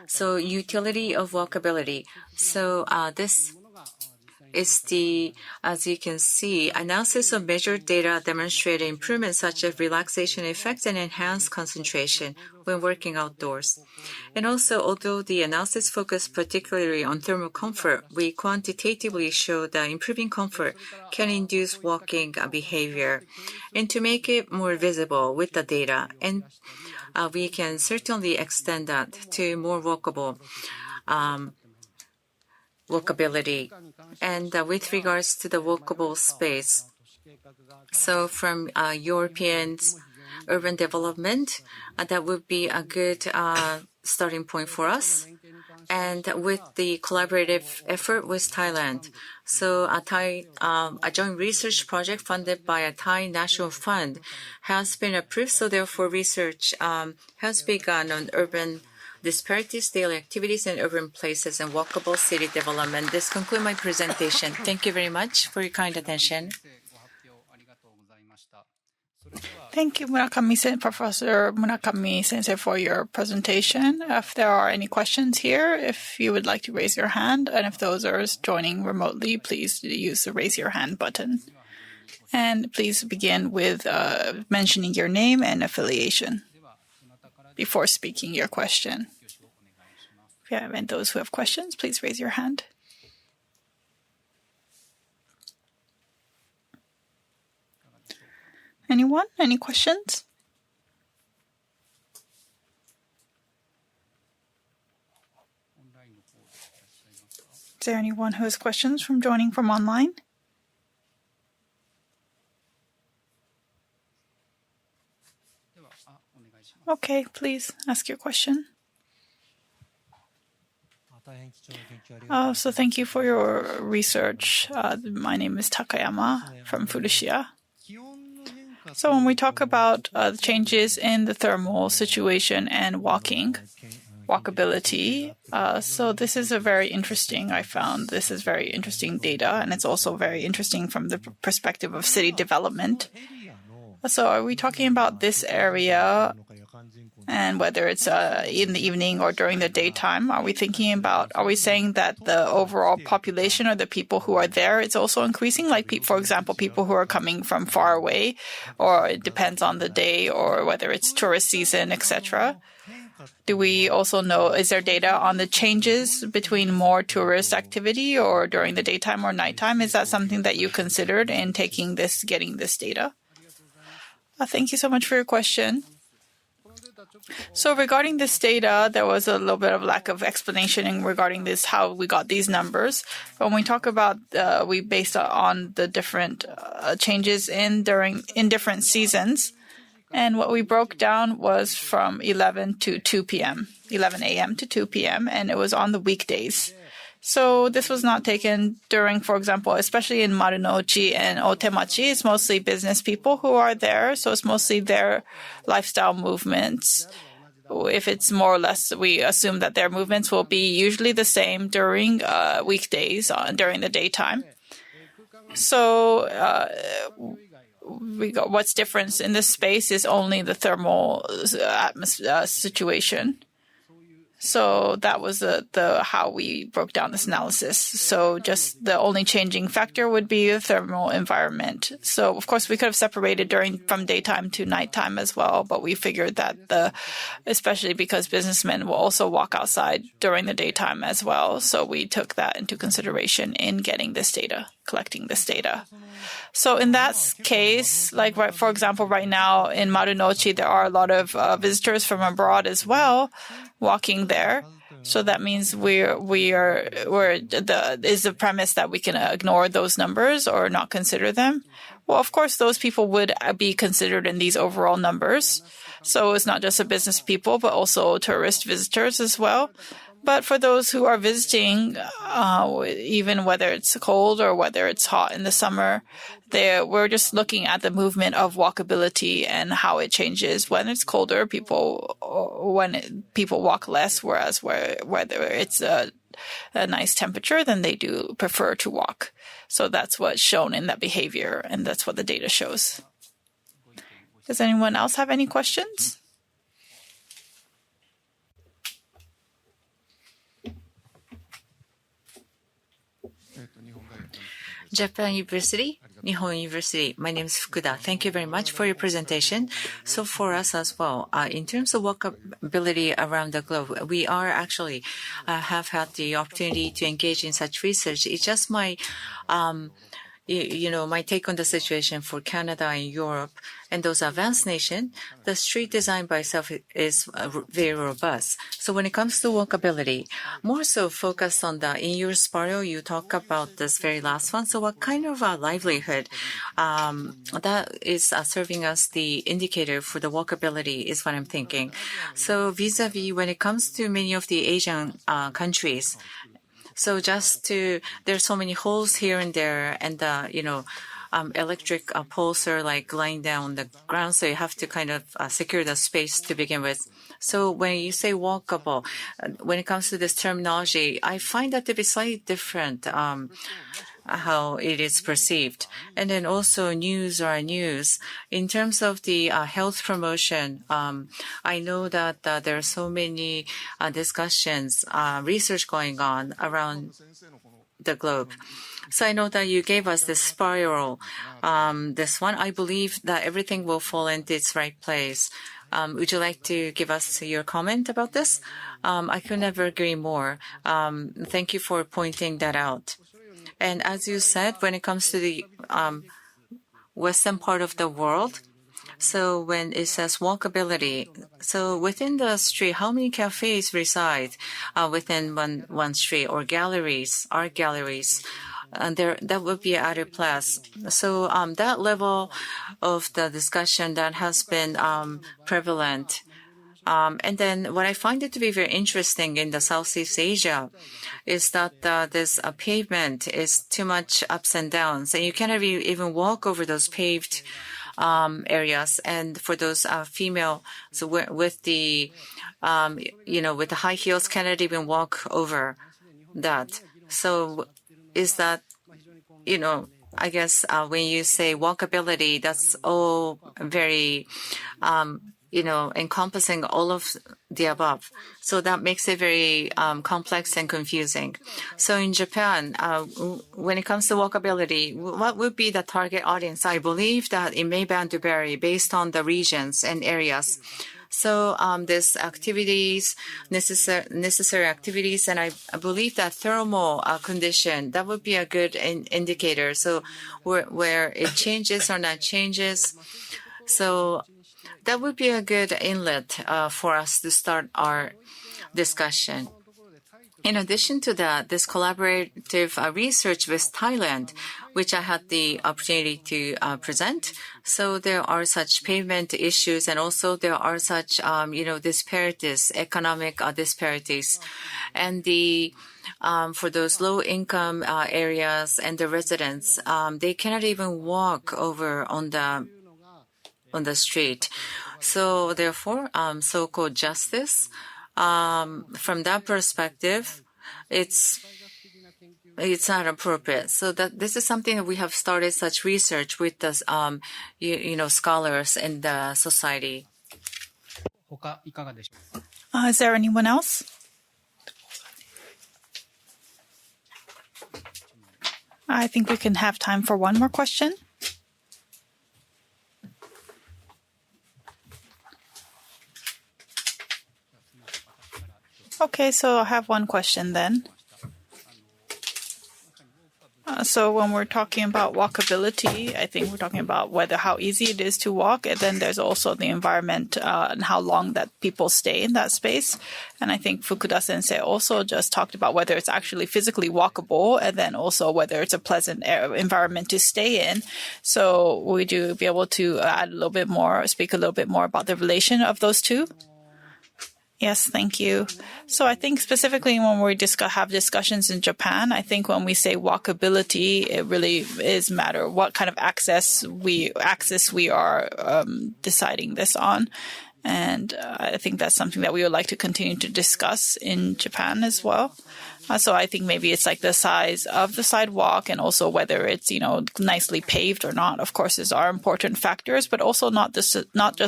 so utility of walkability. So this is the, as you can see, analysis of measured data demonstrated improvements such as relaxation effects and enhanced concentration when working outdoors. And also, although the analysis focused particularly on thermal comfort, we quantitatively showed that improving comfort can induce walking behavior. And to make it more visible with the data, and we can certainly extend that to more walkability. And with regards to the walkable space, so from Europeans' urban development, that would be a good starting point for us. And with the collaborative effort with Thailand, so a joint research project funded by a Thai national fund has been approved. So therefore, research has begun on urban disparities, daily activities in urban places, and walkable city development. This concludes my presentation. Thank you very much for your kind attention. Thank you, Professor Murakami Sensei, for your presentation. If there are any questions here, if you would like to raise your hand, and if those are joining remotely, please use the raise your hand button. And please begin with mentioning your name and affiliation before speaking your question. If you have any those who have questions, please raise your hand. Anyone? Any questions? Is there anyone who has questions from joining from online? Okay, please ask your question. So thank you for your research. My name is Takayama from Furushia. So when we talk about the changes in the thermal situation and walkability, so this is I found this is very interesting data, and it's also very interesting from the perspective of city development. So are we talking about this area And whether it's in the evening or during the daytime, are we saying that the overall population or the people who are there is also increasing? Like, for example, people who are coming from far away, or it depends on the day, or whether it's tourist season, etc. Do we also know, is there data on the changes between more tourist activity or during the daytime or nighttime? Is that something that you considered in getting this data? Thank you so much for your question. So regarding this data, there was a little bit of lack of explanation regarding this, how we got these numbers. When we talk about, we based on the different changes in different seasons. And what we broke down was from 11 to 2 p.m., 11 a.m. to 2 p.m., and it was on the weekdays. So this was not taken during, for example, especially in Marunouchi and Otemachi, it's mostly business people who are there. So it's mostly their lifestyle movements. If it's more or less, we assume that their movements will be usually the same during weekdays, during the daytime. So what's different in this space is only the thermal situation. So that was how we broke down this analysis. So just the only changing factor would be the thermal environment. So of course we could have separated from daytime to nighttime as well, but we figured that especially because businessmen will also walk outside during the daytime as well. So we took that into consideration in collecting this data. So in that case, like for example, right now in Marunouchi, there are a lot of visitors from abroad as well walking there. So that means is the premise that we can ignore those numbers or not consider them? Well, of course, those people would be considered in these overall numbers. So it's not just the business people, but also tourist visitors as well. But for those who are visiting, even whether it's cold or whether it's hot in the summer, we're just looking at the movement of walkability and how it changes. When it's colder, people walk less, whereas whether it's a nice temperature, then they do prefer to walk. So that's what's shown in that behavior, and that's what the data shows. Does anyone else have any questions? Japan University, Nihon University. My name is Fukuda. Thank you very much for your presentation. So for us as well, in terms of walkability around the globe, we are actually have had the opportunity to engage in such research. It's just my my take on the situation for Canada and Europe and those advanced nations. The street design by itself is very robust. So when it comes to walkability, more so focused on in your spiral, you talk about this very last one. So what kind of a livelihood that is serving as the indicator for the walkability is what I'm thinking. So vis-a-vis when it comes to many of the Asian countries, so there's so many holes here and there, and electric poles are like lying down on the ground, so you have to kind of secure the space to begin with. So when you say walkable, when it comes to this terminology, I find that to be slightly different. How it is perceived. And then also news. In terms of the health promotion, I know that there are so many discussions, research going on around the globe. So I know that you gave us this spiral. This one, I believe that everything will fall into its right place. Would you like to give us your comment about this? I could never agree more. Thank you for pointing that out. And as you said, when it comes to the western part of the world, so when it says walkability, so within the street, how many cafes reside within one street, or galleries, art galleries? And that would be added plus. So that level of the discussion that has been prevalent. And then what I find it to be very interesting in the Southeast Asia is that this pavement is too much ups and downs, and you cannot even walk over those paved areas. And for those female, so with the with the high heels, cannot even walk over that. So is that I guess when you say walkability, that's all very encompassing all of the above. So that makes it very complex and confusing. So in Japan, when it comes to walkability, what would be the target audience? I believe that it may bound to vary based on the regions and areas. So this activities, necessary activities, and I believe that thermal condition, that would be a good indicator. So where it changes or not changes. So that would be a good inlet for us to start our discussion. In addition to that, this collaborative research with Thailand, which I had the opportunity to present. So there are such payment issues, and also there are such, disparities, economic disparities. And for those low-income areas and the residents, they cannot even walk over on the street. So therefore, so-called justice, from that perspective, it's not appropriate. So that this is something that we have started such research with the scholars in the society. Is there anyone else? I think we can have time for one more question. Okay, so I have one question then. So when we're talking about walkability, I think we're talking about how easy it is to walk, and then there's also the environment and how long that people stay in that space. And I think Fukuda Sensei also just talked about whether it's actually physically walkable, and then also whether it's a pleasant environment to stay in. So would you be able to speak a little bit more about the relation of those two? Yes, thank you. So I think specifically when we have discussions in Japan, I think when we say walkability, it really is matter what kind of axis we are deciding this on. And I think that's something that we would like to continue to discuss in Japan as well. So I think maybe it's like the size of the sidewalk, and also whether it's, nicely paved or not, of course, are important factors, but also not just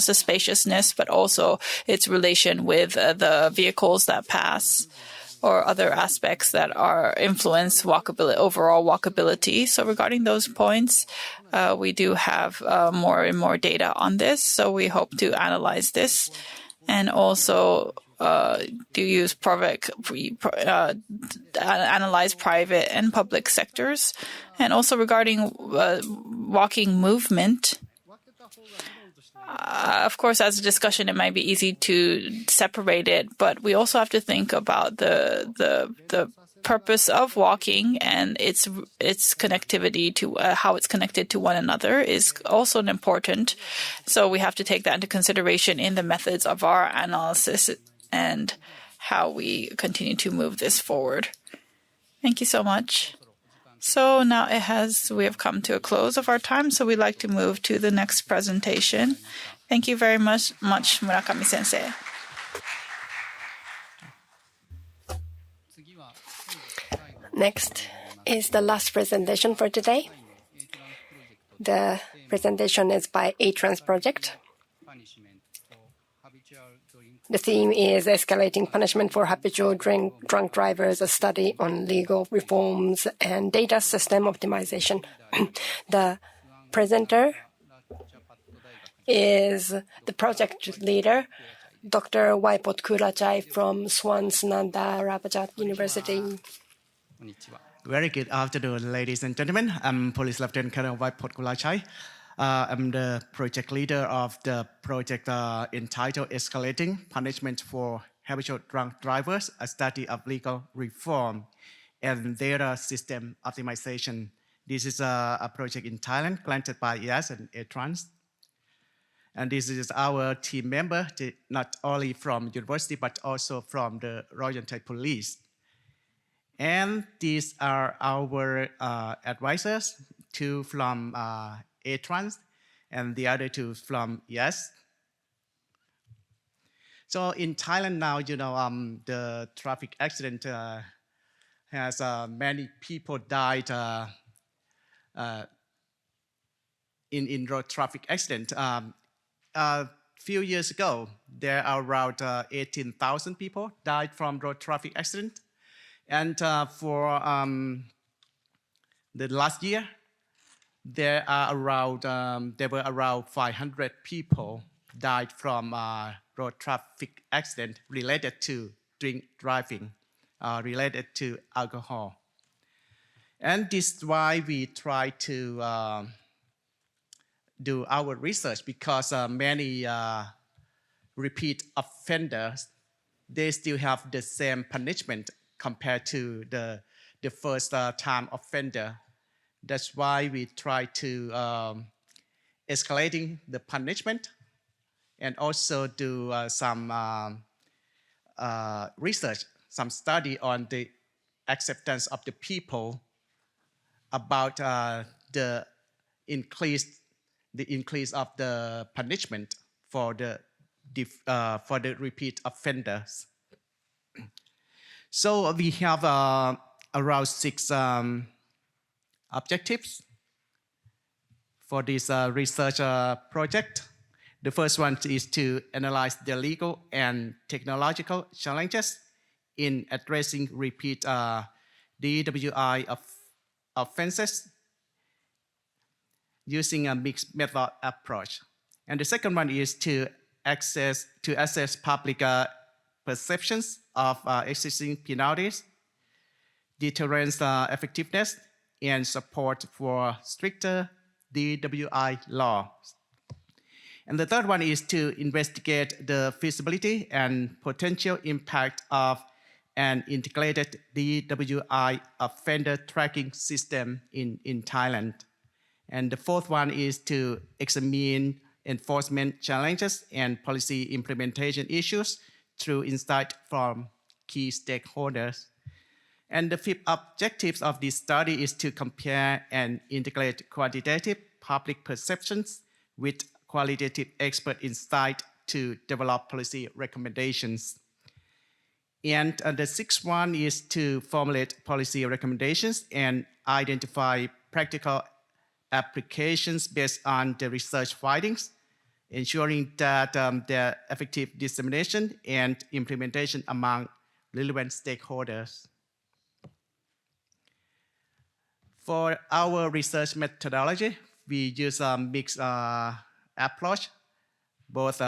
the spaciousness, but also its relation with the vehicles that pass or other aspects that influence overall walkability. So regarding those points, we do have more and more data on this. So we hope to analyze this, and also analyze private and public sectors. And also regarding walking movement, of course, as a discussion, it might be easy to separate it, but we also have to think about the purpose of walking and its connectivity to how it's connected to one another is also important. So we have to take that into consideration in the methods of our analysis and how we continue to move this forward. Thank you so much. So now we have come to a close of our time, so we'd like to move to the next presentation. Thank you very much, Murakami Sensei. Next is the last presentation for today. The presentation is by ATRANS project. The theme is Escalating Punishment for Habitual Drunk Drivers, a study on legal reforms and data system optimization. The presenter is the project leader, Dr. Waipot Kulachai from Swans Nanda Ravajat University. Very good afternoon, ladies and gentlemen. I'm Police Lieutenant Colonel Waipot Kulachai. I'm the project leader of the project entitled Escalating Punishment for Habitual Drunk Drivers, a study of legal reform and data system optimization. This is a project in Thailand granted by IATSS and ATRANS. And this is our team member, not only from university, but also from the Royal Thai Police. And these are our advisors, two from ATRANS and the other two from IATSS. So in Thailand now, the traffic accident has many people died in road traffic accident. few years ago, there are around 18,000 people died from road traffic accident. And for the last year, there were around 500 people died from road traffic accident related to drink driving, related to alcohol. And this is why we try to do our research, because many repeat offenders, they still have the same punishment compared to the first time offender. That's why we try to escalating the punishment, and also do some research, some study on the acceptance of the people about the increase of the punishment for the repeat offenders. So we have around 6 objectives for this research project. The first one is to analyze the legal and technological challenges in addressing repeat DWI offenses using a mixed method approach. And the second one is to assess public perceptions of existing penalties, deterrence effectiveness, and support for stricter DWI laws. And the third one is to investigate the feasibility and potential impact of an integrated DWI offender tracking system in Thailand. And the fourth one is to examine enforcement challenges and policy implementation issues through insight from key stakeholders. And the fifth objective of this study is to compare and integrate quantitative public perceptions with qualitative expert insight to develop policy recommendations. And the sixth one is to formulate policy recommendations and identify practical applications based on the research findings, ensuring that their effective dissemination and implementation among relevant stakeholders. For our research methodology, we use a mixed approach, both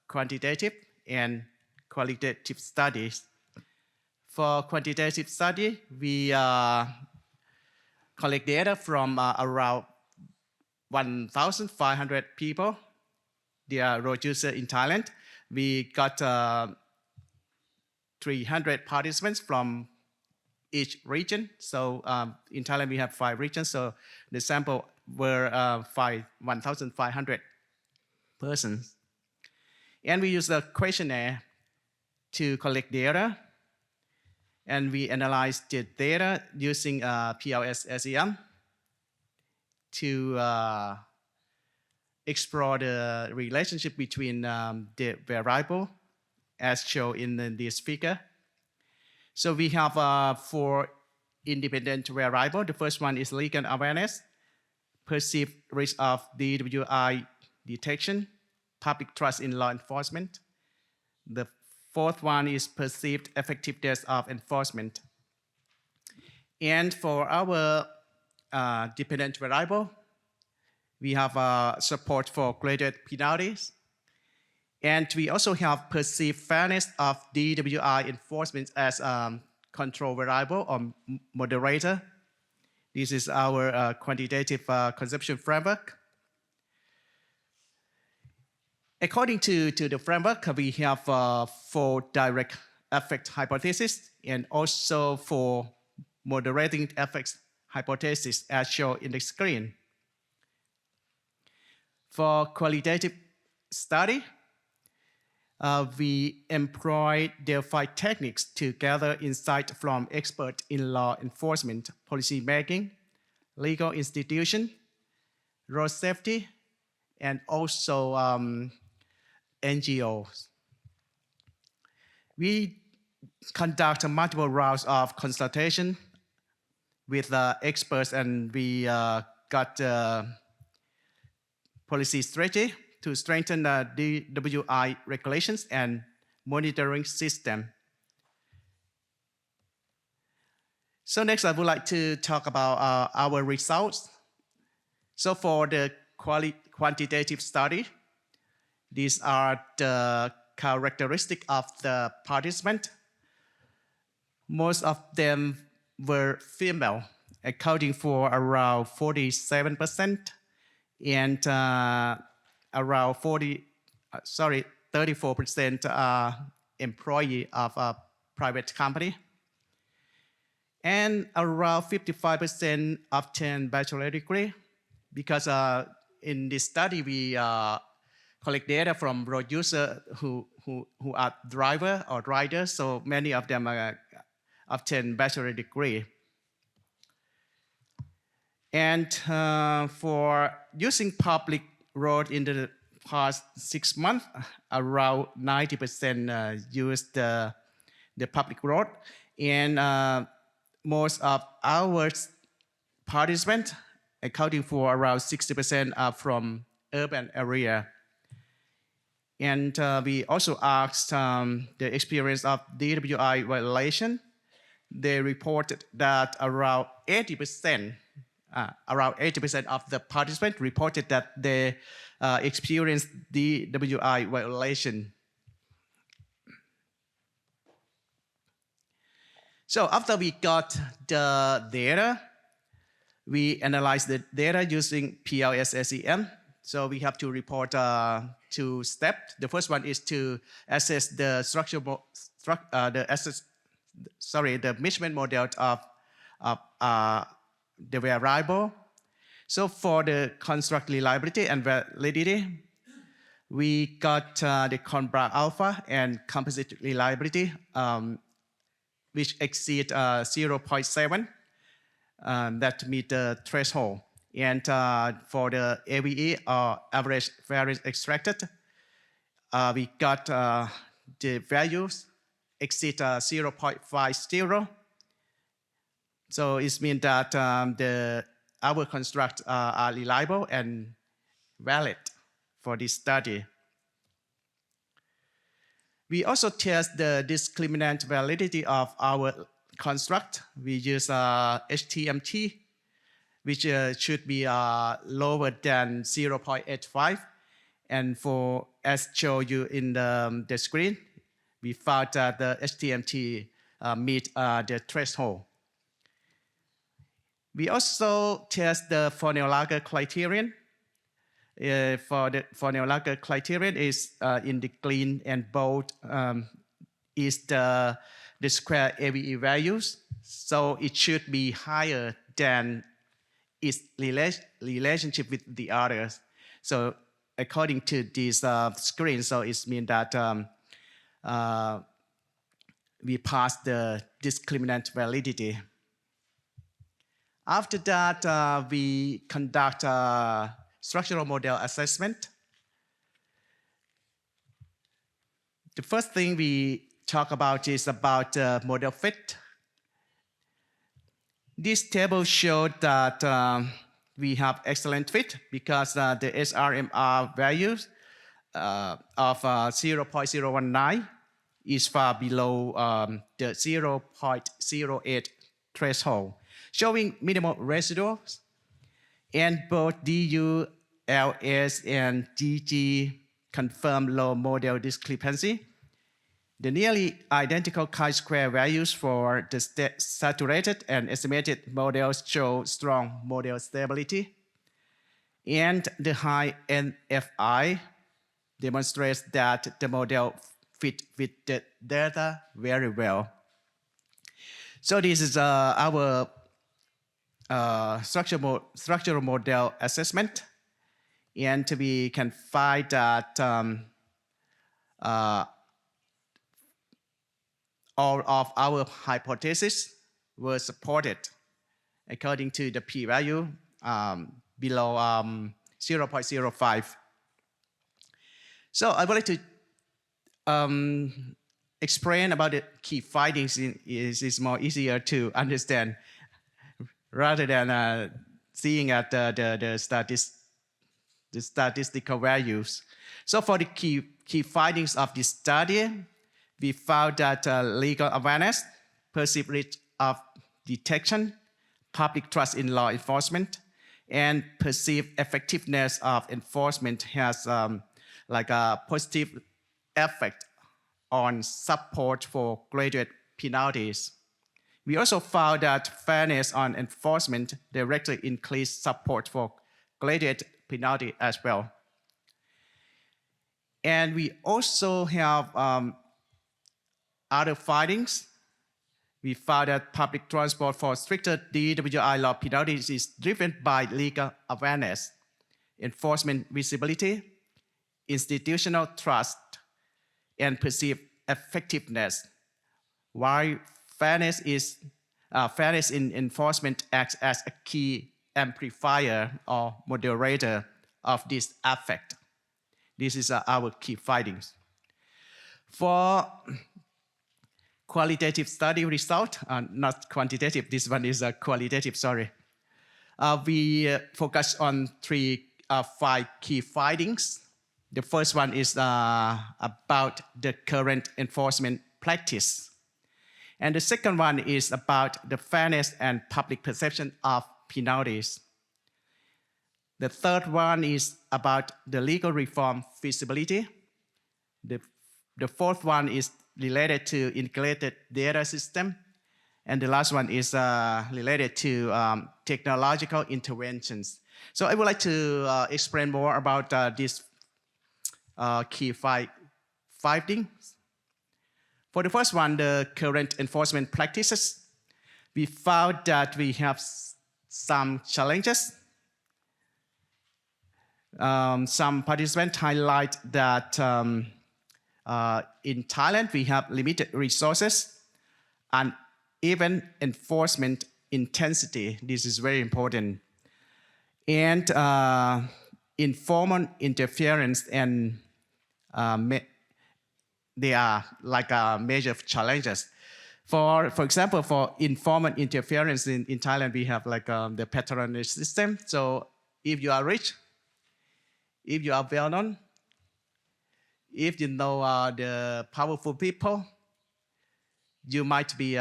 quantitative and qualitative studies. For quantitative study, we collect data from around 1,500 people. They are road users in Thailand. We got 300 participants from each region. So in Thailand, we have 5 regions. So the sample were 1,500 persons. And we use a questionnaire to collect data. And we analyze the data using POIs SEM to explore the relationship between the variable as shown in this figure. So we have 4 independent variables. The first one is legal awareness, perceived risk of DWI detection, public trust in law enforcement. The fourth one is perceived effectiveness of enforcement. And for our dependent variable, we have support for graded penalties. And we also have perceived fairness of DWI enforcement as control variable or moderator. This is our quantitative conception framework. According to the framework, we have 4 direct effect hypotheses and also 4 moderating effects hypotheses as shown in the screen. For qualitative study, we employ Delphi techniques to gather insight from experts in law enforcement, policy making, legal institution, road safety, and also NGOs. We conduct multiple rounds of consultation with experts, and we got policy strategy to strengthen the DWI regulations and monitoring system. So next, I would like to talk about our results. So for the quantitative study, these are the characteristics of the participant. Most of them were female, accounting for around 47%, and around 34% are employee of a private company. And around 55% obtain bachelor degree, because in this study we collect data from road users who are driver or riders, so many of them obtain bachelor degree. And for using public road in the past 6 months, around 90% use the public road, and most of our participants, accounting for around 60%, are from urban area. And we also asked the experience of DWI violation. They reported that around 80% of the participants reported that they experienced DWI violation. So after we got the data, we analyzed the data using PLS-SEM. So we have to report 2 steps. The first one is to assess the the measurement model of the variable. So for the construct reliability and validity, we got the Conbra alpha and composite reliability, which exceed 0.7, that meet the threshold. And for the AVE, or average variance extracted, we got the values exceed 0.50. So it means that our constructs are reliable and valid for this study. We also test the discriminant validity of our construct. We use HTMT, which should be lower than 0.85. And for, as shown you in the screen, we found that the HTMT meet the threshold. We also test the Fornell-Lager criterion. For the Fornell-Lager criterion is in the green and bold is the square AVE values. So it should be higher than its relationship with the others. So according to this screen, so it means that we pass the discriminant validity. After that, we conduct structural model assessment. The first thing we talk about is about model fit. This table showed that we have excellent fit because the SRMR values of 0.019 is far below the 0.08 threshold, showing minimal residuals. And both DU, LS, and GG confirm low model discrepancy. The nearly identical chi-square values for the saturated and estimated models show strong model stability. And the high NFI demonstrates that the model fit with the data very well. So this is our structural model assessment. And we can find that all of our hypotheses were supported according to the p-value below 0.05. So I would like to explain about the key findings. It's more easier to understand rather than seeing at the the statistical values. So for the key findings of this study, we found that legal awareness, perceived risk of detection, public trust in law enforcement, and perceived effectiveness of enforcement has like a positive effect on support for graduate penalties. We also found that fairness on enforcement directly increased support for graduate penalty as well. And we also have other findings. We found that public transport for stricter DWI law penalties is driven by legal awareness, enforcement visibility, institutional trust, and perceived effectiveness, while fairness in enforcement acts as a key amplifier or moderator of this effect. This is our key findings. For qualitative study result, not quantitative, this one is qualitative, sorry. We focus on 5 key findings. The first one is about the current enforcement practice. And the second one is about the fairness and public perception of penalties. The third one is about the legal reform feasibility. The fourth one is related to integrated data system. And the last one is related to technological interventions. So I would like to explain more about these key findings. For the first one, the current enforcement practices, we found that we have some challenges. Some participants highlight that in Thailand, we have limited resources and even enforcement intensity. This is very important. And informal interference and they are like major challenges. For example, for informal interference in Thailand, we have like the patronage system. So if you are rich, if you are well known, if you know the powerful people, you might be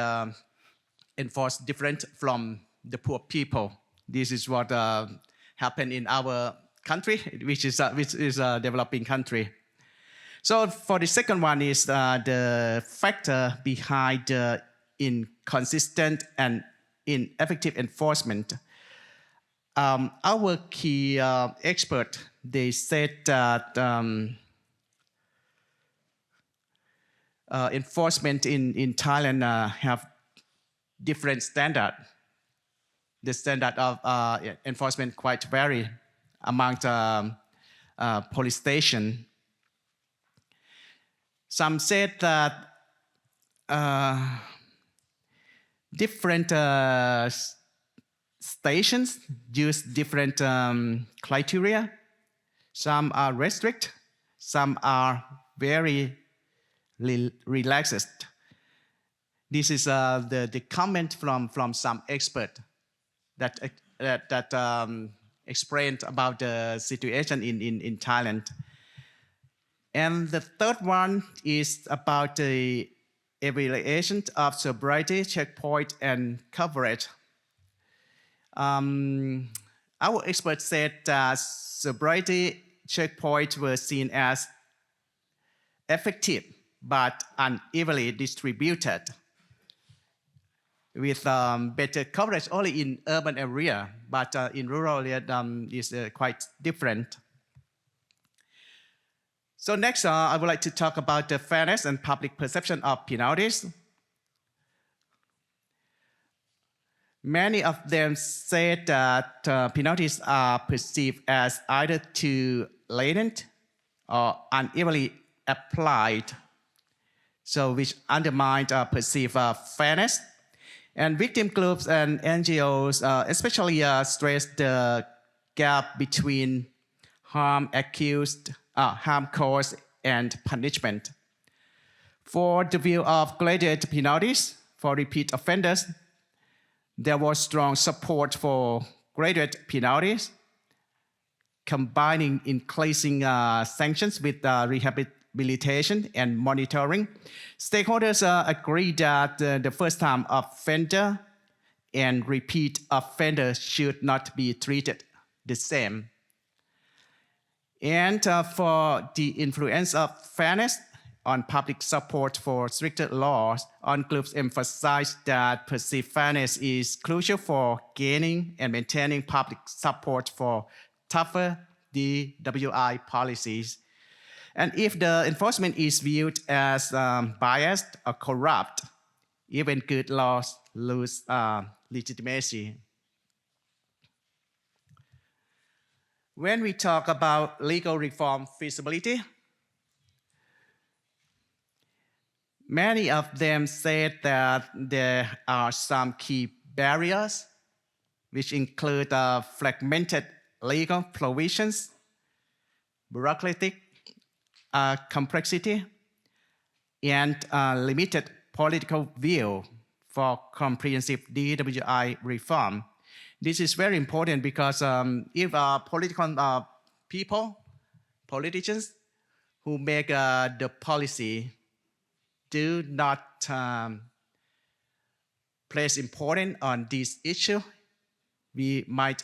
enforced different from the poor people. This is what happened in our country, which is a developing country. So for the second one is the factor behind the inconsistent and ineffective enforcement. Our key expert, they said that enforcement in Thailand have different standard. The standard of enforcement quite vary among police station. Some said that different stations use different criteria. Some are restrict, some are very relaxed. This is the comment from some expert that explained about the situation in Thailand. And the third one is about the evaluation of sobriety, checkpoint, and coverage. Our expert said that sobriety checkpoints were seen as effective but unevenly distributed, with better coverage only in urban area, but in rural area is quite different. So next, I would like to talk about the fairness and public perception of penalties. Many of them said that penalties are perceived as either too lenient or unevenly applied, so which undermine perceived fairness. And victim groups and NGOs especially stress the gap between harm accused, harm caused, and punishment. For the view of graduate penalties for repeat offenders, there was strong support for graduate penalties. combining increasing sanctions with rehabilitation and monitoring. Stakeholders agree that the first-time offender and repeat offenders should not be treated the same. And for the influence of fairness on public support for stricter laws, on groups emphasize that perceived fairness is crucial for gaining and maintaining public support for tougher DWI policies. And if the enforcement is viewed as biased or corrupt, even good laws lose legitimacy. When we talk about legal reform feasibility, many of them said that there are some key barriers, which include fragmented legal provisions, bureaucratic complexity, and limited political will for comprehensive DWI reform. This is very important because if political politicians who make the policy do not place importance on this issue, we might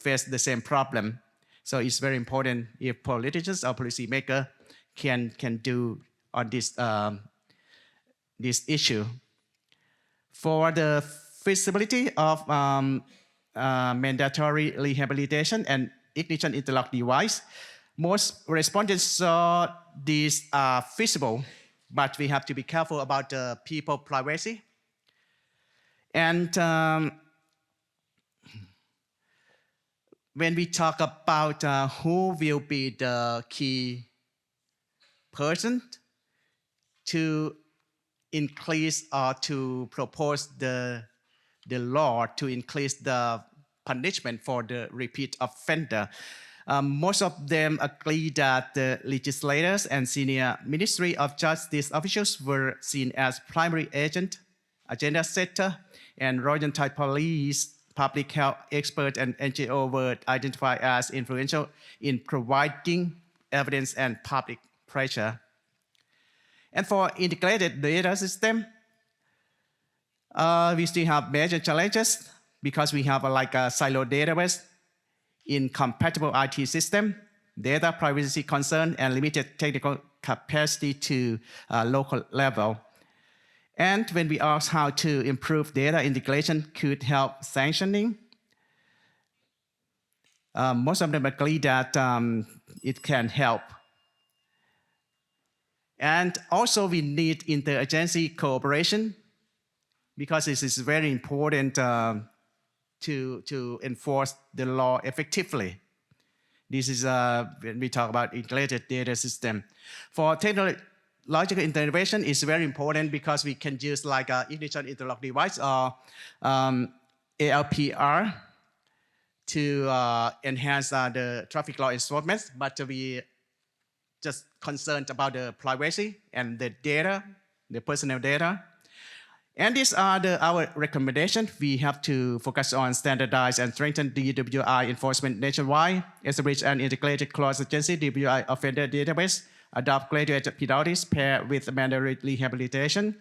face the same problem. So it's very important if politicians or policymakers can do on this issue. For the feasibility of mandatory rehabilitation and ignition interlock device, most respondents saw these are feasible, but we have to be careful about the people's privacy. And when we talk about who will be the key person to increase or to propose the law to increase the punishment for the repeat offender, most of them agree that the legislators and senior Ministry of Justice officials were seen as primary agent, agenda setter, and Royal Thai Police, public health experts, and NGO were identified as influential in providing evidence and public pressure. And for integrated data system, we still have major challenges because we have a silo database, incompatible IT system, data privacy concern, and limited technical capacity to local level. And when we ask how to improve data integration could help sanctioning, most of them agree that it can help. And also we need interagency cooperation because this is very important to enforce the law effectively. This is when we talk about integrated data system. For technological intervention is very important because we can use ignition interlock device or ALPR to enhance the traffic law enforcement, but we just concerned about the privacy and the data, the personal data. And these are our recommendations. We have to focus on standardize and strengthen DWI enforcement nationwide, establish an integrated cross-agency DWI offender database, adopt graduated penalties paired with mandatory rehabilitation,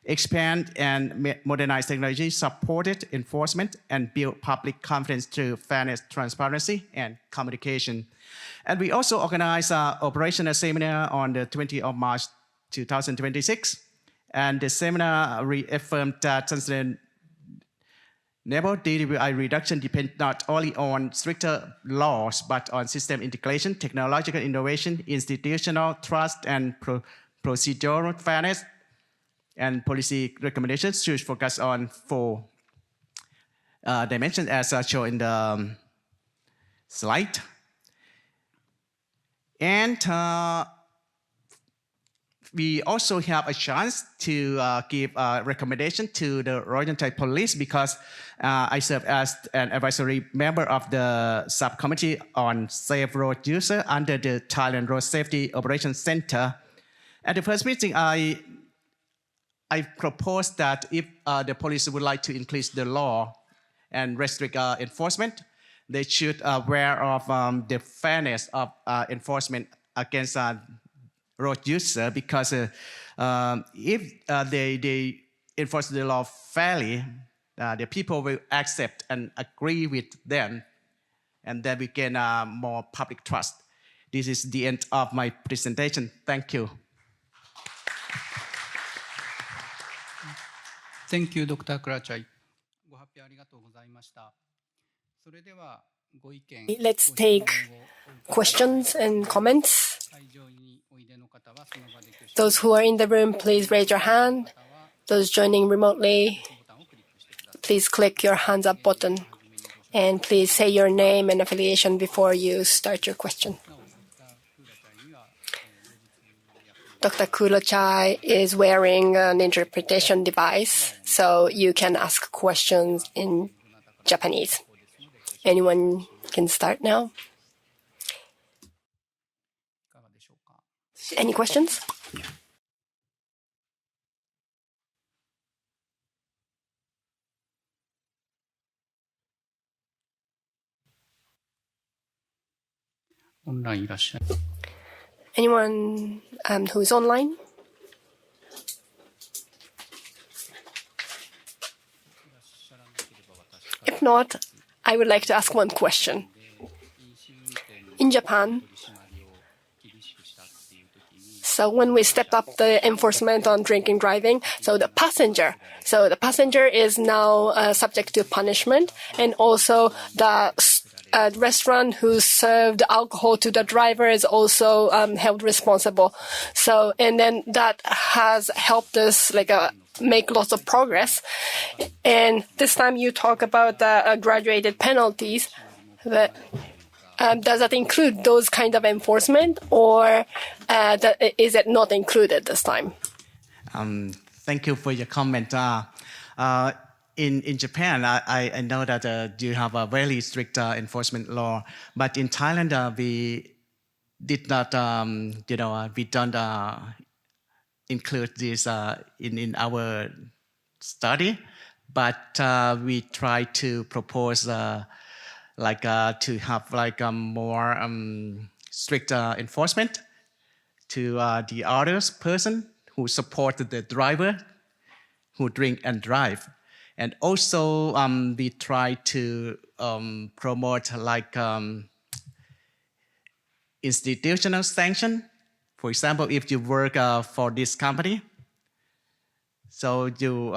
expand and modernize technology-supported enforcement, and build public confidence through fairness, transparency, and communication. And we also organize an operational seminar on the 20th of March 2026. And the seminar reaffirmed that sustainable DWI reduction depends not only on stricter laws, but on system integration, technological innovation, institutional trust, and procedural fairness. And policy recommendations should focus on 4 dimensions as shown in the slide. And we also have a chance to give a recommendation to the Royal Thai Police because I serve as an advisory member of the subcommittee on safe road user under the Thailand Road Safety Operations Center. At the first meeting, I proposed that if the police would like to increase the law and restrict enforcement. They should aware of the fairness of enforcement against road user, because if they enforce the law fairly, the people will accept and agree with them, and then we gain more public trust. This is the end of my presentation. Thank you. Thank you, Dr. Kurachai. ご発表ありがとうございました。それではご意見、 Let's take questions and comments. 会場においでの方はその場で挙手 Those who are in the room, please raise your hand. Those joining remotely, please click your hands up button. And please say your name and affiliation before you start your question. Dr. Kurachai is wearing an interpretation device, so you can ask questions in Japanese. Anyone can start now? Any questions? Online いらっしゃい。 Anyone who is online? If not, I would like to ask one question. In Japan, so when we stepped up the enforcement on drinking driving, so the passenger is now subject to punishment, and also the restaurant who served alcohol to the driver is also held responsible. So, and then that has helped us make lots of progress. And this time you talk about the graduated penalties. But, does that include those kind of enforcement, or is it not included this time? Thank you for your comment. In Japan, I know that you have a very strict enforcement law, but in Thailand we did not, we don't include this in our study, but we try to propose to have more strict enforcement to the other person who supported the driver who drink and drive. And also, we try to promote institutional sanction. For example, if you work for this company, so you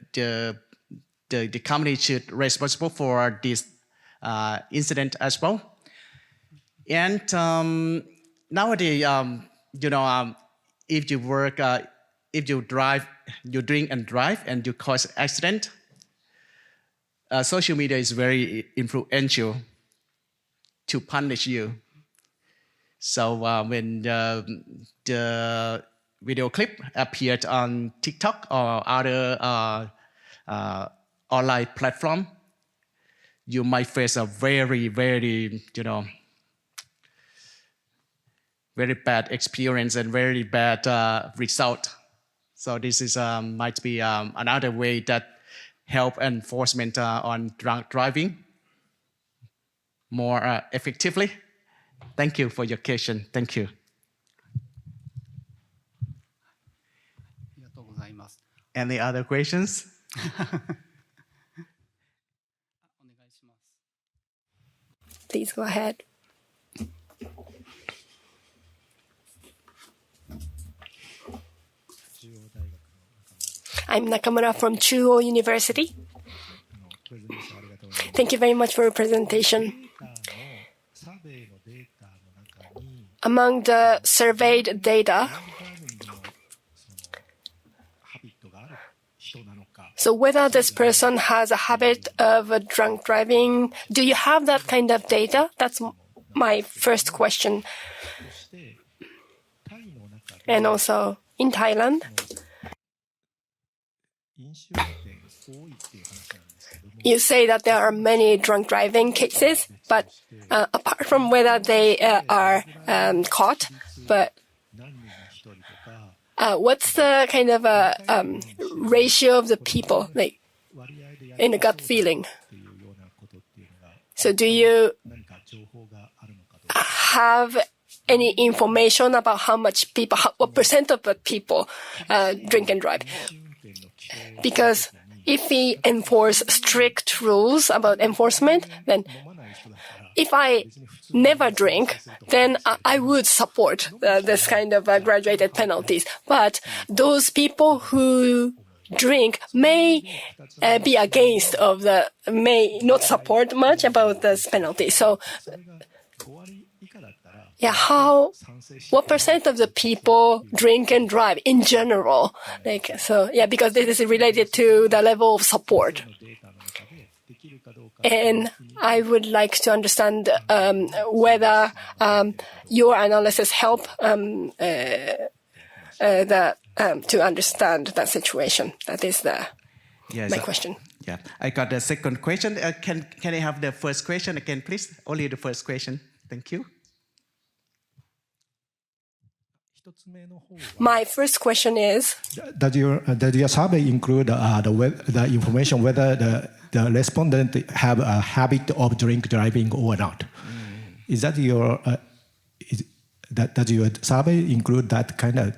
the company should be responsible for this incident as well. And nowadays, if you work, if you drive, you drink and drive, and you cause accident, social media is very influential to punish you. So when the video clip appeared on TikTok or other online platform, you might face a very, very, very bad experience and very bad result. So this is might be another way that help enforcement on drunk driving more effectively. Thank you for your question. Thank you. ありがとうございます。 Any other questions? お願いします。 Please go ahead. I'm Nakamura from Chuo University. Thank you very much for your presentation. Among the surveyed data, so whether this person has a habit of drunk driving, do you have that kind of data? That's my first question. And also, in Thailand, you say that there are many drunk driving cases, but apart from whether they are caught, but what's the kind of ratio of the people? in a gut feeling. So do you have any information about how much people, what percent of the people drink and drive? Because if we enforce strict rules about enforcement, then if I never drink, then I would support this kind of graduated penalties. But those people who drink may be against of may not support much about this penalty. So, yeah, what percent of the people drink and drive in general? Because this is related to the level of support. And I would like to understand whether your analysis help to understand that situation. That is my question. Yeah, I got the second question. Can I have the first question again, please? Only the first question. Thank you. My first question is: Does your survey include the information whether the respondent have a habit of drink driving or not? Is that does your survey include that kind of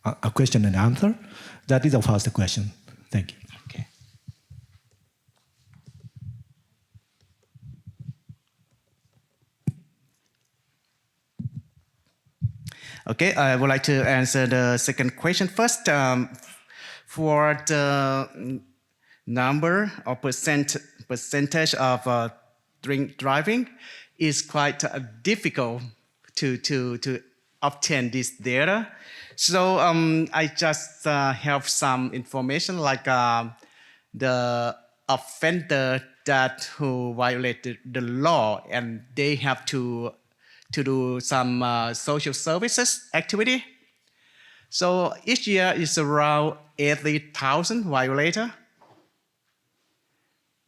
a question and answer? That is the first question. Thank you. Okay. Okay, I would like to answer the second question first. For the number or percentage of drink driving, is quite difficult to obtain this data. So I just have some information like the offender who violated the law and they have to do some social services activity. So each year is around 80,000 violators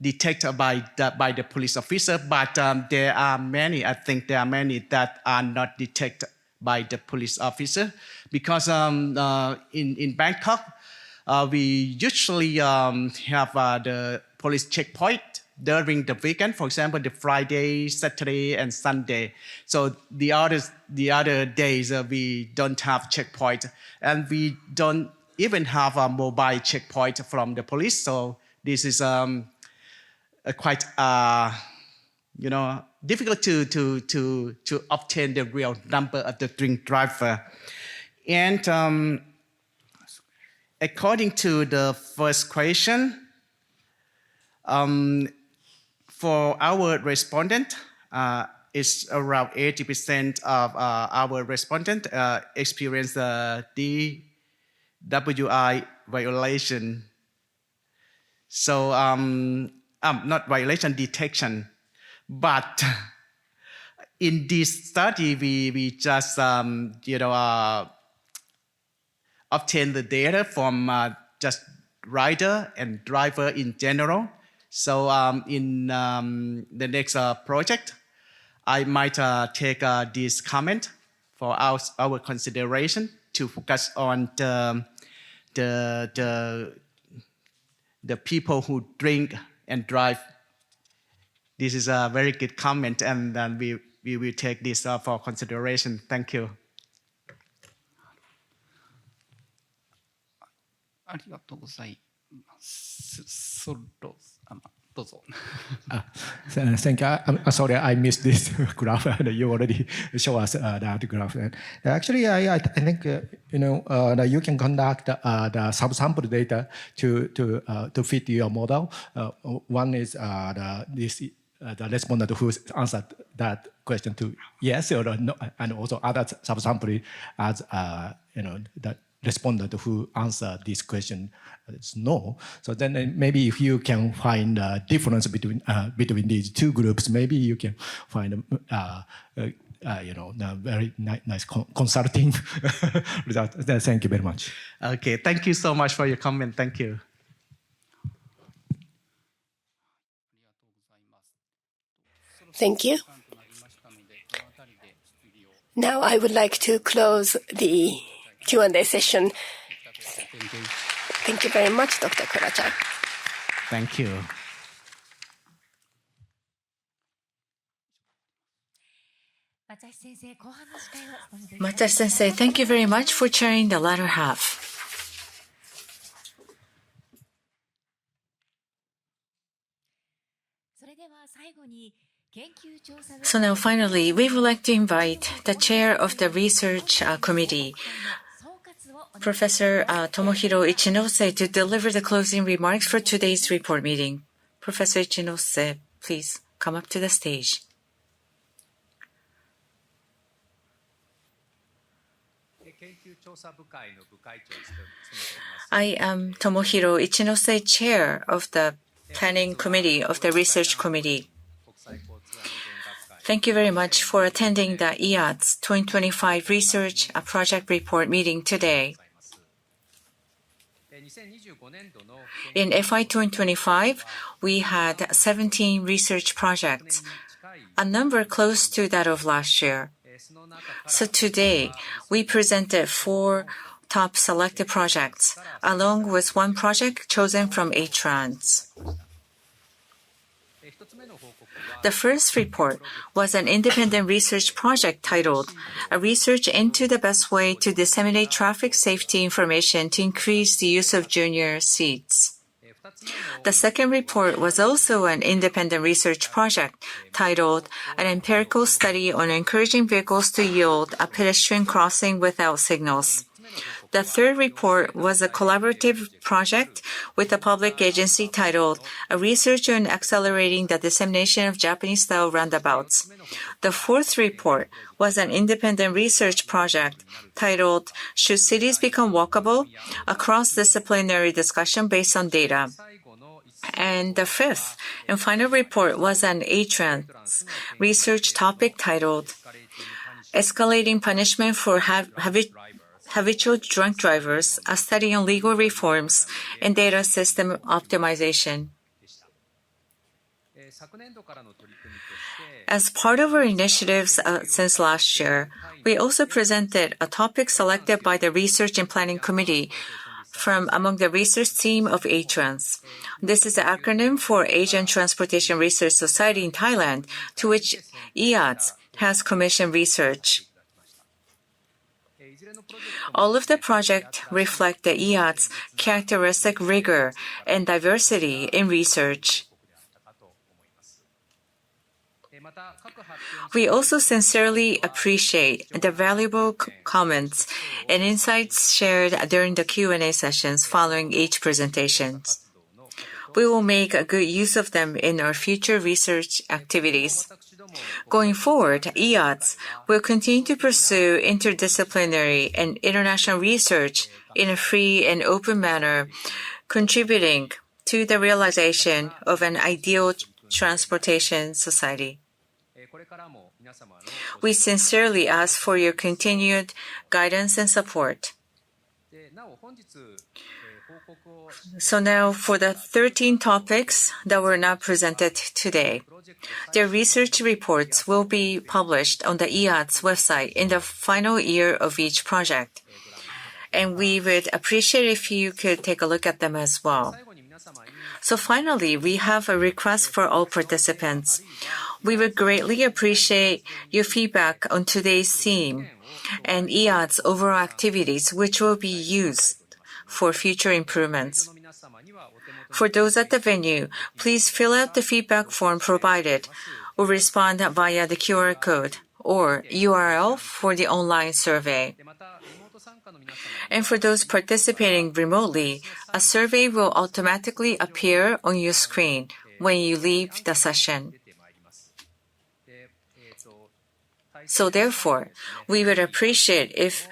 detected by the police officer, but there are many that are not detected by the police officer because in Bangkok, we usually have the police checkpoint during the weekend, for example, the Friday, Saturday, and Sunday. So the other days we don't have checkpoint, and we don't even have a mobile checkpoint from the police. So this is quite difficult to obtain the real number of the drink driver. And according to the first question, for our respondent, it's around 80% of our respondent experience DWI violation. So not violation, detection. But in this study, we just obtain the data from just rider and driver in general. So in the next project, I might take this comment for our consideration to focus on the people who drink and drive. This is a very good comment, and we will take this for consideration. Thank you. ありがとうございます。どうぞ。Thank you. I'm sorry, I missed this graph. You already show us that graph. Actually, I think that you can conduct the subsample data to fit your model. One is the respondent who answered that question to yes or no, and also other subsample as the respondent who answered this question is no. So then maybe if you can find a difference between these two groups, maybe you can find a very nice consulting result. Thank you very much. Okay, thank you so much for your comment. Thank you. Thank you. Now I would like to close the Q&A session. Thank you very much, Dr. Kuracha. Thank you. Masashi Sensei, thank you very much for chairing the latter half. So now finally, we would like to invite the chair of the research committee, Professor Tomohiro Ichinose, to deliver the closing remarks for today's report meeting. Professor Ichinose, please come up to the stage. I am Tomohiro Ichinose, chair of the planning committee of the research committee. Thank you very much for attending the IATSS 2025 research project report meeting today. In FY2025, we had 17 research projects, a number close to that of last year. So today, we presented 4 top selected projects, along with 1 project chosen from ATRANS. The first report was an independent research project titled "A Research into the Best Way to Disseminate Traffic Safety Information to Increase the Use of Junior Seats." The second report was also an independent research project titled "An Empirical Study on Encouraging Vehicles to Yield a Pedestrian Crossing Without Signals." The third report was a collaborative project with a public agency titled "A Research on Accelerating the Dissemination of Japanese-style Roundabouts." The fourth report was an independent research project titled "Should Cities Become Walkable? A Cross-Disciplinary Discussion Based on Data." And the fifth and final report was an ATRANS research topic titled "Escalating Punishment for Habitual Drunk Drivers, a Study on Legal Reforms and Data System Optimization." As part of our initiatives since last year, we also presented a topic selected by the Research and Planning Committee from among the research team of ATRANS. This is the acronym for Asian Transportation Research Society in Thailand, to which IATSS has commissioned research. All of the projects reflect the IATSS characteristic rigor and diversity in research. We also sincerely appreciate the valuable comments and insights shared during the Q&A sessions following each presentation. We will make a good use of them in our future research activities. Going forward, IATSS will continue to pursue interdisciplinary and international research in a free and open manner, contributing to the realization of an ideal transportation society. We sincerely ask for your continued guidance and support. So now for the 13 topics that were not presented today. Their research reports will be published on the IATSS website in the final year of each project. And we would appreciate if you could take a look at them as well. So finally, we have a request for all participants. We would greatly appreciate your feedback on today's theme and IATSS overall activities, which will be used for future improvements. For those at the venue, please fill out the feedback form provided or respond via the QR code or URL for the online survey. And for those participating remotely, a survey will automatically appear on your screen when you leave the session. So therefore, we would appreciate if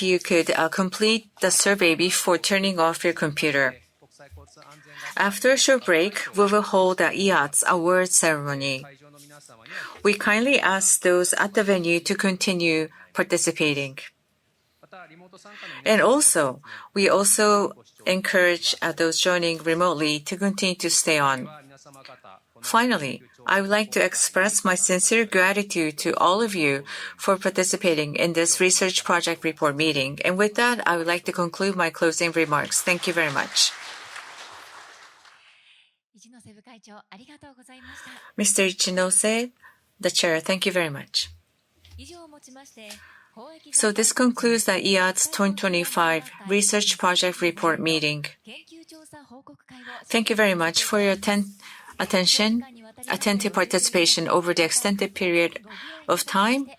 you could complete the survey before turning off your computer. After a short break, we will hold the IATSS Award Ceremony. We kindly ask those at the venue to continue participating. And also, we also encourage those joining remotely to continue to stay on. Finally, I would like to express my sincere gratitude to all of you for participating in this research project report meeting. And with that, I would like to conclude my closing remarks. Thank you very much. Mr. Ichinose, the chair, thank you very much. So this concludes the IATSS 2025 Research Project Report meeting. Thank you very much for your attentive participation over the extended period of time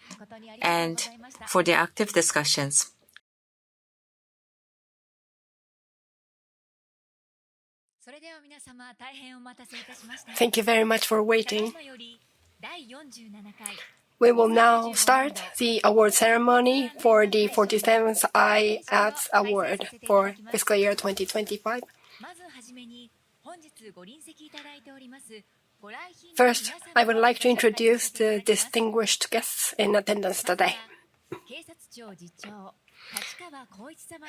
and for the active discussions. Thank you very much for waiting. We will now start the award ceremony for the 47th IATSS Award for fiscal year 2025. First, I would like to introduce the distinguished guests in attendance today.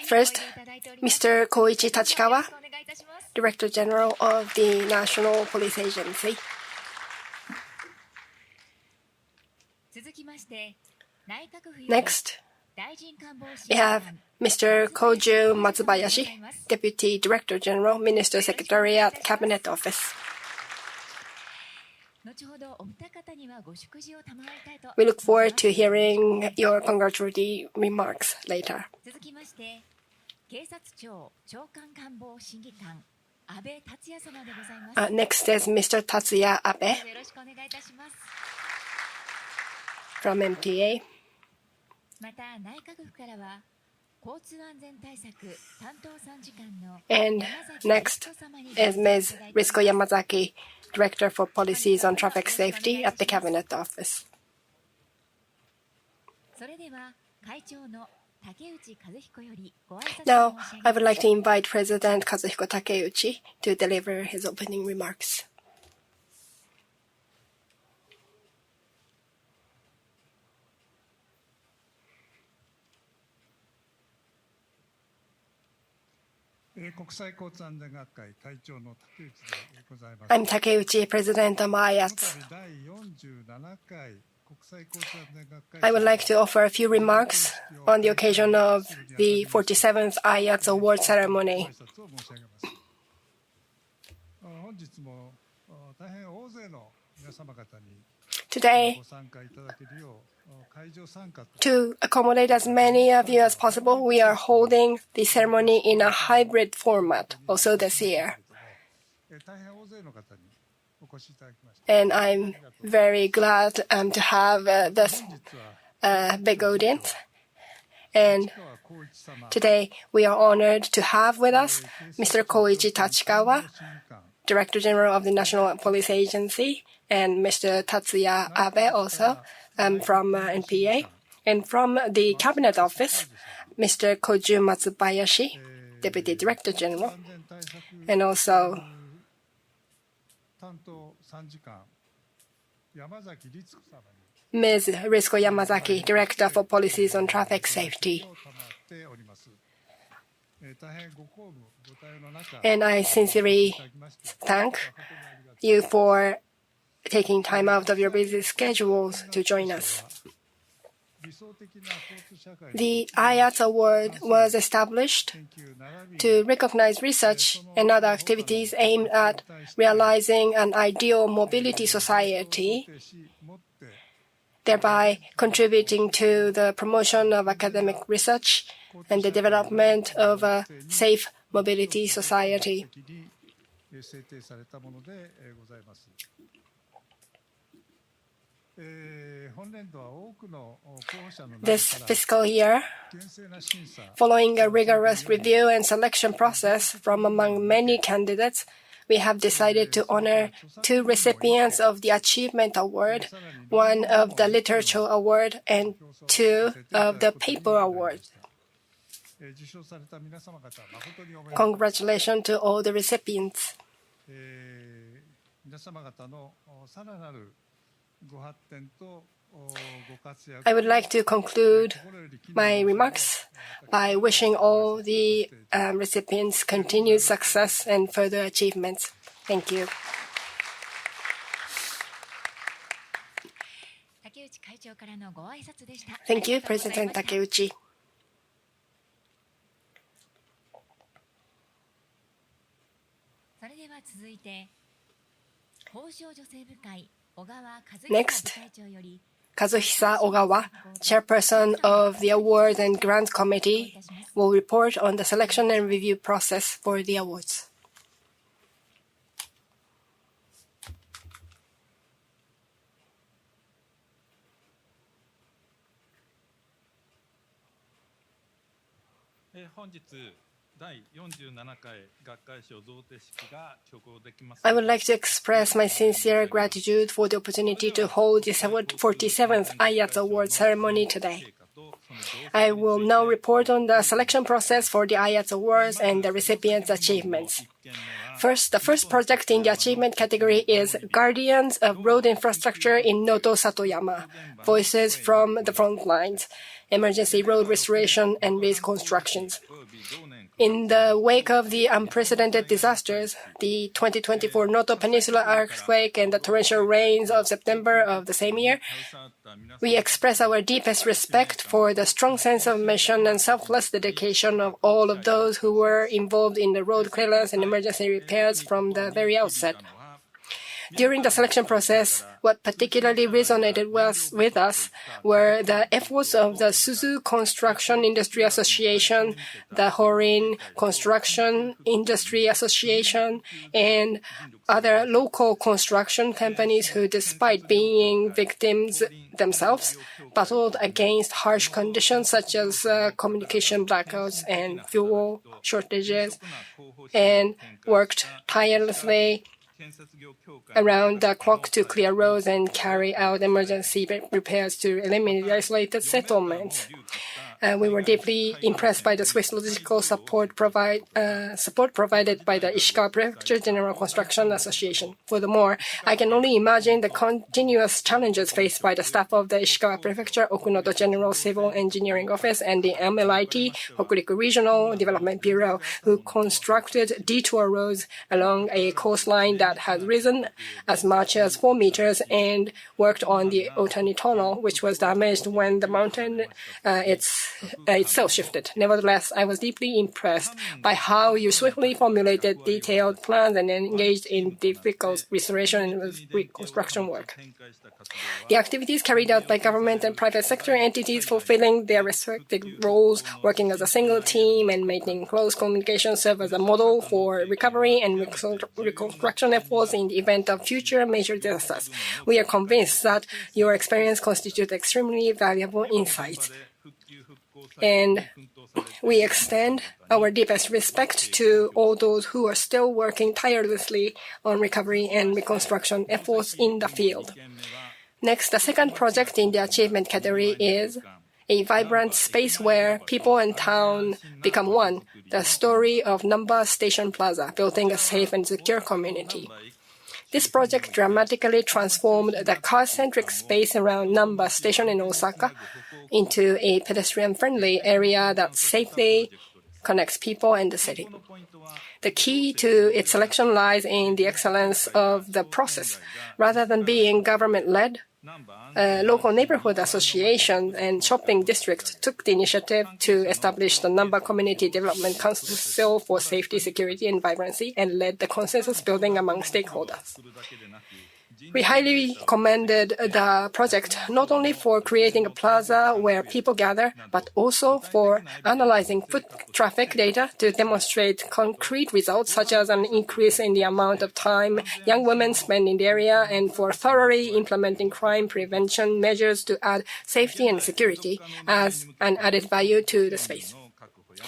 First, Mr. Koichi Tachikawa, Director General of the National Police Agency. Next, we have Mr. Koju Matsubayashi, Deputy Director General, Minister Secretariat, Cabinet Office. We look forward to hearing your congratulatory remarks later. Next is Mr. Tatsuya Abe from MTA. And next is Ms. Risco Yamazaki, Director for Policies on Traffic Safety at the Cabinet Office. Now, I would like to invite President Kazuhiko Takeuchi to deliver his opening remarks. I'm Takeuchi, President of IATSS. I would like to offer a few remarks on the occasion of the 47th IATSS Award Ceremony. Today, to accommodate as many of you as possible, we are holding the ceremony in a hybrid format also this year. And I'm very glad to have this big audience. And today we are honored to have with us Mr. Koichi Tachikawa, Director General of the National Police Agency, and Mr. Tatsuya Abe also from NPA. And from the Cabinet Office, Mr. Koju Matsubayashi, Deputy Director General, and also Ms. Risco Yamazaki, Director for Policies on Traffic Safety. And I sincerely thank you for taking time out of your busy schedules to join us. The IATSS Award was established to recognize research and other activities aimed at realizing an ideal mobility society, thereby contributing to the promotion of academic research and the development of a safe mobility society. This fiscal year, following a rigorous review and selection process from among many candidates, we have decided to honor 2 recipients of the Achievement Award, 1 of the Literature Award, and 2 of the Paper Award. Congratulations to all the recipients. I would like to conclude my remarks by wishing all the recipients continued success and further achievements. Thank you. Thank you, President Takeuchi. Next, Kazuhisa Ogawa, Chairperson of the Awards and Grants Committee, will report on the selection and review process for the awards. I would like to express my sincere gratitude for the opportunity to hold the 47th IATSS Award Ceremony today. I will now report on the selection process for the IATSS Awards and the recipients' achievements. First, the first project in the achievement category is Guardians of Road Infrastructure in Noto, Satoyama, Voices from the Frontlines, Emergency Road Restoration and Reconstructions. In the wake of the unprecedented disasters, the 2024 Noto Peninsula earthquake and the torrential rains of September of the same year, we express our deepest respect for the strong sense of mission and selfless dedication of all of those who were involved in the road clearance and emergency repairs from the very outset. During the selection process, what particularly resonated with us were the efforts of the Suzu Construction Industry Association, the Horin Construction Industry Association, and other local construction companies who, despite being victims themselves, battled against harsh conditions such as communication blackouts and fuel shortages, and worked tirelessly around the clock to clear roads and carry out emergency repairs to eliminate isolated settlements. We were deeply impressed by the swift logistical support provided by the Ishikawa Prefecture General Construction Association. Furthermore, I can only imagine the continuous challenges faced by the staff of the Ishikawa Prefecture, Okunoto General Civil Engineering Office, and the MLIT, Hokuriku Regional Development Bureau, who constructed detour roads along a coastline that had risen as much as 4 meters and worked on the Otani Tunnel, which was damaged when the mountain itself shifted. Nevertheless, I was deeply impressed by how you swiftly formulated detailed plans and engaged in difficult restoration and reconstruction work. The activities carried out by government and private sector entities fulfilling their respective roles, working as a single team and maintaining close communication serve as a model for recovery and reconstruction efforts in the event of future major disasters. We are convinced that your experience constitutes extremely valuable insights. And we extend our deepest respect to all those who are still working tirelessly on recovery and reconstruction efforts in the field. Next, the second project in the achievement category is a vibrant space where people and town become one, the story of Namba Station Plaza, building a safe and secure community. This project dramatically transformed the car-centric space around Namba Station in Osaka into a pedestrian-friendly area that safely connects people and the city. The key to its selection lies in the excellence of the process. Rather than being government-led, local neighborhood association and shopping district took the initiative to establish the Namba Community Development Council for Safety, Security, and Vibrancy and led the consensus building among stakeholders. We highly commended the project not only for creating a plaza where people gather, but also for analyzing foot traffic data to demonstrate concrete results such as an increase in the amount of time young women spend in the area and for thoroughly implementing crime prevention measures to add safety and security as an added value to the space.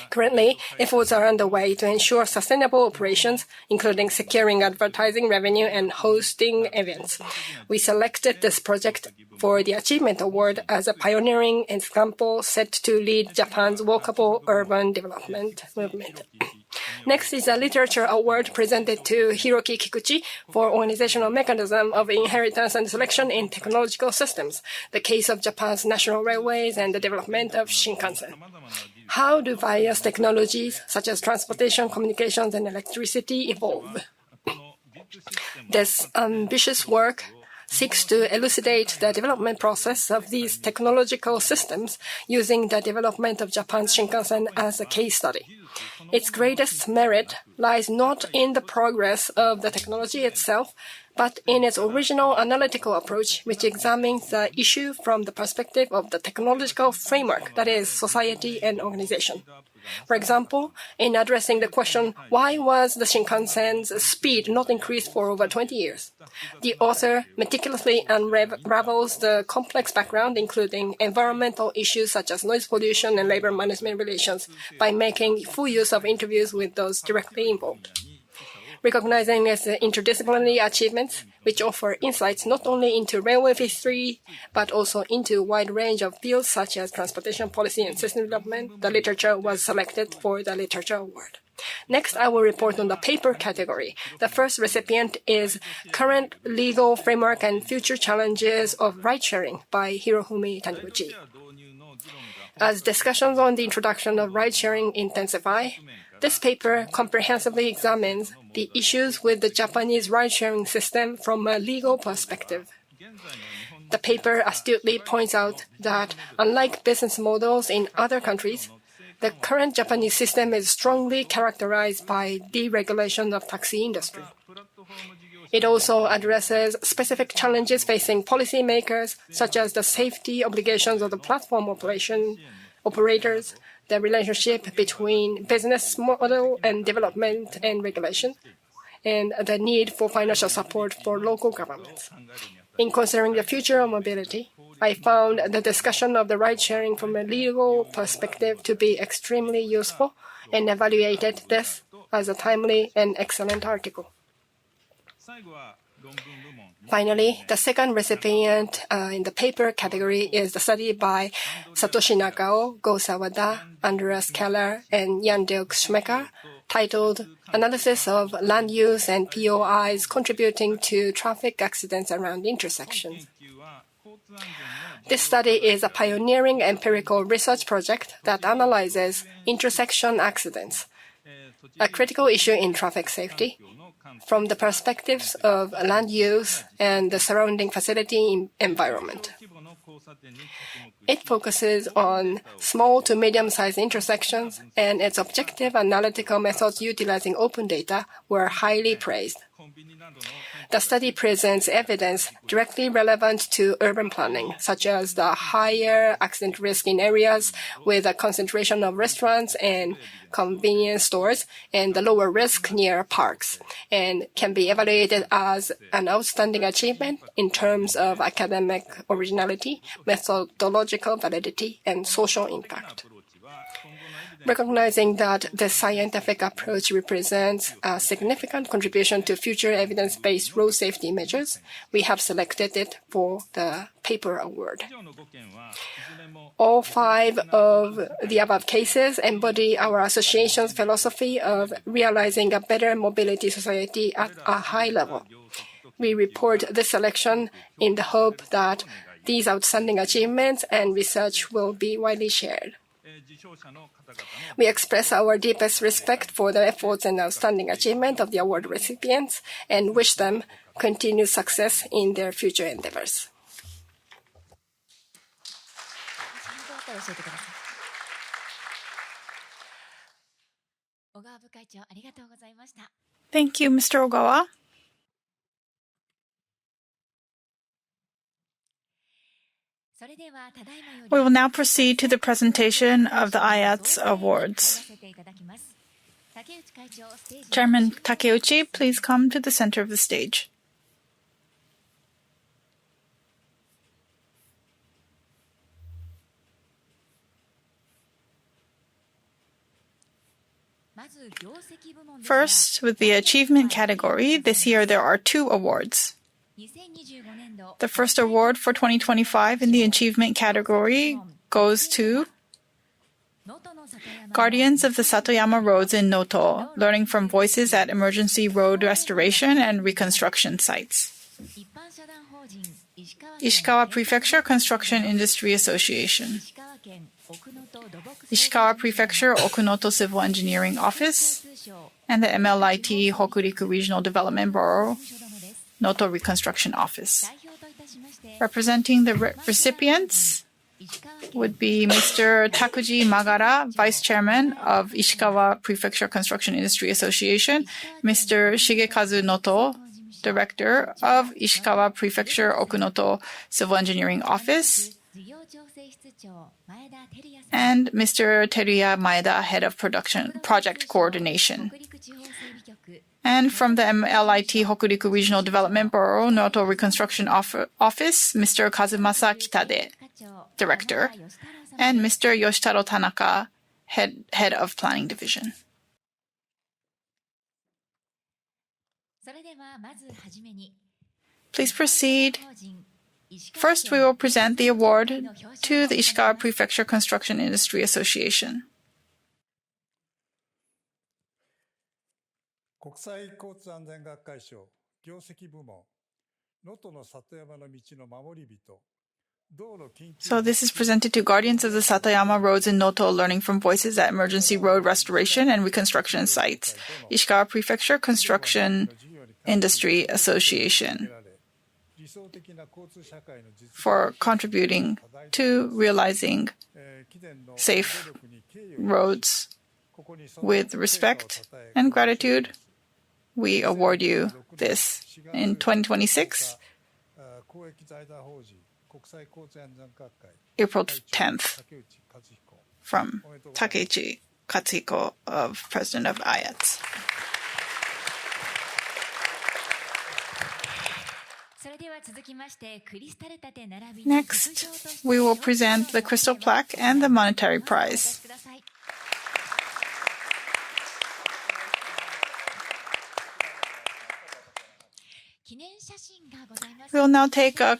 Currently, efforts are underway to ensure sustainable operations, including securing advertising revenue and hosting events. We selected this project for the Achievement Award as a pioneering example set to lead Japan's Walkable urban development movement. Next is a literature award presented to Hiroki Kikuchi for organizational mechanism of inheritance and selection in technological systems, the case of Japan's national railways and the development of Shinkansen. How do various technologies such as transportation, communications, and electricity evolve? This ambitious work seeks to elucidate the development process of these technological systems using the development of Japan's Shinkansen as a case study. Its greatest merit lies not in the progress of the technology itself, but in its original analytical approach, which examines the issue from the perspective of the technological framework, that is, society and organization. For example, in addressing the question, why was the Shinkansen's speed not increased for over 20 years? The author meticulously unravels the complex background, including environmental issues such as noise pollution and labor management relations, by making full use of interviews with those directly involved. Recognizing its interdisciplinary achievements, which offer insights not only into railway history, but also into a wide range of fields such as transportation policy and system development, the literature was selected for the Literature Award. Next, I will report on the paper category. The first recipient is Current Legal Framework and Future Challenges of Ridesharing by Hirohumi Taniguchi. As discussions on the introduction of ridesharing intensify, this paper comprehensively examines the issues with the Japanese ride-sharing system from a legal perspective. The paper astutely points out that, unlike business models in other countries, the current Japanese system is strongly characterized by deregulation of taxi industry. It also addresses specific challenges facing policymakers, such as the safety obligations of the platform operators, the relationship between business model and development and regulation, and the need for financial support for local governments. In considering the future of mobility, I found the discussion of the ride-sharing from a legal perspective to be extremely useful and evaluated this as a timely and excellent article. Finally, the second recipient in the paper category is the study by Satoshi Nakao, Go Sawada, Andreas Keller, and Jan-Dirk Schmecker, titled Analysis of Land Use and POIs Contributing to Traffic Accidents Around Intersections. This study is a pioneering empirical research project that analyzes intersection accidents, a critical issue in traffic safety, from the perspectives of land use and the surrounding facility environment. It focuses on small to medium-sized intersections, and its objective analytical methods utilizing open data were highly praised. The study presents evidence directly relevant to urban planning, such as the higher accident risk in areas with a concentration of restaurants and convenience stores, and the lower risk near parks, and can be evaluated as an outstanding achievement in terms of academic originality, methodological validity, and social impact. Recognizing that the scientific approach represents a significant contribution to future evidence-based road safety measures, we have selected it for the paper award. All 5 of the above cases embody our association's philosophy of realizing a better mobility society at a high level. We report this selection in the hope that these outstanding achievements and research will be widely shared. We express our deepest respect for the efforts and outstanding achievement of the award recipients and wish them continued success in their future endeavors. Thank you, Mr. Ogawa. We will now proceed to the presentation of the IATSS Awards. Chairman Takeuchi, please come to the center of the stage. First, with the achievement category, this year there are 2 awards. The first award for 2025 in the achievement category goes to Guardians of the Satoyama Roads in Noto, learning from voices at emergency road restoration and reconstruction sites. Ishikawa Prefecture Construction Industry Association. Ishikawa Prefecture Okunoto Civil Engineering Office, and the MLIT Hokuriku Regional Development Bureau, Noto Reconstruction Office. Representing the recipients, would be Mr. Takuji Magara, Vice Chairman of Ishikawa Prefecture Construction Industry Association, Mr. Shigekazu Noto, Director of Ishikawa Prefecture Okunoto Civil Engineering Office, and Mr. Teruya Maeda, Head of Project Coordination. And from the MLIT Hokuriku Regional Development Bureau, Noto Reconstruction Office, Mr. Kazumasa Kitade, Director, and Mr. Yoshitaro Tanaka, Head of Planning Division. Please proceed. First, we will present the award to the Ishikawa Prefecture Construction Industry Association. 国際交通安全学会賞業績部門能登の里山の道の守り人 So this is presented to Guardians of the Satoyama Roads in Noto, learning from voices at emergency road restoration and reconstruction sites, Ishikawa Prefecture Construction Industry Association, for contributing to realizing safe roads. With respect and gratitude, we award you this. In 2026, April 10th, from Takeuchi Kazuhiko, President of IATSS. Next, we will present the crystal plaque and the monetary prize. We will now take a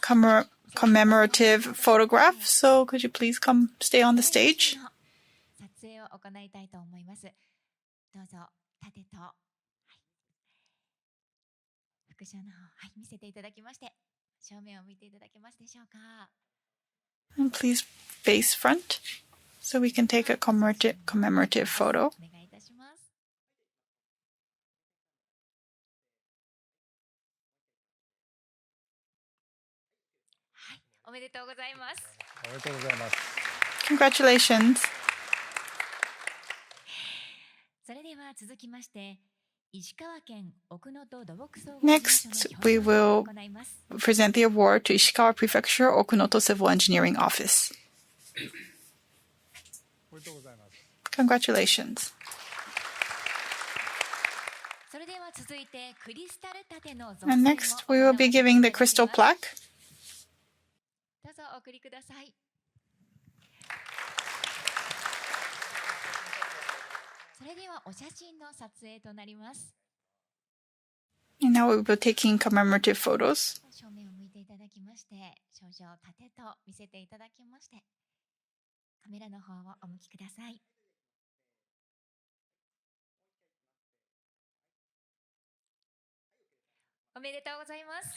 commemorative photograph, so could you please stay on the stage? And please face front, so we can take a commemorative photo. Congratulations. Next, we will present the award to Ishikawa Prefecture Okunoto Civil Engineering Office. Congratulations. And next, we will be giving the crystal plaque. And now we will be taking commemorative photos.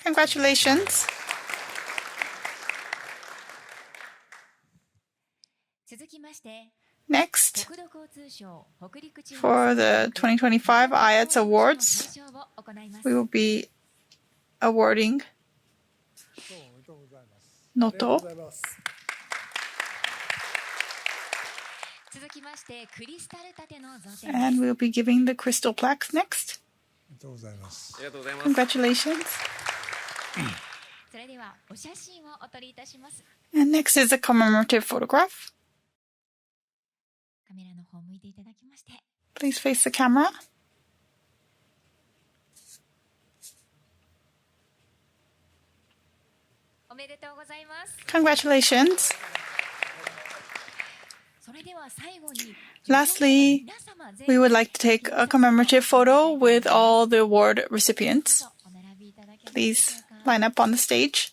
Congratulations. Next, for the 2025 IATSS Awards, we will be awarding Noto. And we will be giving the crystal plaques next. Congratulations. And next is a commemorative photograph. Please face the camera. Congratulations. Lastly, we would like to take a commemorative photo with all the award recipients. Please line up on the stage.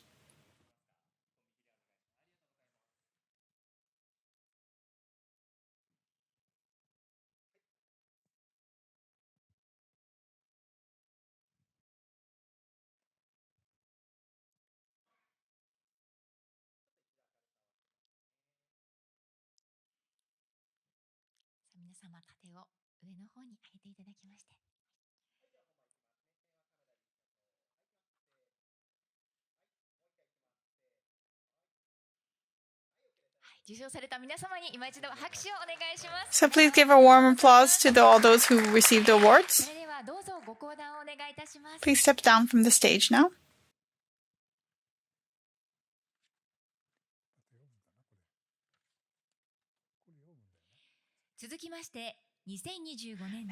So please give a warm applause to all those who received the awards. Please step down from the stage now.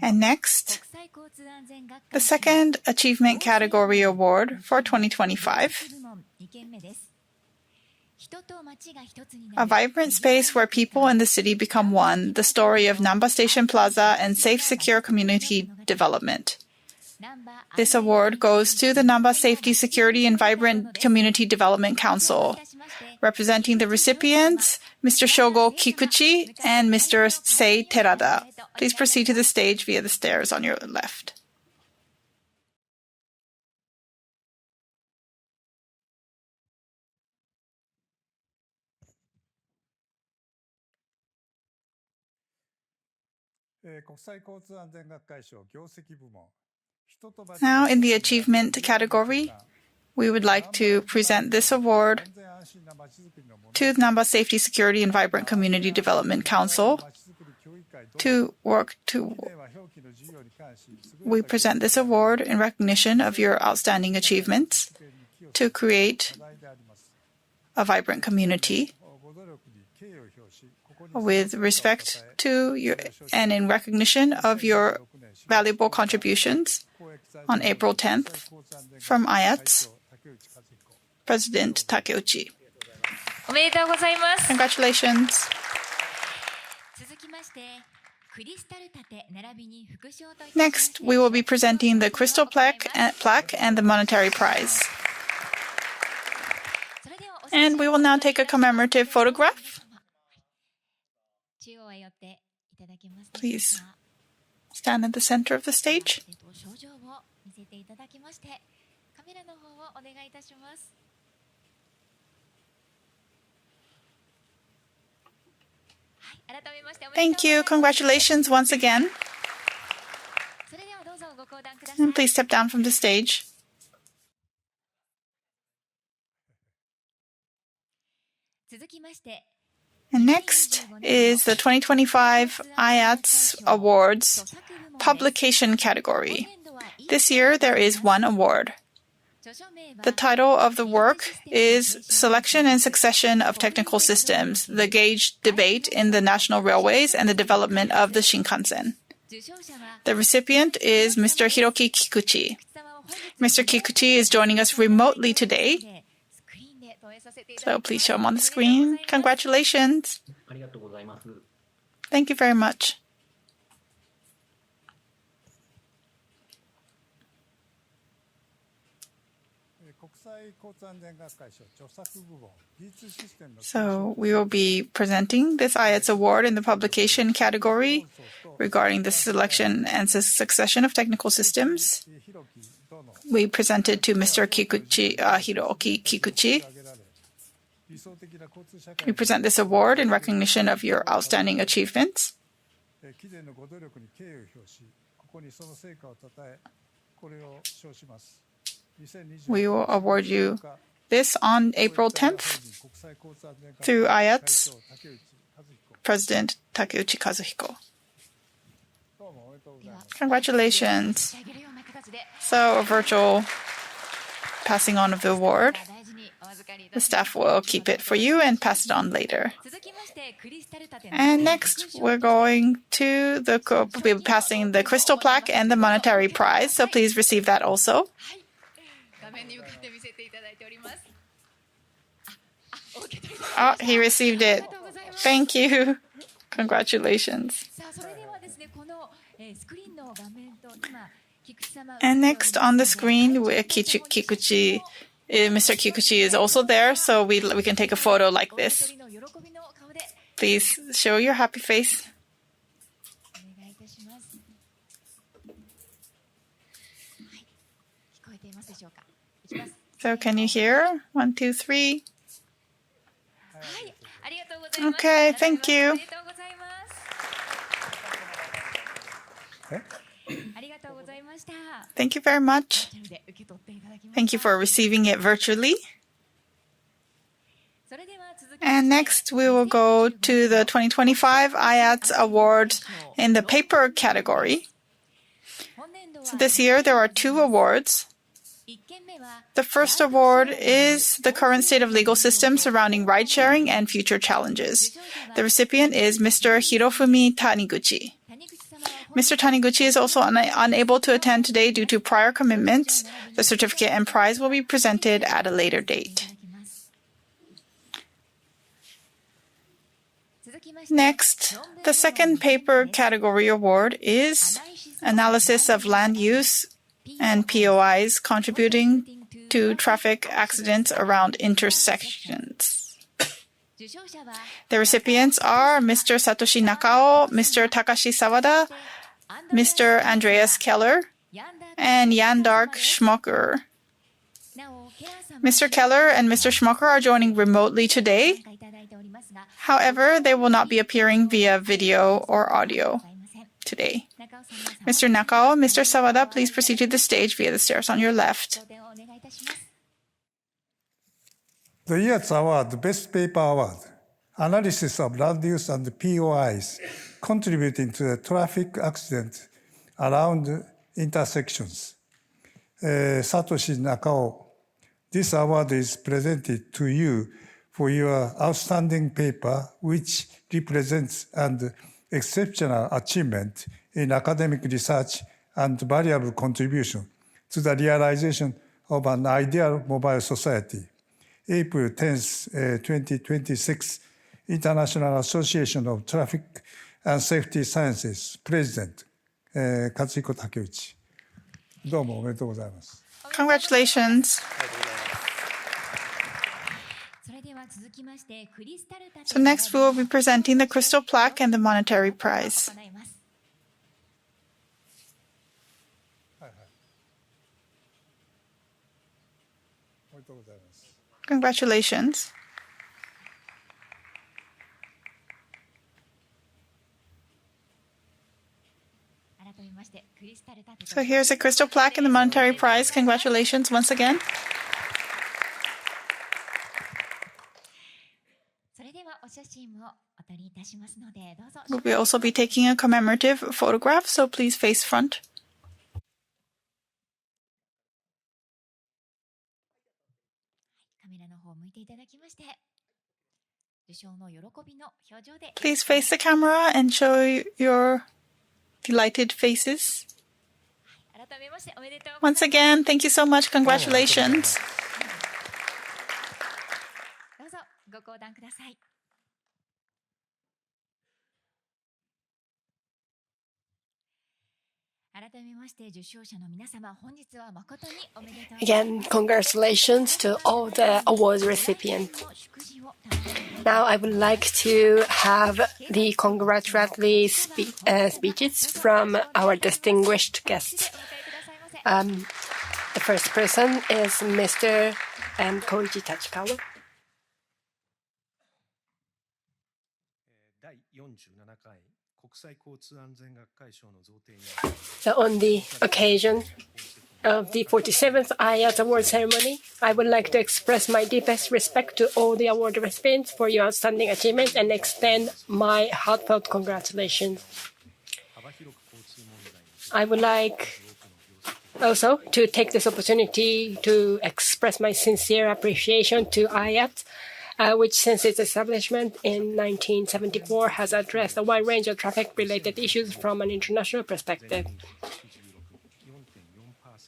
And next, the second Achievement Category Award for 2025. A vibrant space where people in the city become one, the story of Namba Station Plaza and safe, secure community development. This award goes to the Namba Safety, Security, and Vibrant Community Development Council. Representing the recipients, Mr. Shogo Kikuchi and Mr. Sei Terada. Please proceed to the stage via the stairs on your left. Now, in the achievement category, we would like to present this award to the Namba Safety, Security, and Vibrant Community Development Council. We present this award in recognition of your outstanding achievements to create a vibrant community with respect to your and in recognition of your valuable contributions on April 10th from IATSS, President Takeuchi. Congratulations. Next, we will be presenting the Crystal Plaque and the Monetary Prize. And we will now take a commemorative photograph. Please stand at the center of the stage. Thank you. Congratulations once again. And please step down from the stage. And next is the 2025 IATSS Awards Publication category. This year there is one award. The title of the work is Selection and Succession of Technical Systems, the Gauge Debate in the National Railways and the Development of the Shinkansen. The recipient is Mr. Hiroki Kikuchi. Mr. Kikuchi is joining us remotely today. So please show him on the screen. Congratulations. Thank you very much. So we will be presenting this IATSS award in the publication category regarding the selection and succession of technical systems. We presented to Mr. Kikuchi, Hiroki Kikuchi. We present this award in recognition of your outstanding achievements. We will award you this on April 10th through IATSS, President Takeuchi Kazuhiko. Congratulations. So a virtual passing on of the award. The staff will keep it for you and pass it on later. And next, we're going to we'll be passing the Crystal Plaque and the Monetary Prize, so please receive that also. Oh, he received it. Thank you. Congratulations. And next on the screen, Kikuchi, Mr. Kikuchi is also there, so we can take a photo like this. Please show your happy face. So can you hear? 1, 2, 3. Okay, thank you. Thank you very much. Thank you for receiving it virtually. And next, we will go to the 2025 IATSS Award in the paper category. So this year, there are 2 awards. The first award is the current state of legal system surrounding ride-sharing and future challenges. The recipient is Mr. Hirofumi Taniguchi. Mr. Taniguchi is also unable to attend today due to prior commitments. The certificate and prize will be presented at a later date. Next, the second paper category award is Analysis of Land Use and POIs Contributing to Traffic Accidents Around Intersections. The recipients are Mr. Satoshi Nakao, Mr. Takashi Sawada, Mr. Andreas Keller, and Jan-Dark Schmocker. Mr. Keller and Mr. Schmocker are joining remotely today. However, they will not be appearing via video or audio today. Mr. Nakao, Mr. Sawada, please proceed to the stage via the stairs on your left. The IATSS Award, Best Paper Award, Analysis of Land Use and POIs Contributing to the Traffic Accident Around Intersections. Satoshi Nakao, this award is presented to you for your outstanding paper, which represents an exceptional achievement in academic research and valuable contribution to the realization of an ideal mobile society. April 10th, 2026, International Association of Traffic and Safety Sciences, President, Kazuhiko Takeuchi. どうもおめでとうございます。 Congratulations. So next we will be presenting the crystal plaque and the monetary prize. Congratulations. So here's a crystal plaque and the monetary prize. Congratulations once again. We'll also be taking a commemorative photograph, so please face front. Please face the camera and show your delighted faces. Once again, thank you so much. Congratulations. Again, congratulations to all the award recipients. Now I would like to have the congratulatory speeches from our distinguished guests. The first person is Mr. Koichi Tachikawa. So on the occasion of the 47th IATSS Award Ceremony, I would like to express my deepest respect to all the award recipients for your outstanding achievements and extend my heartfelt congratulations. I would like also to take this opportunity to express my sincere appreciation to IATSS, which since its establishment in 1974 has addressed a wide range of traffic-related issues from an international perspective.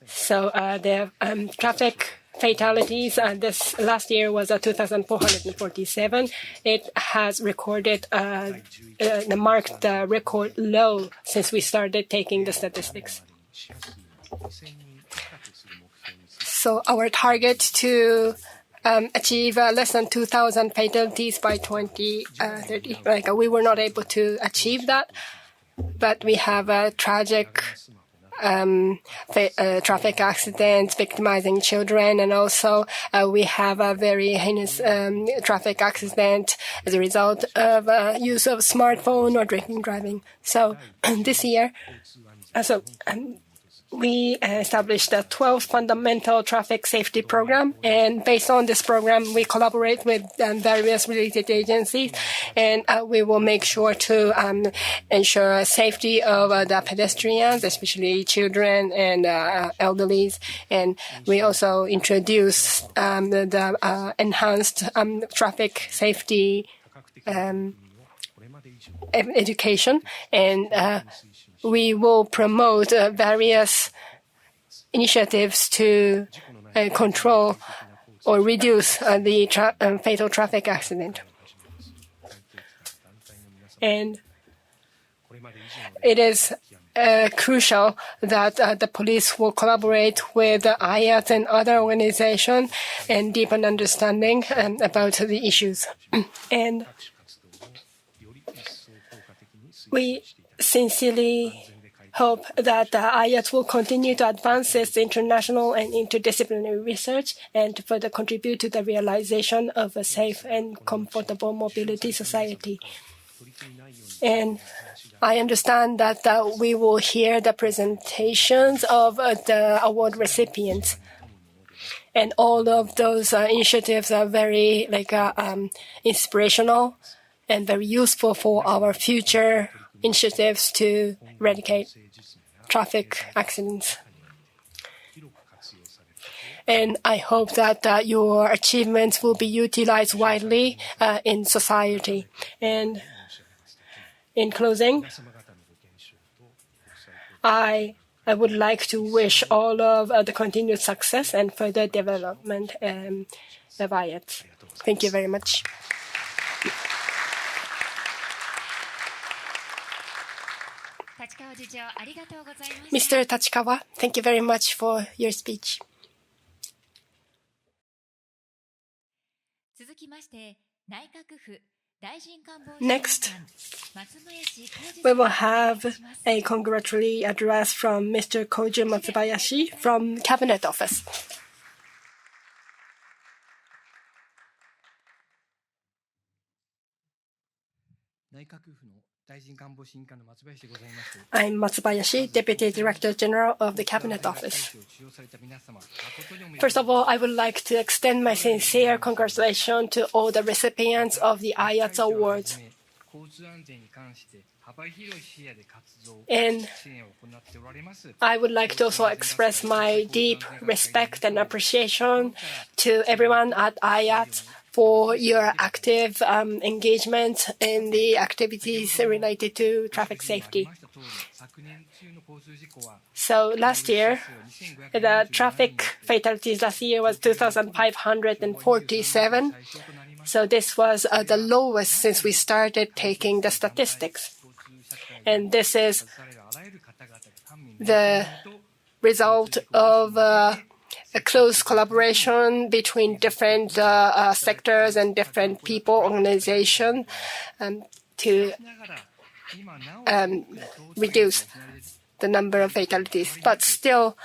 So the traffic fatalities this last year was 2,447. It has recorded marked the record low since we started taking the statistics. So our target to achieve less than 2,000 fatalities by 2030. We were not able to achieve that, but we have a tragic traffic accidents victimizing children, and also we have a very heinous traffic accident as a result of use of smartphone or drinking driving. So this year, we established the 12th Fundamental Traffic Safety Program. And based on this program, we collaborate with various related agencies. And we will make sure to ensure safety of the pedestrians, especially children and elderlies. And we also introduce the enhanced traffic safety education. And we will promote various initiatives to control or reduce the fatal traffic accident. And it is crucial that the police will collaborate with IATSS and other organizations and deepen understanding about the issues. And we sincerely hope that IATSS will continue to advance its international and interdisciplinary research and to further contribute to the realization of a safe and comfortable mobility society. And I understand that we will hear the presentations of the award recipients. And all of those initiatives are very inspirational and very useful for our future initiatives to eradicate traffic accidents. And I hope that your achievements will be utilized widely in society. And in closing, I would like to wish all of the continued success and further development of IATSS. Thank you very much. Mr. Tachikawa, thank you very much for your speech. Next, we will have a congratulatory address from Mr. Koji Matsubayashi from Cabinet Office. I'm Matsubayashi, Deputy Director General of the Cabinet Office. First of all, I would like to extend my sincere congratulations to all the recipients of the IATSS Awards. And I would like to also express my deep respect and appreciation to everyone at IATSS for your active engagement in the activities related to traffic safety. So last year, the traffic fatalities last year was 2,547. So this was the lowest since we started taking the statistics. And this is the result of a close collaboration between different sectors and different people, organizations, to reduce the number of fatalities. But still,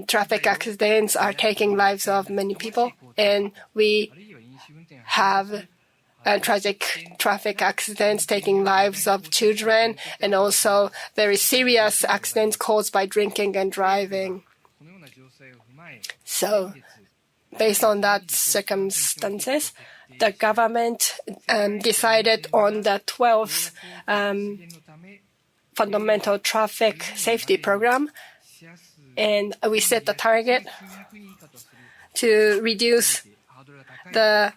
traffic accidents are taking lives of many people, and we have tragic traffic accidents taking lives of children, and also very serious accidents caused by drinking and driving. So, based on that circumstances, the government decided on the 12th Fundamental Traffic Safety Program, and we set the target to reduce the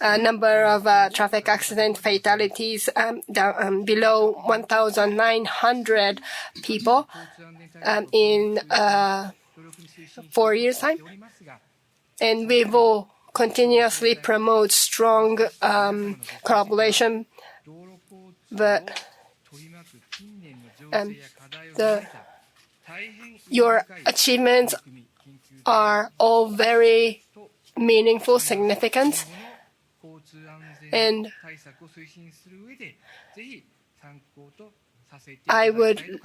number of traffic accident fatalities below 1,900 people in 4 years' time. And we will continuously promote strong collaboration. But your achievements are all very meaningful, significant, and I would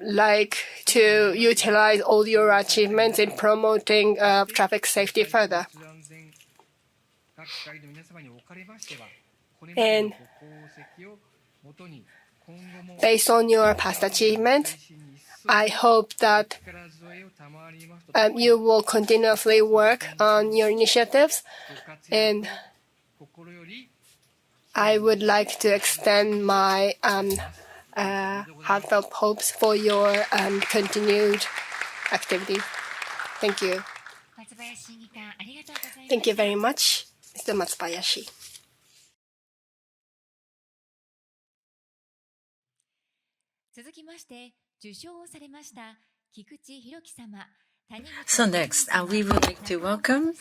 like to utilize all your achievements in promoting traffic safety further. And Based on your past achievement, I hope that you will continuously work on your initiatives, and I would like to extend my heartfelt hopes for your continued activity. Thank you. Thank you very much, Mr. Matsubayashi. 続きまして、受賞をされました菊池弘樹様。So next, we would like to welcome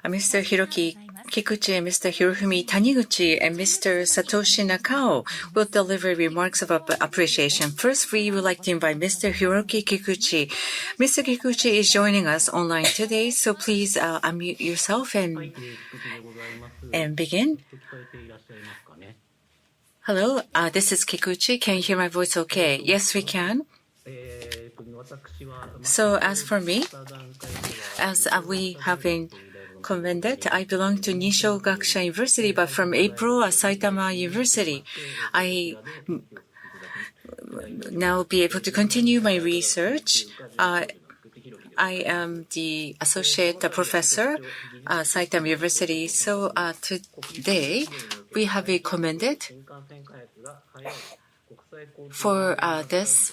Mr. Hiroki Kikuchi and Mr. Hirofumi Taniguchi and Mr. Satoshi Nakao will deliver remarks of appreciation. First, we would like to invite Mr. Hiroki Kikuchi. Mr. Kikuchi is joining us online today, so please unmute yourself and begin. Hello, this is Kikuchi. Can you hear my voice okay? Yes, we can. So as for me, as we have been commended, I belong to Nisho Gakusha University, but from April at Saitama University, I now be able to continue my research. I am the associate professor at Saitama University. So today, we have been commended for this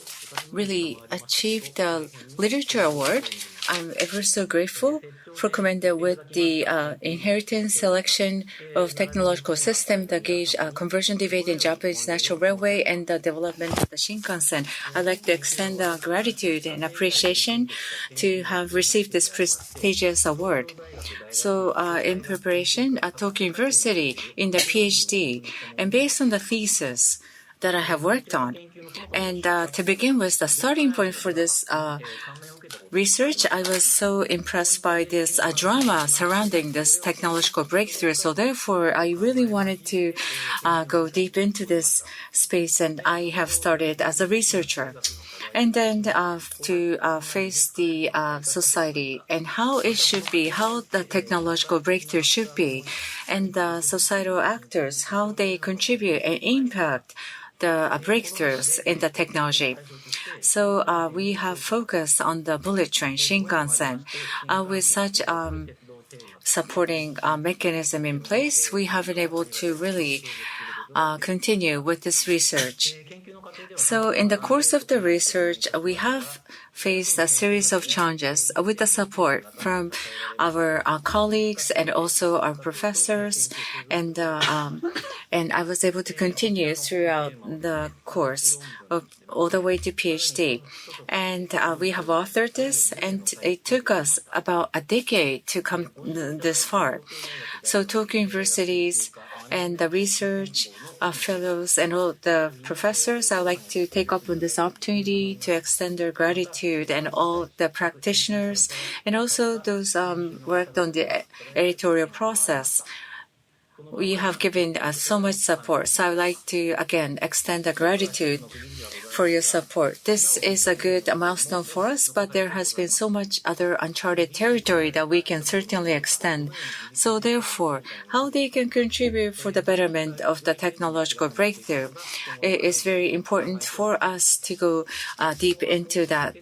really achieved the literature award. I'm ever so grateful for commended with the inheritance selection of technological system, the gauge conversion debate in Japanese National Railway, and the development of the Shinkansen. I'd like to extend gratitude and appreciation to have received this prestigious award. So in preparation at Tokyo University in the PhD, and based on the thesis that I have worked on. And to begin with, the starting point for this research, I was so impressed by this drama surrounding this technological breakthrough. So therefore, I really wanted to go deep into this space, and I have started as a researcher. And then to face the society and how it should be, how the technological breakthrough should be, and the societal actors, how they contribute and impact the breakthroughs in the technology. So we have focused on the bullet train, Shinkansen. With such supporting mechanism in place, we have been able to really continue with this research. So in the course of the research, we have faced a series of challenges with the support from our colleagues and also our professors, and I was able to continue throughout the course all the way to PhD. And we have authored this, and it took us about a decade to come this far. So Tokyo University's and the research fellows and all the professors, I would like to take up on this opportunity to extend their gratitude, and all the practitioners and also those worked on the editorial process. We have given so much support. So I would like to again extend the gratitude for your support. This is a good milestone for us, but there has been so much other uncharted territory that we can certainly extend. So therefore, how they can contribute for the betterment of the technological breakthrough, it is very important for us to go deep into that.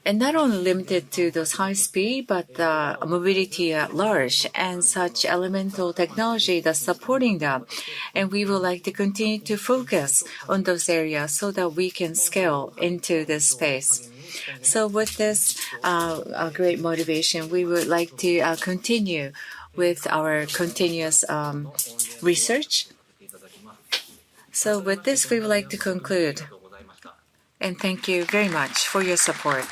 And not only limited to those high speed, but mobility at large and such elemental technology that's supporting them. And we would like to continue to focus on those areas so that we can scale into this space. So with this great motivation, we would like to continue with our continuous research. So with this, we would like to conclude. And thank you very much for your support.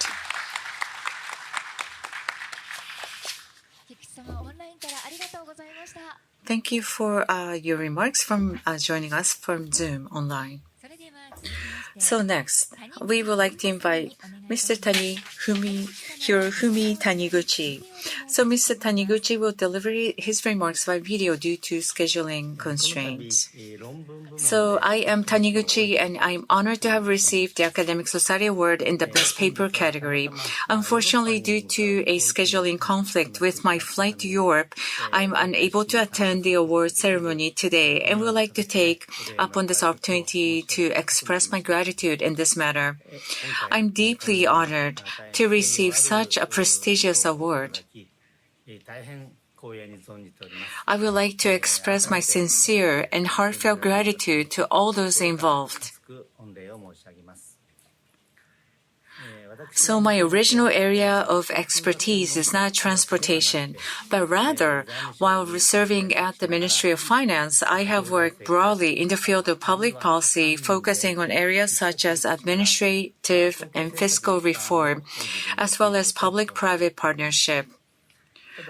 Thank you for your remarks from joining us from Zoom online. So next, we would like to invite Mr. Hirofumi Taniguchi. So Mr. Taniguchi will deliver his remarks by video due to scheduling constraints. So I am Taniguchi, and I'm honored to have received the Academic Society Award in the Best Paper category. Unfortunately, due to a scheduling conflict with my flight to Europe, I'm unable to attend the award ceremony today, and would like to take upon this opportunity to express my gratitude in this matter. I'm deeply honored to receive such a prestigious award. I would like to express my sincere and heartfelt gratitude to all those involved. So my original area of expertise is not transportation, but rather, while serving at the Ministry of Finance, I have worked broadly in the field of public policy, focusing on areas such as administrative and fiscal reform, as well as public-private partnership.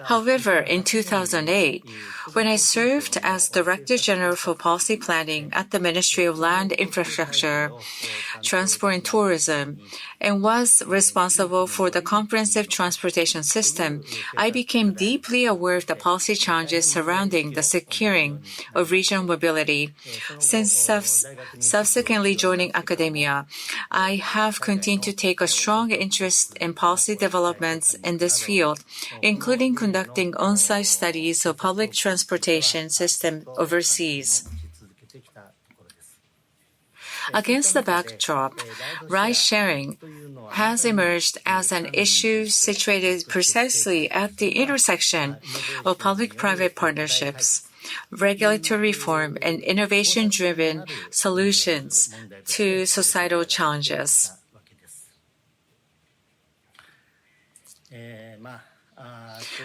However, in 2008, when I served as Director General for Policy Planning at the Ministry of Land, Infrastructure, Transport and Tourism, and was responsible for the comprehensive transportation system, I became deeply aware of the policy challenges surrounding the securing of regional mobility. Since subsequently joining academia, I have continued to take a strong interest in policy developments in this field, including conducting on-site studies of public transportation system overseas. Against the backdrop, ride-sharing has emerged as an issue situated precisely at the intersection of public-private partnerships, regulatory reform, and innovation-driven solutions to societal challenges.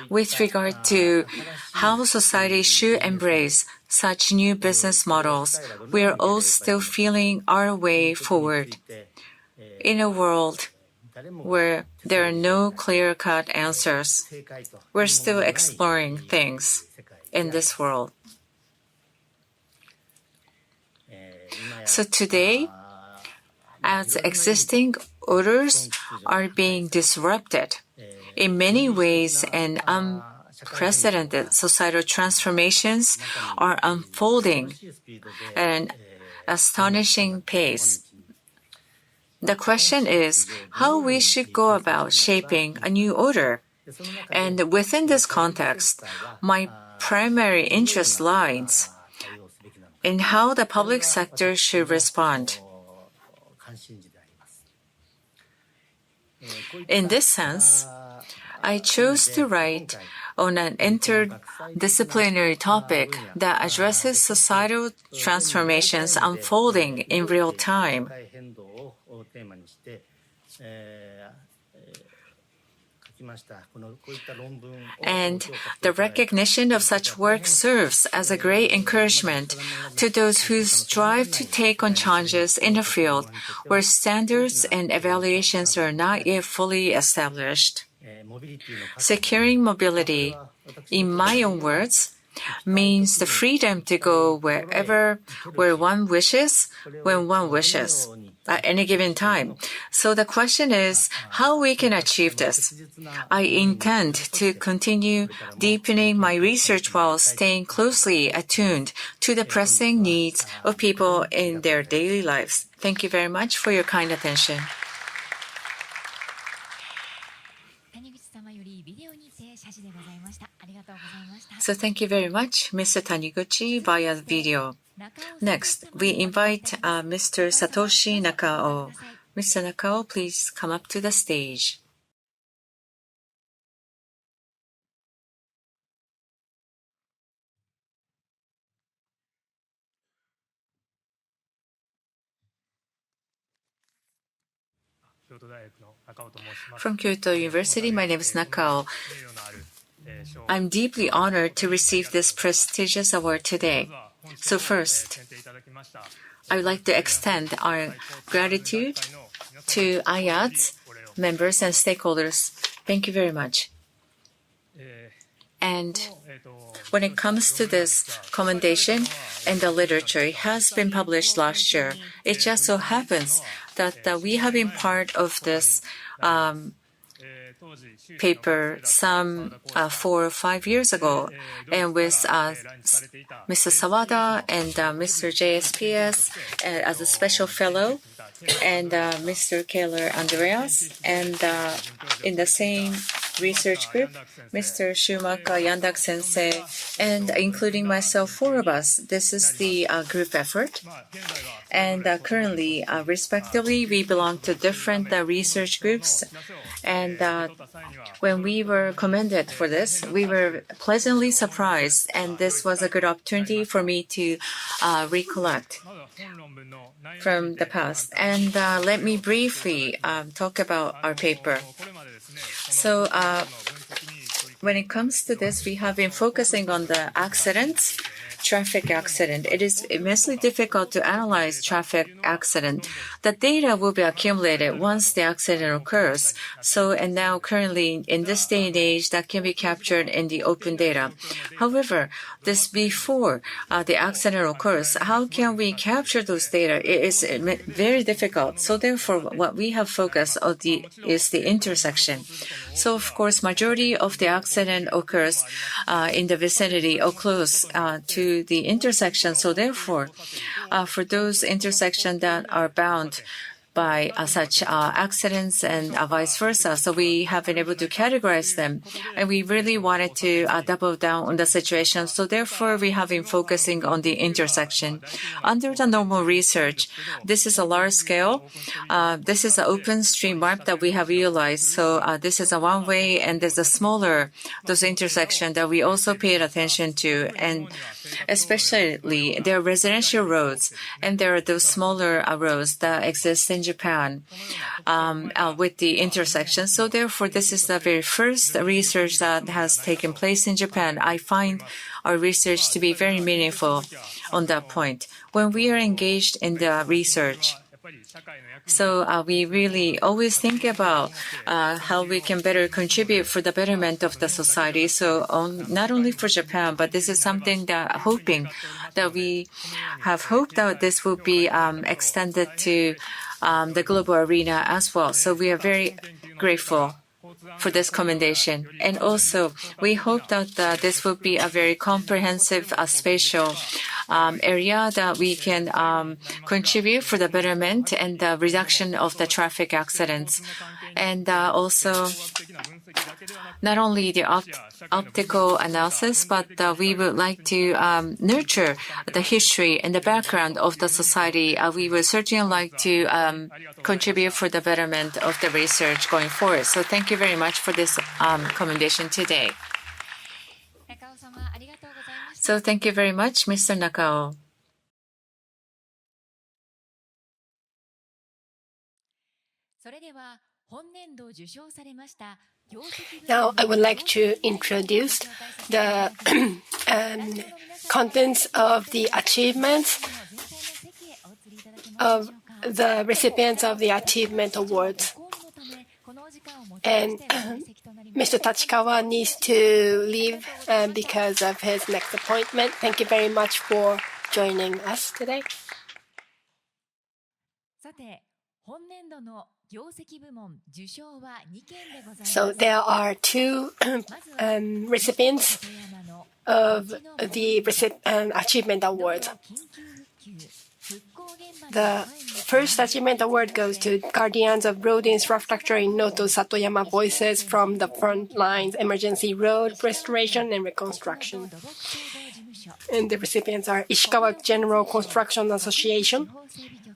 With regard to how society should embrace such new business models, we are all still feeling our way forward. In a world where there are no clear-cut answers, we're still exploring things in this world. So today, as existing orders are being disrupted, in many ways, and unprecedented societal transformations are unfolding at an astonishing pace. The question is how we should go about shaping a new order. And within this context, my primary interest lies in how the public sector should respond. In this sense, I chose to write on an interdisciplinary topic that addresses societal transformations unfolding in real time. And the recognition of such work serves as a great encouragement to those who strive to take on challenges in a field where standards and evaluations are not yet fully established. Securing mobility, in my own words, means the freedom to go where one wishes, when one wishes, at any given time. So the question is how we can achieve this. I intend to continue deepening my research while staying closely attuned to the pressing needs of people in their daily lives. Thank you very much for your kind attention. So thank you very much, Mr. Taniguchi, via video. Next, we invite Mr. Satoshi Nakao. Mr. Nakao, please come up to the stage. From Kyoto University, my name is Nakao. I'm deeply honored to receive this prestigious award today. So first, I would like to extend our gratitude to IATSS members and stakeholders. Thank you very much. And when it comes to this commendation in the literature, it has been published last year. It just so happens that we have been part of this paper some 4 or 5 years ago, and with Mr. Sawada and Mr. JSPS as a special fellow, and Mr. Keller Andreas, and in the same research group, Mr. Schumacher, Yandak Sensei, and including myself, 4 of us. This is the group effort. And currently, respectively, we belong to different research groups. And when we were commended for this, we were pleasantly surprised. And this was a good opportunity for me to recollect from the past. And let me briefly talk about our paper. So when it comes to this, we have been focusing on the accidents, traffic accident. It is immensely difficult to analyze traffic accident. The data will be accumulated once the accident occurs. So, and now currently in this day and age, that can be captured in the open data. However, this before the accident occurs, how can we capture those data? It is very difficult. So therefore, what we have focused on is the intersection. So of course, majority of the accident occurs in the vicinity or close to the intersection. So therefore, for those intersections that are bound by such accidents and vice versa. So we have been able to categorize them, and we really wanted to double down on the situation. So therefore, we have been focusing on the intersection. Under the normal research, this is a large scale. This is an open stream map that we have utilized. So this is a one way, and there's a smaller, those intersections that we also paid attention to. And especially there are residential roads, and there are those smaller roads that exist in Japan with the intersection. So therefore, this is the very first research that has taken place in Japan. I find our research to be very meaningful on that point. When we are engaged in the research, so we really always think about how we can better contribute for the betterment of the society. So not only for Japan, but this is something that we have hoped that this will be extended to the global arena as well. So we are very grateful for this commendation. And also, we hope that this will be a very comprehensive spatial area that we can contribute for the betterment and the reduction of the traffic accidents. And also, not only the optical analysis, but we would like to nurture the history and the background of the society. We would certainly like to contribute for the betterment of the research going forward. So thank you very much for this commendation today. So thank you very much, Mr. Nakao. Now, I would like to introduce the contents of the achievements of the recipients of the Achievement Awards. And Mr. Tachikawa needs to leave because of his next appointment. Thank you very much for joining us today. So there are 2 recipients of the Achievement Award. The first Achievement Award goes to Guardians of Road Infrastructure in Noto, Satoyama Voices from the Frontlines, Emergency Road Restoration and Reconstruction. And the recipients are Ishikawa General Construction Association,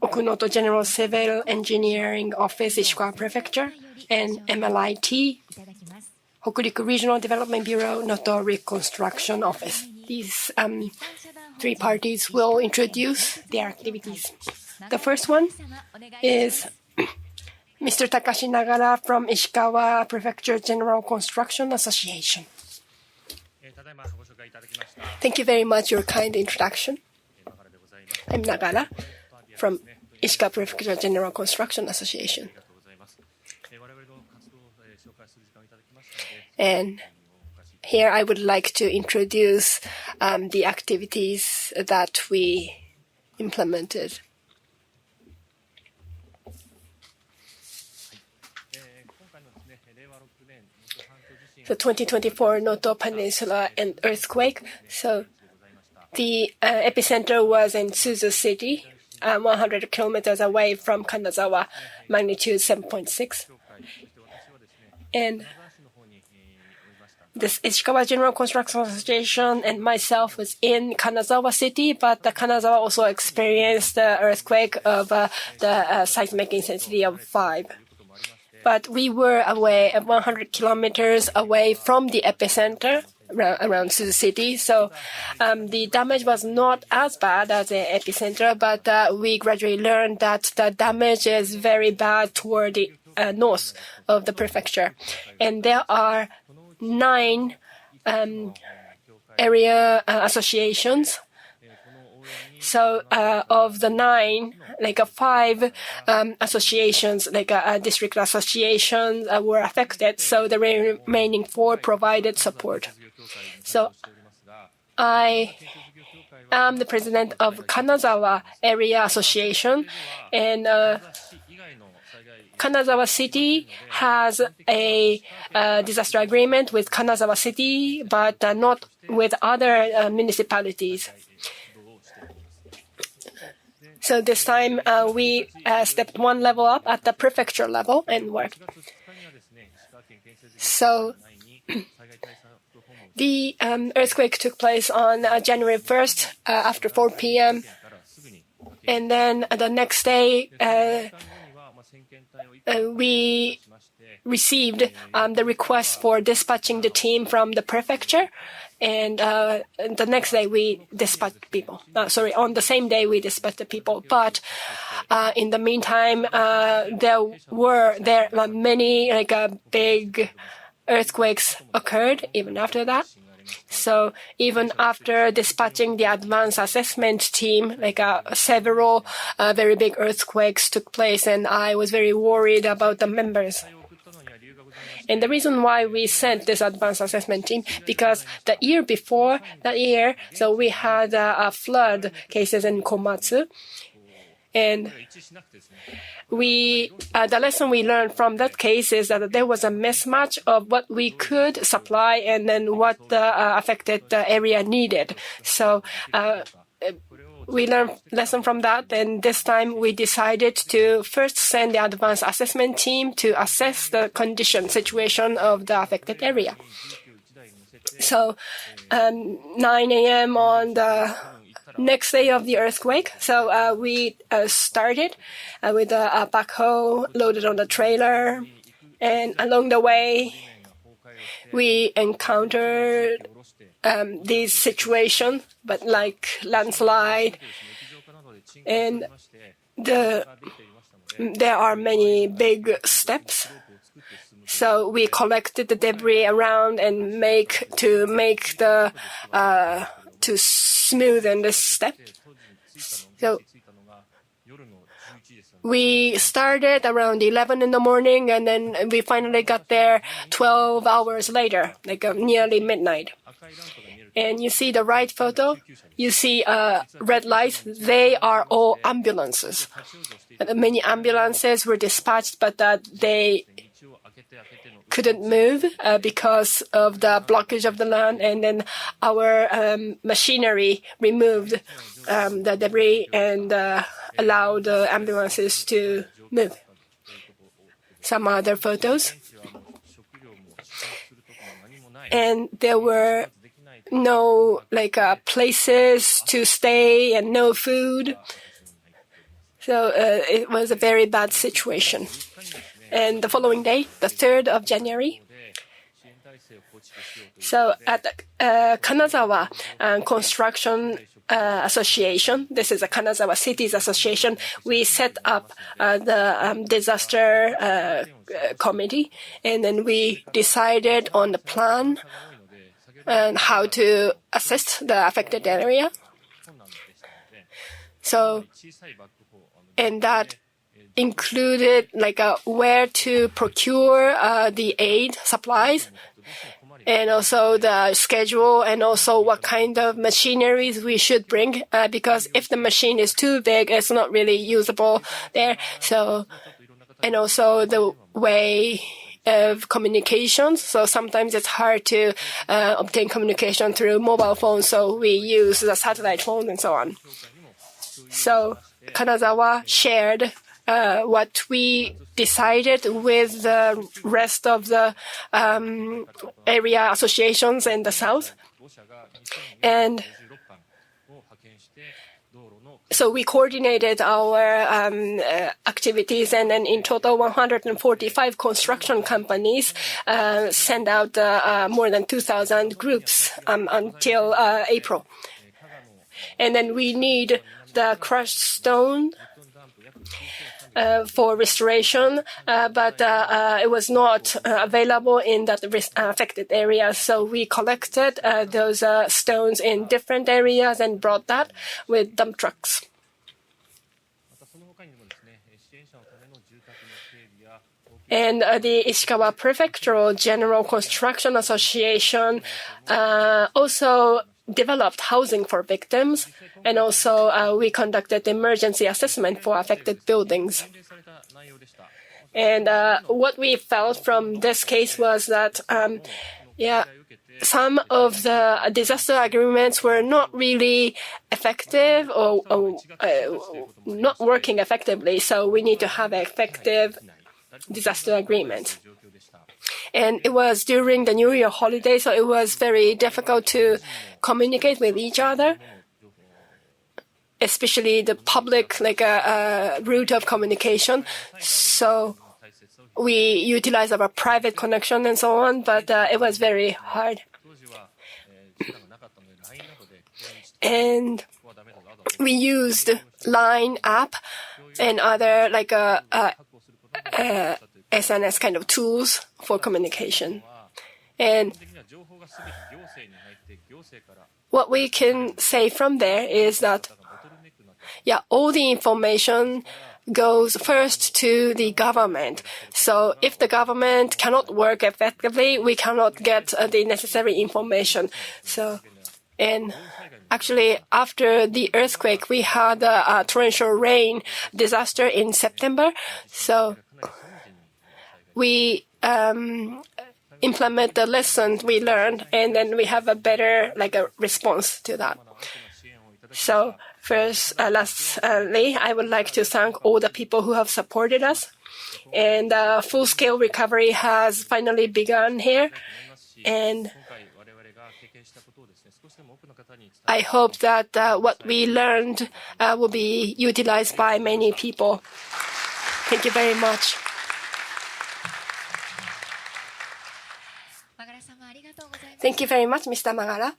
Okunoto General Civil Engineering Office, Ishikawa Prefecture, and MLIT, Hokuriku Regional Development Bureau, Noto Reconstruction Office. These 3 parties will introduce their activities. The first one is Mr. Takashi Nagara from Ishikawa Prefecture General Construction Association. Thank you very much for your kind introduction. I'm Nagara from Ishikawa Prefecture General Construction Association. And here I would like to introduce the activities that we implemented. the 2024 Noto Peninsula and earthquake. So the epicenter was in Suzu City, 100 kilometers away from Kanazawa, magnitude 7.6. And this Ishikawa General Construction Association and myself was in Kanazawa City, but the Kanazawa also experienced the earthquake of the seismic intensity of 5. But we were away at 100 kilometers away from the epicenter around Suzu City. So the damage was not as bad as the epicenter, but we gradually learned that the damage is very bad toward the north of the prefecture. And there are 9 area associations. So of the 9, 5 associations, district associations were affected. So the remaining 4 provided support. So I am the president of Kanazawa Area Association, and Kanazawa City has a disaster agreement with Kanazawa City, but not with other municipalities. So this time we stepped 1 level up at the prefecture level and worked. So the earthquake took place on January 1st after 4 p.m. And then the next day we received the request for dispatching the team from the prefecture. And the next day we dispatched people. On the same day we dispatched the people. But in the meantime, there were many big earthquakes occurred even after that. So even after dispatching the advanced assessment team, several very big earthquakes took place, and I was very worried about the members. And the reason why we sent this advanced assessment team, because the year before that year, so we had flood cases in Komatsu. And the lesson we learned from that case is that there was a mismatch of what we could supply and then what the affected area needed. So we learned lesson from that, and this time we decided to first send the advanced assessment team to assess the situation of the affected area. So 9 a.m. on the next day of the earthquake, so we started with a backhoe loaded on the trailer, and along the way we encountered these situations, but like landslide, and there are many big steps. So we collected the debris around and to smoothen the step. So we started around 11 in the morning, and then we finally got there 12 hours later, nearly midnight. And you see the right photo, you see red lights, they are all ambulances. Many ambulances were dispatched, but they couldn't move because of the blockage of the land, and then our machinery removed the debris and allowed the ambulances to move. Some other photos. And there were no places to stay and no food. So it was a very bad situation. And the following day, the 3rd of January, so at the Kanazawa Construction Association, this is a Kanazawa Cities Association, we set up the disaster committee, and then we decided on the plan and how to assist the affected area. So, and that included where to procure the aid supplies, and also the schedule, and also what kind of machineries we should bring, because if the machine is too big, it's not really usable there. So, and also the way of communications. So sometimes it's hard to obtain communication through mobile phones. So we use the satellite phone and so on. So Kanazawa shared what we decided with the rest of the area associations in the south. And so we coordinated our activities, and then in total 145 construction companies sent out more than 2,000 groups until April. And then we need the crushed stone for restoration, but it was not available in that affected area. So we collected those stones in different areas and brought that with dump trucks. And the Ishikawa Prefectural General Construction Association also developed housing for victims, and also we conducted emergency assessment for affected buildings. And what we felt from this case was that, some of the disaster agreements were not really effective or not working effectively, so we need to have effective disaster agreements. And it was during the New Year holiday, so it was very difficult to communicate with each other, especially the public, route of communication. So we utilized our private connection and so on, but it was very hard. And we used Line app and other SNS kind of tools for communication. And what we can say from there is that, all the information goes first to the government. So if the government cannot work effectively, we cannot get the necessary information. So, and actually, after the earthquake, we had a torrential rain disaster in September. So we implement the lessons we learned, and then we have a better a response to that. So lastly, I would like to thank all the people who have supported us. And full-scale recovery has finally begun here. And I hope that what we learned will be utilized by many people. Thank you very much. Thank you very much, Mr. Magara.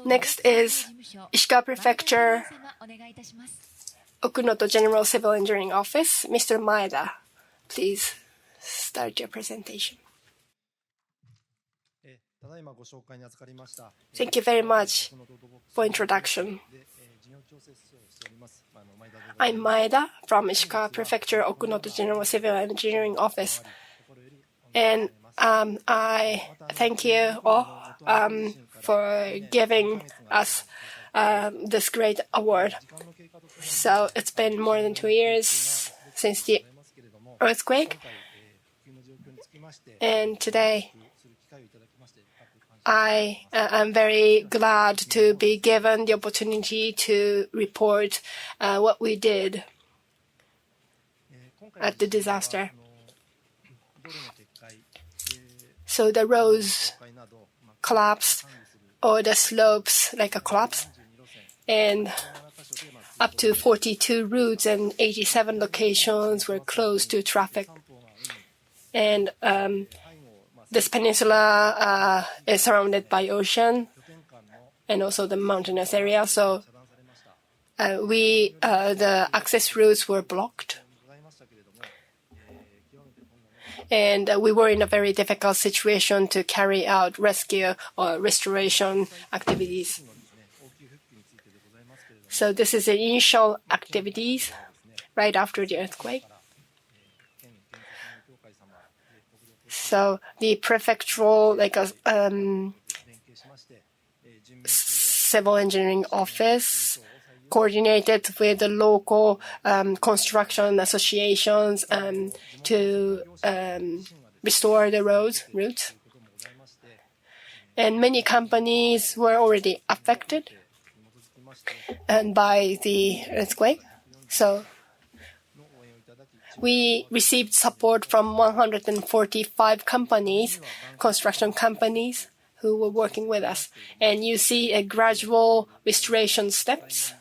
Next is Ishikawa Prefecture, Okunoto General Civil Engineering Office. Mr. Maeda, please start your presentation. Thank you very much for introduction. I'm Maeda from Ishikawa Prefecture, Okunoto General Civil Engineering Office. And I thank you all for giving us this great award. So it's been more than 2 years since the earthquake. And today, I am very glad to be given the opportunity to report what we did at the disaster. So the roads collapsed, or the slopes collapsed, and up to 42 routes and 87 locations were closed to traffic. And this peninsula is surrounded by ocean and also the mountainous area. So the access routes were blocked. And we were in a very difficult situation to carry out rescue or restoration activities. So this is the initial activities right after the earthquake. So the prefectural, civil engineering office coordinated with the local construction associations to restore the routes. And many companies were already affected by the earthquake. So we received support from 145 companies, construction companies, who were working with us. And you see a gradual restoration steps.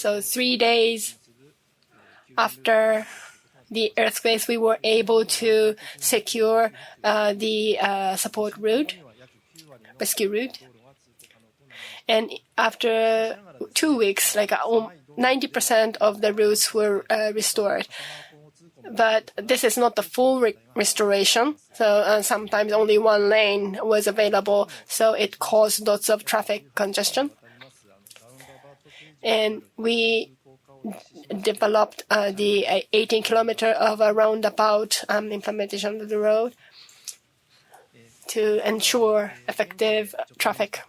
So 3 days after the earthquakes, we were able to secure the support route, rescue route. And after 2 weeks, 90% of the routes were restored. But this is not the full restoration. So sometimes only one lane was available. So it caused lots of traffic congestion. And we developed the 18 kilometer of a roundabout implementation of the road to ensure effective traffic.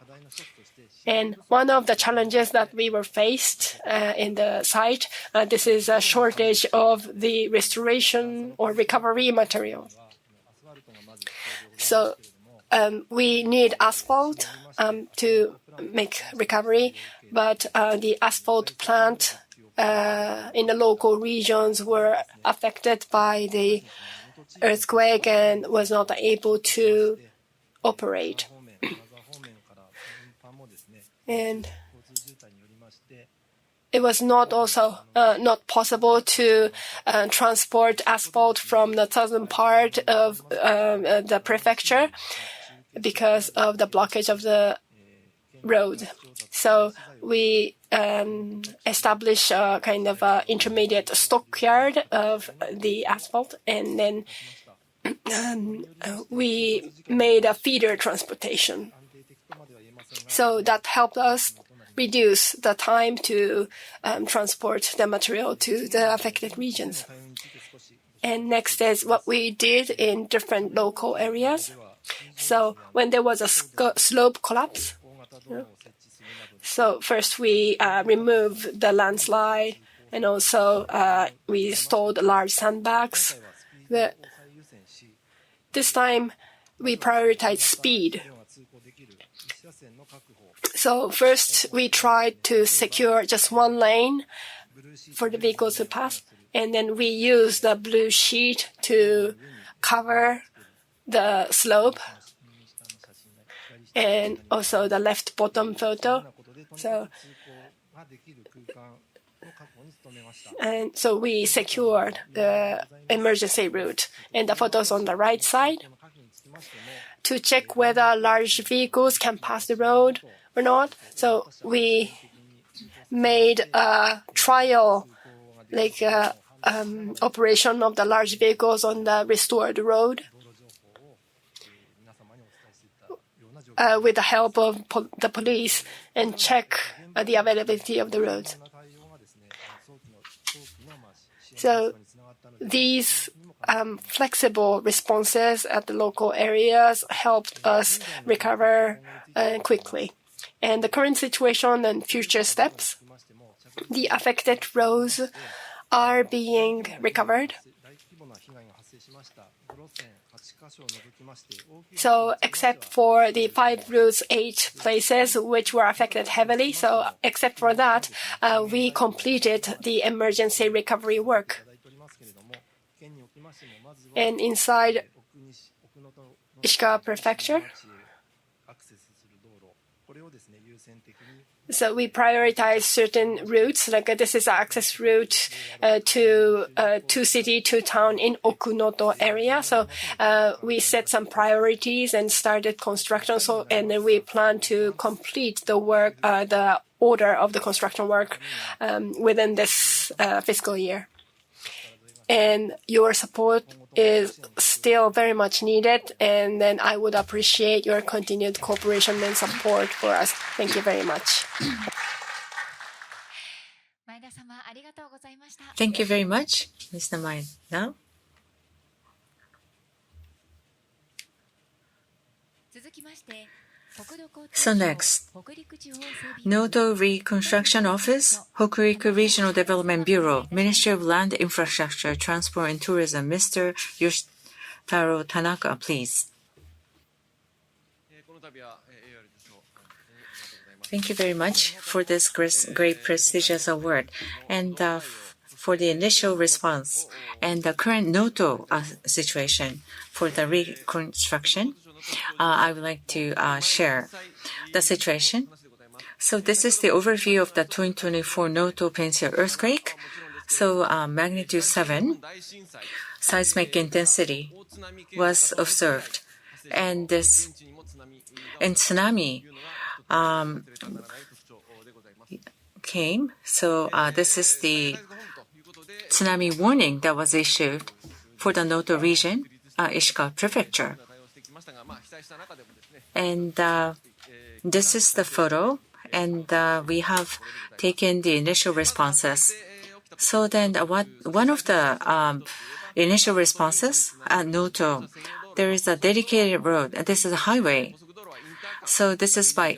And one of the challenges that we were faced in the site, this is a shortage of the restoration or recovery material. So we need asphalt to make recovery, but the asphalt plant in the local regions were affected by the earthquake and was not able to operate. And it was not possible to transport asphalt from the southern part of the prefecture because of the blockage of the road. So we established a kind of intermediate stockyard of the asphalt, and then we made a feeder transportation. So that helped us reduce the time to transport the material to the affected regions. And next is what we did in different local areas. So when there was a slope collapse, so first we removed the landslide, and also we installed large sandbags. This time we prioritized speed. So first we tried to secure just one lane for the vehicles to pass, and then we used the blue sheet to cover the slope and also the left bottom photo. So we secured the emergency route, and the photos on the right side to check whether large vehicles can pass the road or not. So we made a trial, operation of the large vehicles on the restored road with the help of the police, and check the availability of the roads. So these flexible responses at the local areas helped us recover quickly. And the current situation and future steps, the affected roads are being recovered. So except for the 5 routes, 8 places which were affected heavily, so except for that, we completed the emergency recovery work. And inside Ishikawa Prefecture, so we prioritize certain routes, this is an access route to city to town in Okunoto area. So we set some priorities and started construction. And then we plan to complete the work, the order of the construction work within this fiscal year. And your support is still very much needed, and then I would appreciate your continued cooperation and support for us. Thank you very much. Thank you very much, Mr. Maeda. So next, Noto Reconstruction Office, Hokuriku Regional Development Bureau, Ministry of Land Infrastructure, Transport and Tourism, Mr. Yoshitaro Tanaka, please. Thank you very much for this great prestigious award and for the initial response and the current Noto situation for the reconstruction. I would like to share the situation. So this is the overview of the 2024 Noto Peninsula earthquake. So magnitude 7 seismic intensity was observed, and tsunami came. So this is the tsunami warning that was issued for the Noto region, Ishikawa Prefecture. And this is the photo, and we have taken the initial responses. So then one of the initial responses at Noto, there is a dedicated road. This is a highway. So this is by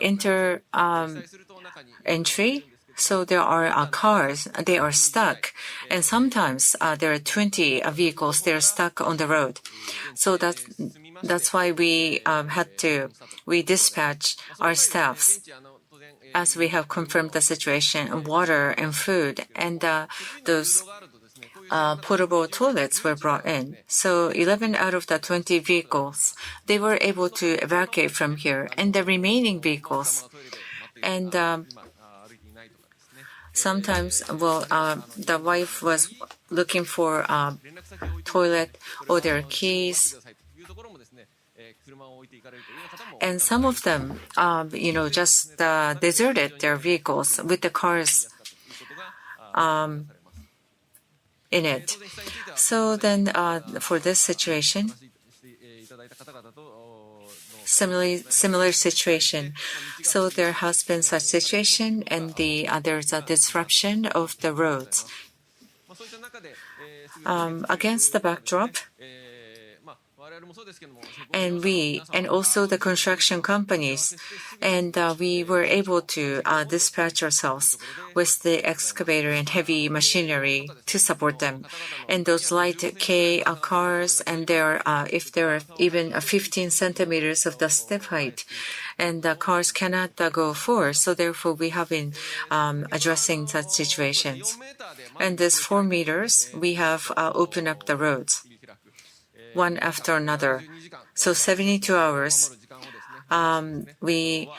entry. So there are cars, they are stuck. And sometimes there are 20 vehicles, they are stuck on the road. So that's why we dispatch our staffs as we have confirmed the situation, water and food, and those portable toilets were brought in. So 11 out of the 20 vehicles, they were able to evacuate from here, and the remaining vehicles. And sometimes, the wife was looking for toilet or their keys. And some of them, just deserted their vehicles with the cars in it. So then, for this situation, similar situation. So there has been such situation, and there's a disruption of the roads. Against the backdrop, and also the construction companies, and we were able to dispatch ourselves with the excavator and heavy machinery to support them. And those light K cars, and if there are even 15 centimeters of the step height, and the cars cannot go forward. So therefore, we have been addressing such situations. And this 4 meters, we have opened up the roads one after another. So 72 hours, we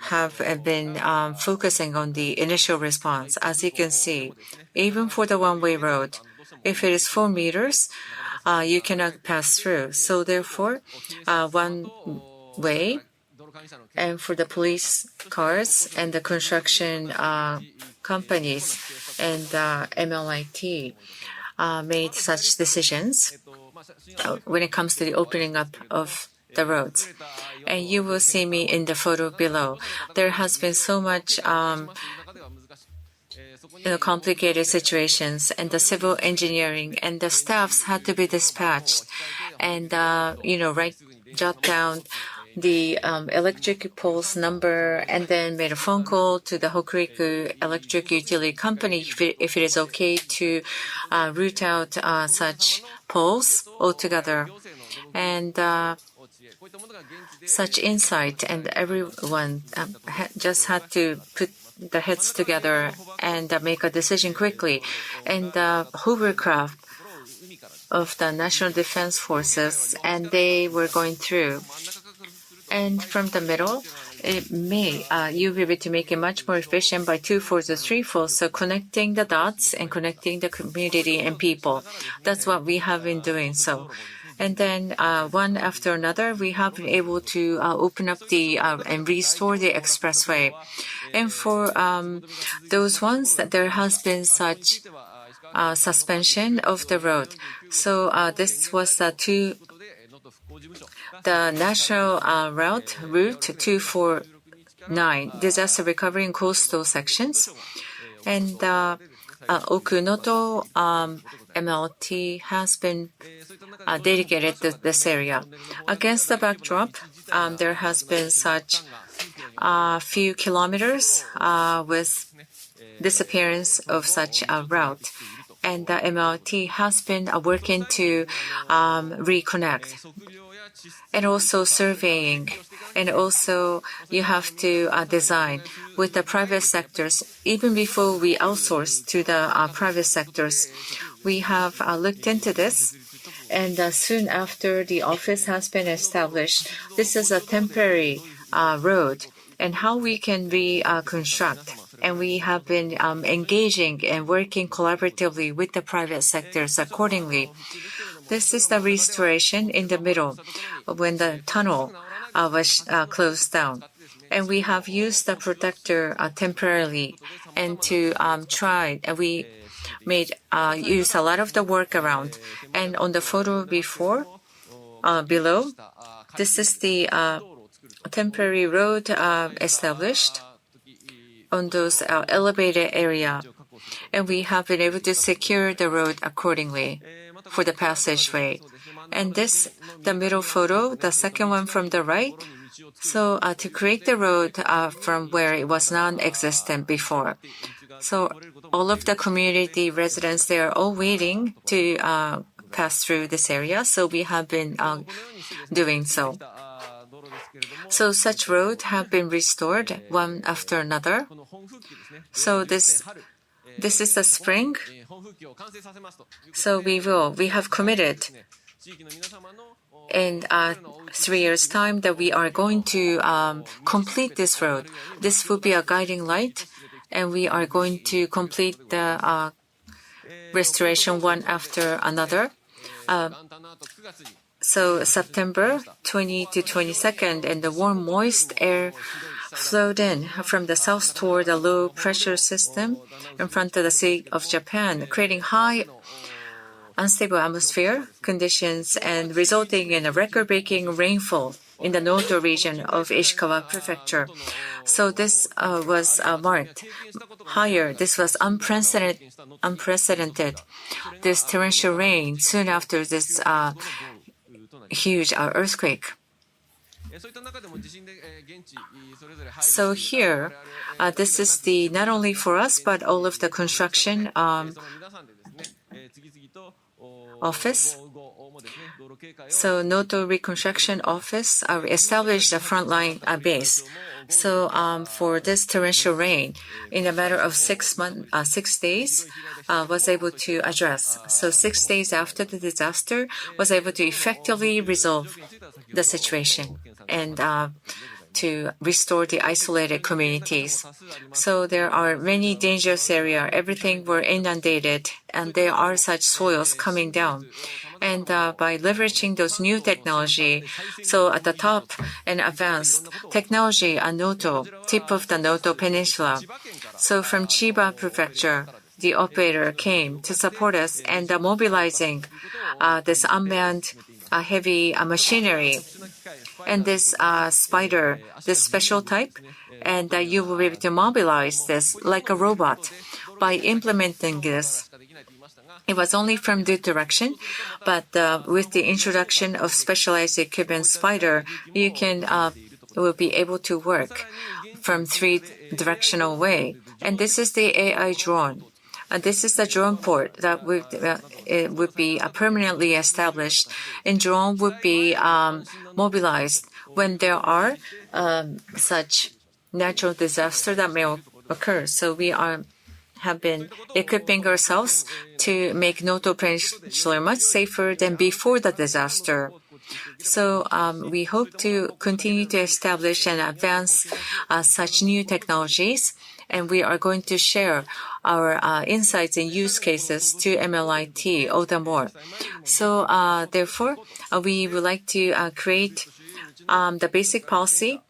have been focusing on the initial response. As you can see, even for the one-way road, if it is 4 meters, you cannot pass through. So therefore, one way, and for the police cars and the construction companies and MLIT made such decisions when it comes to the opening up of the roads. And you will see me in the photo below. There has been so much complicated situations, and the civil engineering and the staffs had to be dispatched and jot down the electric pole's number, and then made a phone call to the Hokuriku Electric Utility Company if it is okay to route out such poles altogether. And such insight, and everyone just had to put the heads together and make a decision quickly. And the hovercraft of the National Defense Forces, and they were going through. And from the middle, you'll be able to make it much more efficient by 2 folds or 3 folds. So connecting the dots and connecting the community and people. That's what we have been doing. So, and then one after another, we have been able to open up and restore the expressway. And for those ones, there has been such suspension of the road. So this was the national route 249, disaster recovery and coastal sections. And Okunoto MLT has been dedicated to this area. Against the backdrop, there has been such few kilometers with disappearance of such a route. And the MRT has been working to reconnect. And also surveying. And also you have to design with the private sectors. Even before we outsource to the private sectors, we have looked into this. And soon after the office has been established, this is a temporary road and how we can reconstruct. And we have been engaging and working collaboratively with the private sectors accordingly. This is the restoration in the middle when the tunnel was closed down. And we have used the protector temporarily and to try. We made use a lot of the workaround. And on the photo below, this is the temporary road established on those elevated area, and we have been able to secure the road accordingly for the passageway. And this, the middle photo, the second one from the right, so to create the road from where it was non-existent before. So all of the community residents, they are all waiting to pass through this area, so we have been doing so. So such roads have been restored one after another. So this is the spring. So we have committed in 3 years' time that we are going to complete this road. This will be a guiding light, and we are going to complete the restoration one after another. So September 20 to 22nd, and the warm, moist air flowed in from the south toward the low-pressure system in front of the Sea of Japan, creating high, unstable atmosphere conditions and resulting in a record-breaking rainfall in the Noto region of Ishikawa Prefecture. So this was marked higher. This was unprecedented. This torrential rain soon after this huge earthquake. So here, this is the not only for us but all of the construction office. So Noto Reconstruction Office established a frontline base. So for this torrential rain, in a matter of 6 days, was able to address. So 6 days after the disaster, was able to effectively resolve the situation and to restore the isolated communities. So there are many dangerous areas. Everything were inundated, and there are such soils coming down. And by leveraging those new technology, so at the top, an advanced technology at Noto, tip of the Noto Peninsula. So from Chiba Prefecture, the operator came to support us and mobilizing this unmanned heavy machinery and this spider, this special type, and you will be able to mobilize this like a robot. By implementing this, it was only from the direction, but with the introduction of specialized equipment spider, you will be able to work from 3-directional way. And this is the AI drone. This is the drone port that would be permanently established, and drone would be mobilized when there are such natural disaster that may occur. So we have been equipping ourselves to make Noto Peninsula much safer than before the disaster. So we hope to continue to establish and advance such new technologies, and we are going to share our insights and use cases to MLIT all the more. So therefore, we would like to create the basic policy.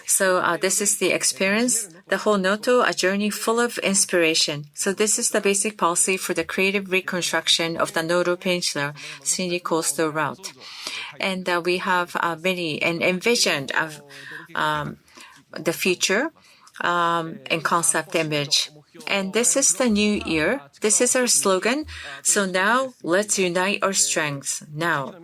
So this is the experience, the whole Noto, a journey full of inspiration. So this is the basic policy for the creative reconstruction of the Noto Peninsula scenic coastal route. And we have many and envisioned the future and concept image. And this is the new year. This is our slogan. So now, let's unite our strengths now.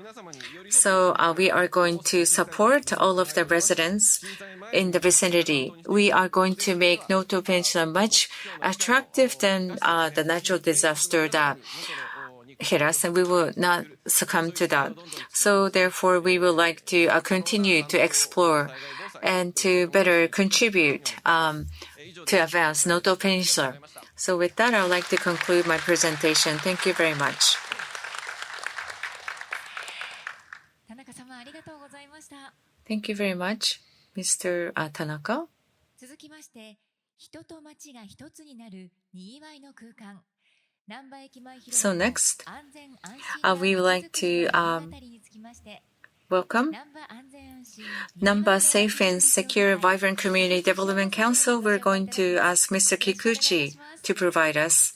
So we are going to support all of the residents in the vicinity. We are going to make Noto Peninsula much attractive than the natural disaster that hit us, and we will not succumb to that. So therefore, we would like to continue to explore and to better contribute to advance Noto Peninsula. So with that, I would like to conclude my presentation. Thank you very much. Thank you very much, Mr. Tanaka. 続きまして、人と街が一つになるにぎわいの空間。So next, we would like to welcome Namba Safe and Secure Vibrant Community Development Council. We're going to ask Mr. Kikuchi to provide us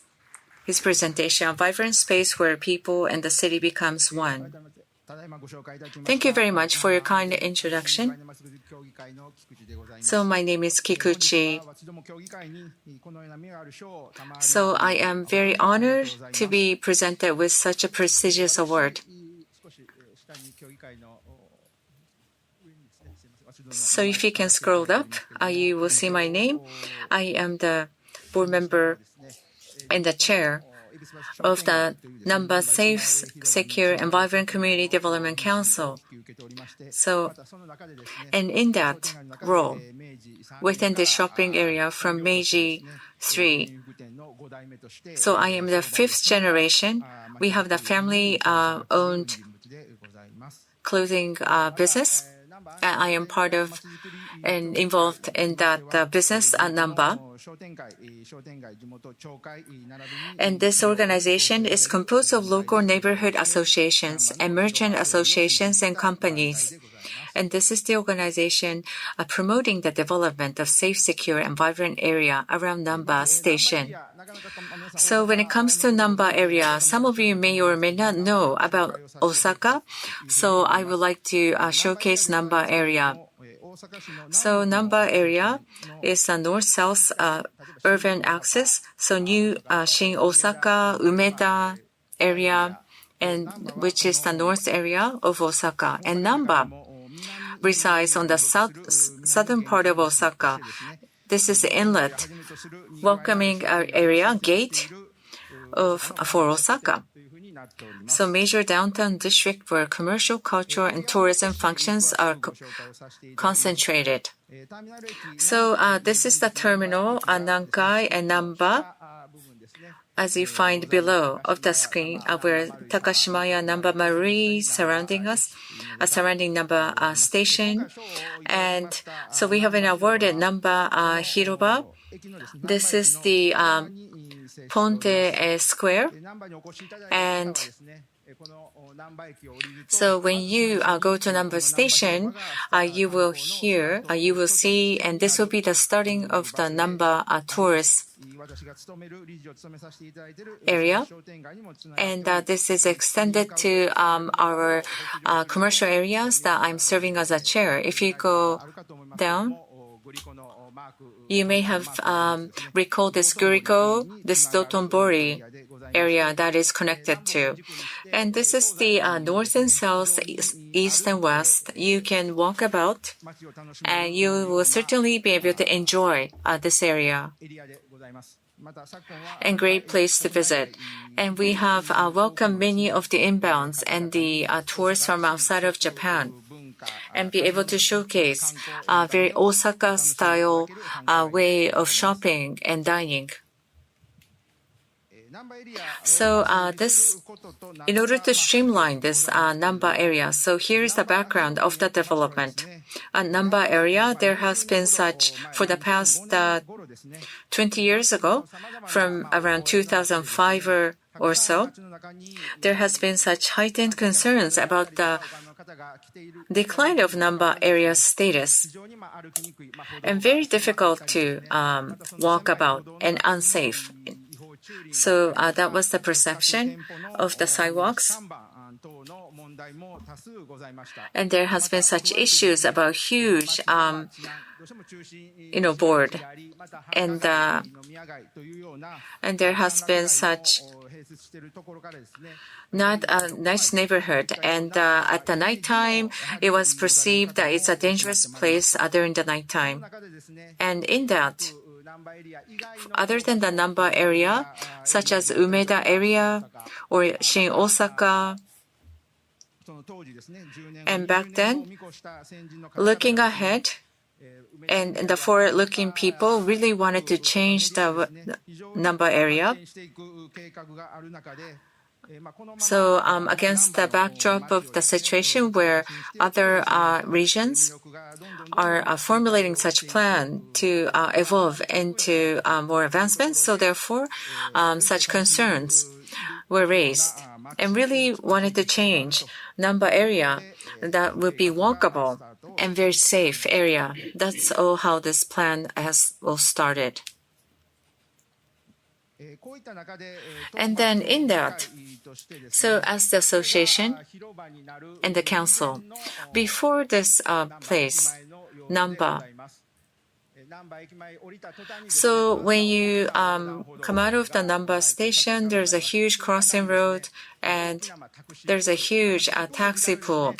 his presentation on vibrant space where people and the city becomes one. Thank you very much for your kind introduction. So my name is Kikuchi. So I am very honored to be presented with such a prestigious award. So if you can scroll up, you will see my name. I am the board member and the chair of the Namba Safe, Secure, and Vibrant Community Development Council. So, and in that role, within the shopping area from Meiji 3, so I am the fifth generation. We have the family-owned clothing business. I am part of and involved in that business at Namba. And this organization is composed of local neighborhood associations and merchant associations and companies. And this is the organization promoting the development of safe, secure, and vibrant area around Namba Station. So when it comes to Namba area, some of you may or may not know about Osaka. So I would like to showcase Namba area. So Namba area is a north-south urban axis. So new Shin Osaka, Umeda area, and which is the north area of Osaka. And Namba resides on the southern part of Osaka. This is the inlet, welcoming area, gate for Osaka. So major downtown district where commercial, cultural, and tourism functions are concentrated. So this is the terminal, Nankai and Namba, as you find below of the screen, where Takashimaya, Namba Marie surrounding us, surrounding Namba Station. And so we have an award at Namba Hiroba. This is the Ponte Square. And so when you go to Namba Station, you will see, and this will be the starting of the Namba tourist area. And this is extended to our commercial areas that I'm serving as a chair. If you go down, you may have recalled this Guriko, this Dotonbori area that is connected to. And this is the north and south, east and west. You can walk about and you will certainly be able to enjoy this area. And great place to visit. And we have welcomed many of the inbounds and the tourists from outside of Japan, and be able to showcase a very Osaka-style way of shopping and dining. So in order to streamline this Namba area, so here is the background of the development. At Namba area, there has been such, for the past 20 years ago, from around 2005 or so, there has been such heightened concerns about the decline of Namba area status, and very difficult to walk about and unsafe. So that was the perception of the sidewalks. And there has been such issues about huge, board. And there has been such not a nice neighborhood. And at the nighttime, it was perceived that it's a dangerous place during the nighttime. And in that, other than the Namba area, such as Umeda area or Shin Osaka, and back then, looking ahead, and the forward-looking people really wanted to change the Namba area. So against the backdrop of the situation where other regions are formulating such plan to evolve into more advancements, so therefore such concerns were raised and really wanted to change Namba area that would be walkable and very safe area. That's all how this plan has all started. And then in that, so as the association and the council, before this place, Namba, so when you come out of the Namba station, there's a huge crossing road and there's a huge taxi pool.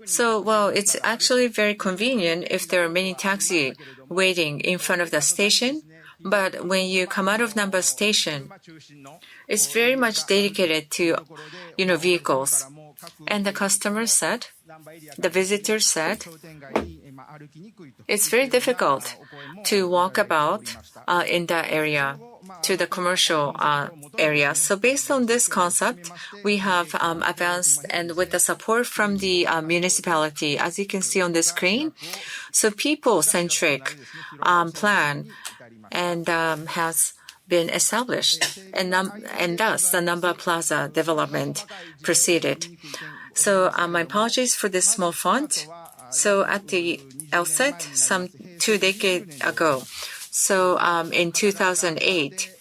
So, well, it's actually very convenient if there are many taxis waiting in front of the station. But when you come out of Namba station, it's very much dedicated to, vehicles. And the customer said, the visitor said, it's very difficult to walk about in that area to the commercial area. So based on this concept, we have advanced and with the support from the municipality, as you can see on the screen, so people-centric plan and has been established, and thus the Namba Plaza development proceeded. So my apologies for this small font. So at the outset, some 2 decades ago, so in 2008,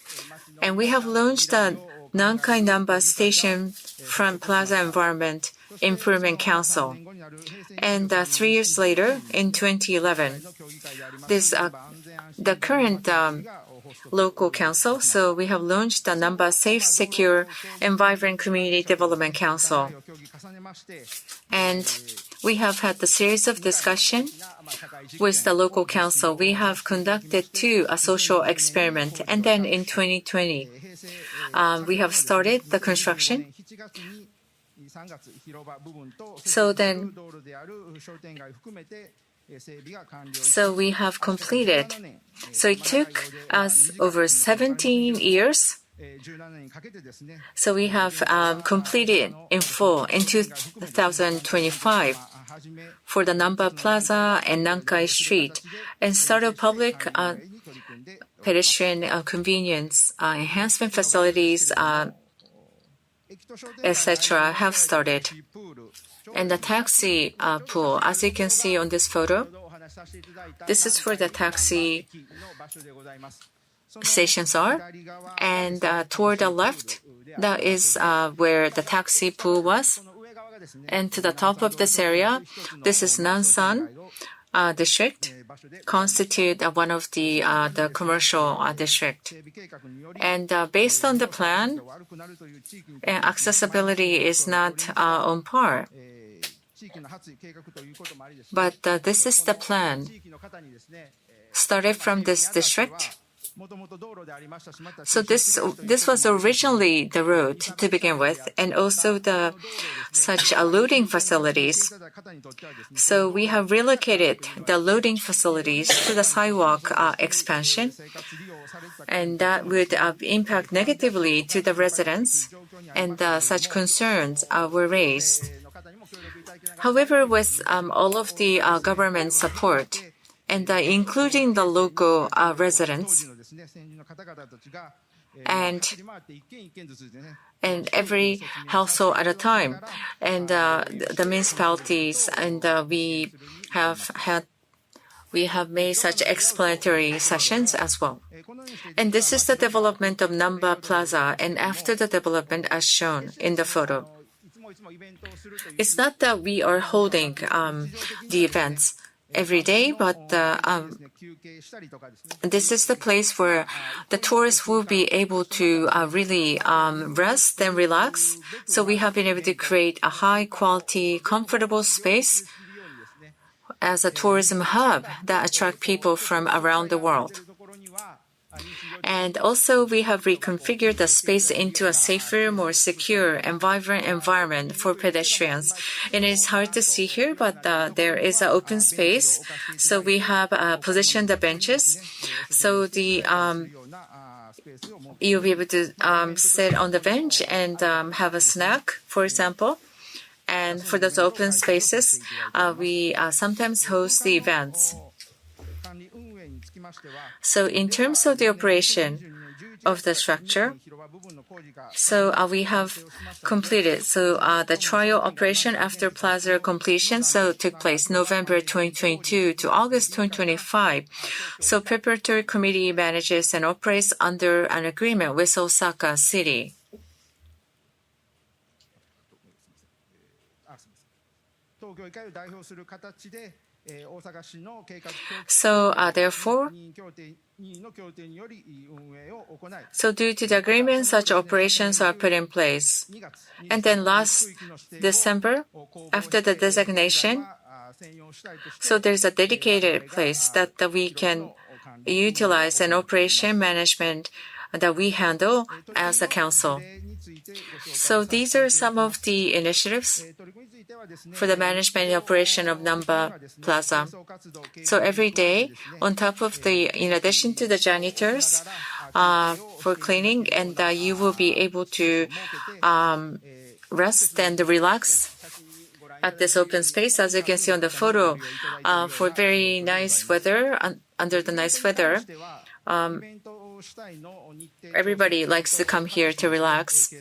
and we have launched the Nankai Namba Station Front Plaza Environment Improvement Council. And 3 years later, in 2011, this the current local council, so we have launched the Namba Safe, Secure, and Vibrant Community Development Council. And we have had a series of discussion with the local council. We have conducted a social experiment, and then in 2020, we have started the construction. So we have completed. So it took us over 17 years. So we have completed in full in 2025 for the Namba Plaza and Nankai Street, and started public pedestrian convenience enhancement facilities, etc. have started. And the taxi pool, as you can see on this photo, this is where the taxi stations are. And toward the left, that is where the taxi pool was. And to the top of this area, this is Nansan district, constitute one of the commercial district. And based on the plan, accessibility is not on par. But this is the plan. Started from this district. So this was originally the road to begin with, and also such loading facilities. So we have relocated the loading facilities to the sidewalk expansion, and that would impact negatively to the residents, and such concerns were raised. However, with all of the government support, and including the local residents, and every household at a time, and the municipalities, and we have had we have made such explanatory sessions as well. And this is the development of Namba Plaza and after the development as shown in the photo. It's not that we are holding the events every day, but this is the place where the tourists will be able to really rest and relax. So we have been able to create a high quality, comfortable space as a tourism hub that attract people from around the world. And also we have reconfigured the space into a safer, more secure and vibrant environment for pedestrians. And it's hard to see here, but there is an open space. So we have positioned the benches. So you'll be able to sit on the bench and have a snack, for example. And for those open spaces, we sometimes host the events. So in terms of the operation of the structure, so we have completed. So the trial operation after Plaza completion took place November 2022 to August 2025. So preparatory committee manages and operates under an agreement with Osaka City. So therefore, due to the agreement, such operations are put in place. And then last December, after the designation, so there's a dedicated place that we can utilize an operation management that we handle as a council. So these are some of the initiatives for the management and operation of Namba Plaza. So every day, on top of in addition to the janitors for cleaning, and you will be able to rest and relax at this open space, as you can see on the photo, for very nice weather, under the nice weather. Everybody likes to come here to relax.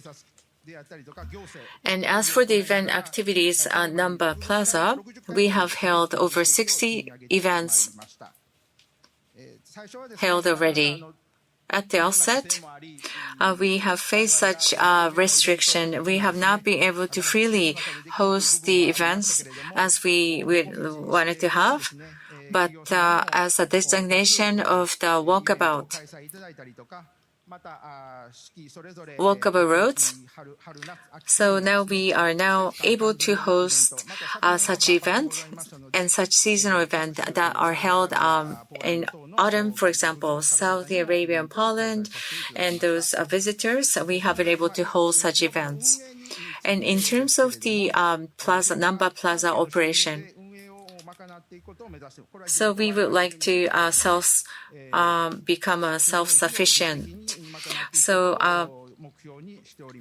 And as for the event activities at Namba Plaza, we have held over 60 events held already. At the outset, we have faced such restriction. We have not been able to freely host the events as we wanted to have. But as a designation of the walkable roads, so now we are now able to host such events and such seasonal events that are held in autumn, for example, Saudi Arabia and Poland, and those visitors, we have been able to hold such events. And in terms of the Namba Plaza operation, so we would like to become self-sufficient. So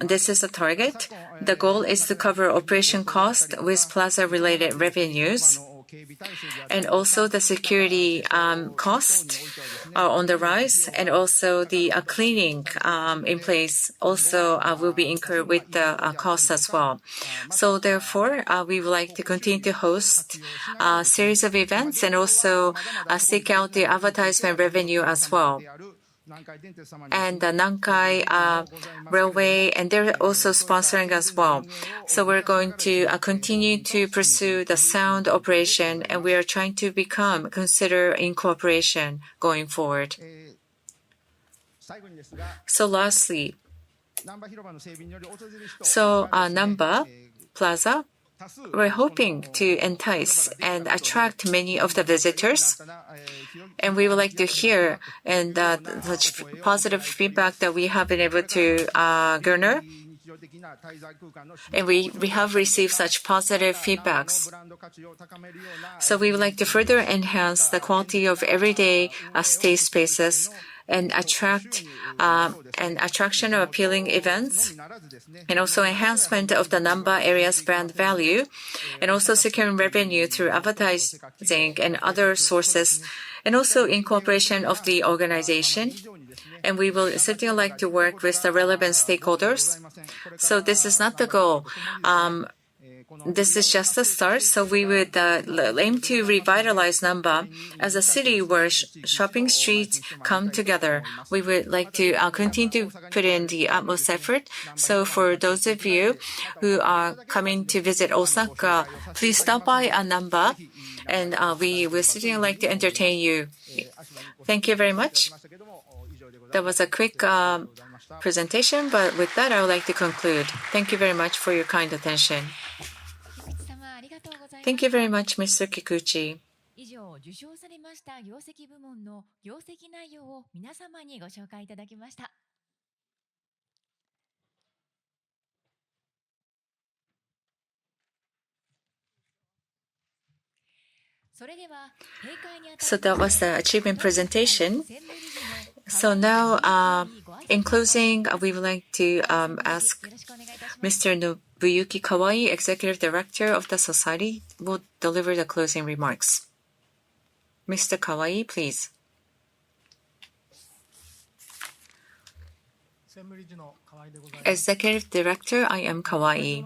this is the target. The goal is to cover operation cost with plaza-related revenues. And also the security cost are on the rise, and also the cleaning in place also will be incurred with the cost as well. So therefore, we would like to continue to host a series of events and also seek out the advertisement revenue as well. And the Nankai Railway, and they're also sponsoring as well. So we're going to continue to pursue the sound operation, and we are trying to consider incorporation going forward. So lastly, Namba Plaza, we're hoping to entice and attract many of the visitors, and we would like to hear and such positive feedback that we have been able to garner. And we have received such positive feedbacks. So we would like to further enhance the quality of everyday stay spaces and attraction of appealing events, and also enhancement of the Namba area's brand value, and also securing revenue through advertising and other sources, and also incorporation of the organization. And we will certainly like to work with the relevant stakeholders. So this is not the goal. this is just the start, so we would aim to revitalize Namba as a city where shopping streets come together. We would like to continue to put in the utmost effort. So for those of you who are coming to visit Osaka, please stop by Namba, and we will certainly like to entertain you. Thank you very much. That was a quick presentation, but with that, I would like to conclude. Thank you very much for your kind attention. Thank you very much, Mr. Kikuchi. 以上、受賞されました業績部門の業績内容を皆様にご紹介いただきました。それでは、閉会にあたり So that was the achievement presentation. So now, in closing, we would like to ask Mr. Nobuyuki Kawai, Executive Director of the Society, will deliver the closing remarks. Mr. Kawai, please. Executive Director, I am Kawai.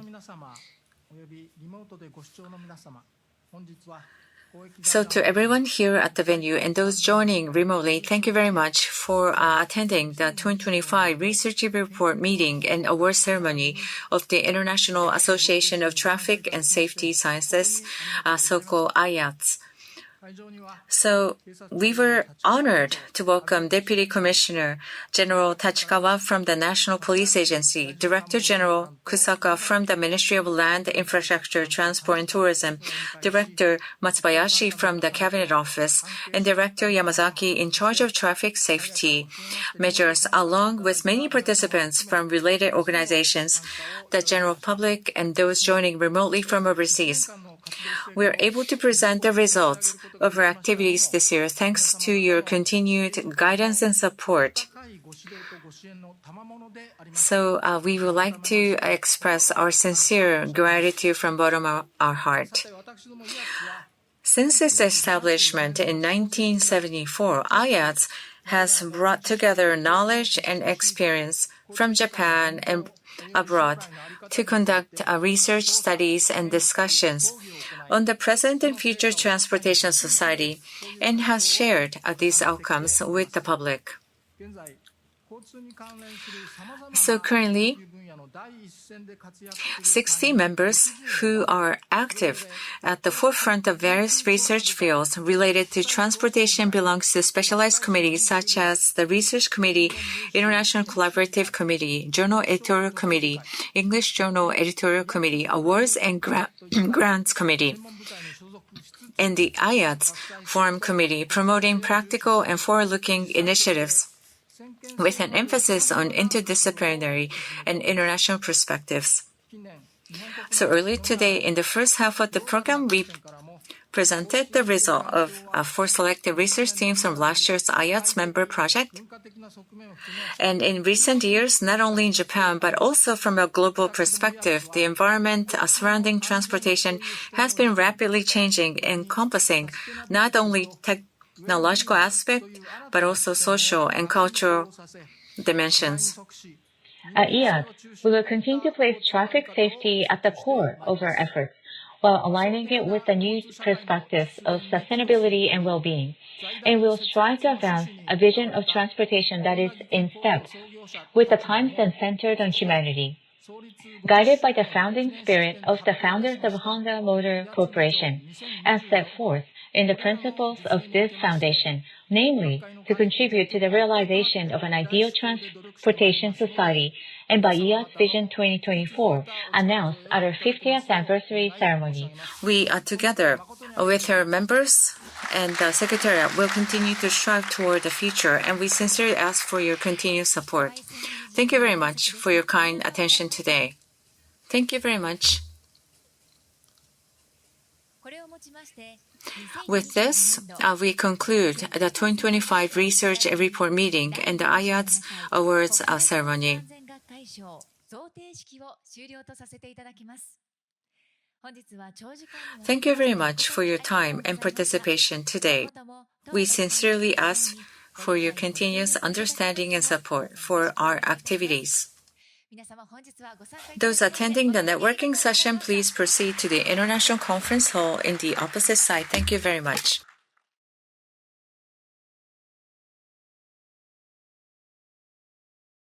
So to everyone here at the venue and those joining remotely, thank you very much for attending the 2025 Research Report meeting and award ceremony of the International Association of Traffic and Safety Sciences, so-called IATSS. So we were honored to welcome Deputy Commissioner General Tachikawa from the National Police Agency, Director General Kusaka from the Ministry of Land, Infrastructure, Transport and Tourism, Director Matsubayashi from the Cabinet Office, and Director Yamazaki in charge of traffic safety measures, along with many participants from related organizations, the general public, and those joining remotely from overseas. We are able to present the results of our activities this year thanks to your continued guidance and support. So we would like to express our sincere gratitude from the bottom of our heart. Since its establishment in 1974, IATSS has brought together knowledge and experience from Japan and abroad to conduct research studies and discussions on the present and future transportation society and has shared these outcomes with the public. So currently, 60 members who are active at the forefront of various research fields related to transportation belongs to specialized committees such as the Research Committee, International Collaborative Committee, Journal Editorial Committee, English Journal Editorial Committee, Awards and Grants Committee, and the IATSS Forum Committee promoting practical and forward-looking initiatives with an emphasis on interdisciplinary and international perspectives. So earlier today, in the first half of the program, we presented the result of 4 selected research teams from last year's IATSS member project. And in recent years, not only in Japan, but also from a global perspective, the environment surrounding transportation has been rapidly changing, encompassing not only technological aspect, but also social and cultural dimensions. At IATSS, we will continue to place traffic safety at the core of our efforts, while aligning it with the new perspectives of sustainability and well-being, and will strive to advance a vision of transportation that is in step with the times and centered on humanity. Guided by the founding spirit of the founders of Honda Motor Corporation, as set forth in the principles of this foundation, namely to contribute to the realization of an ideal transportation society, and by IATSS Vision 2024, announced at our 50th anniversary ceremony. We are together with our members and the Secretariat will continue to strive toward the future, and we sincerely ask for your continued support. Thank you very much for your kind attention today. Thank you very much. With this, we conclude the 2025 Research Report meeting and the IATSS Awards Ceremony. Thank you very much for your time and participation today. We sincerely ask for your continuous understanding and support for our activities. Those attending the networking session, please proceed to the International Conference Hall in the opposite side. Thank you very much.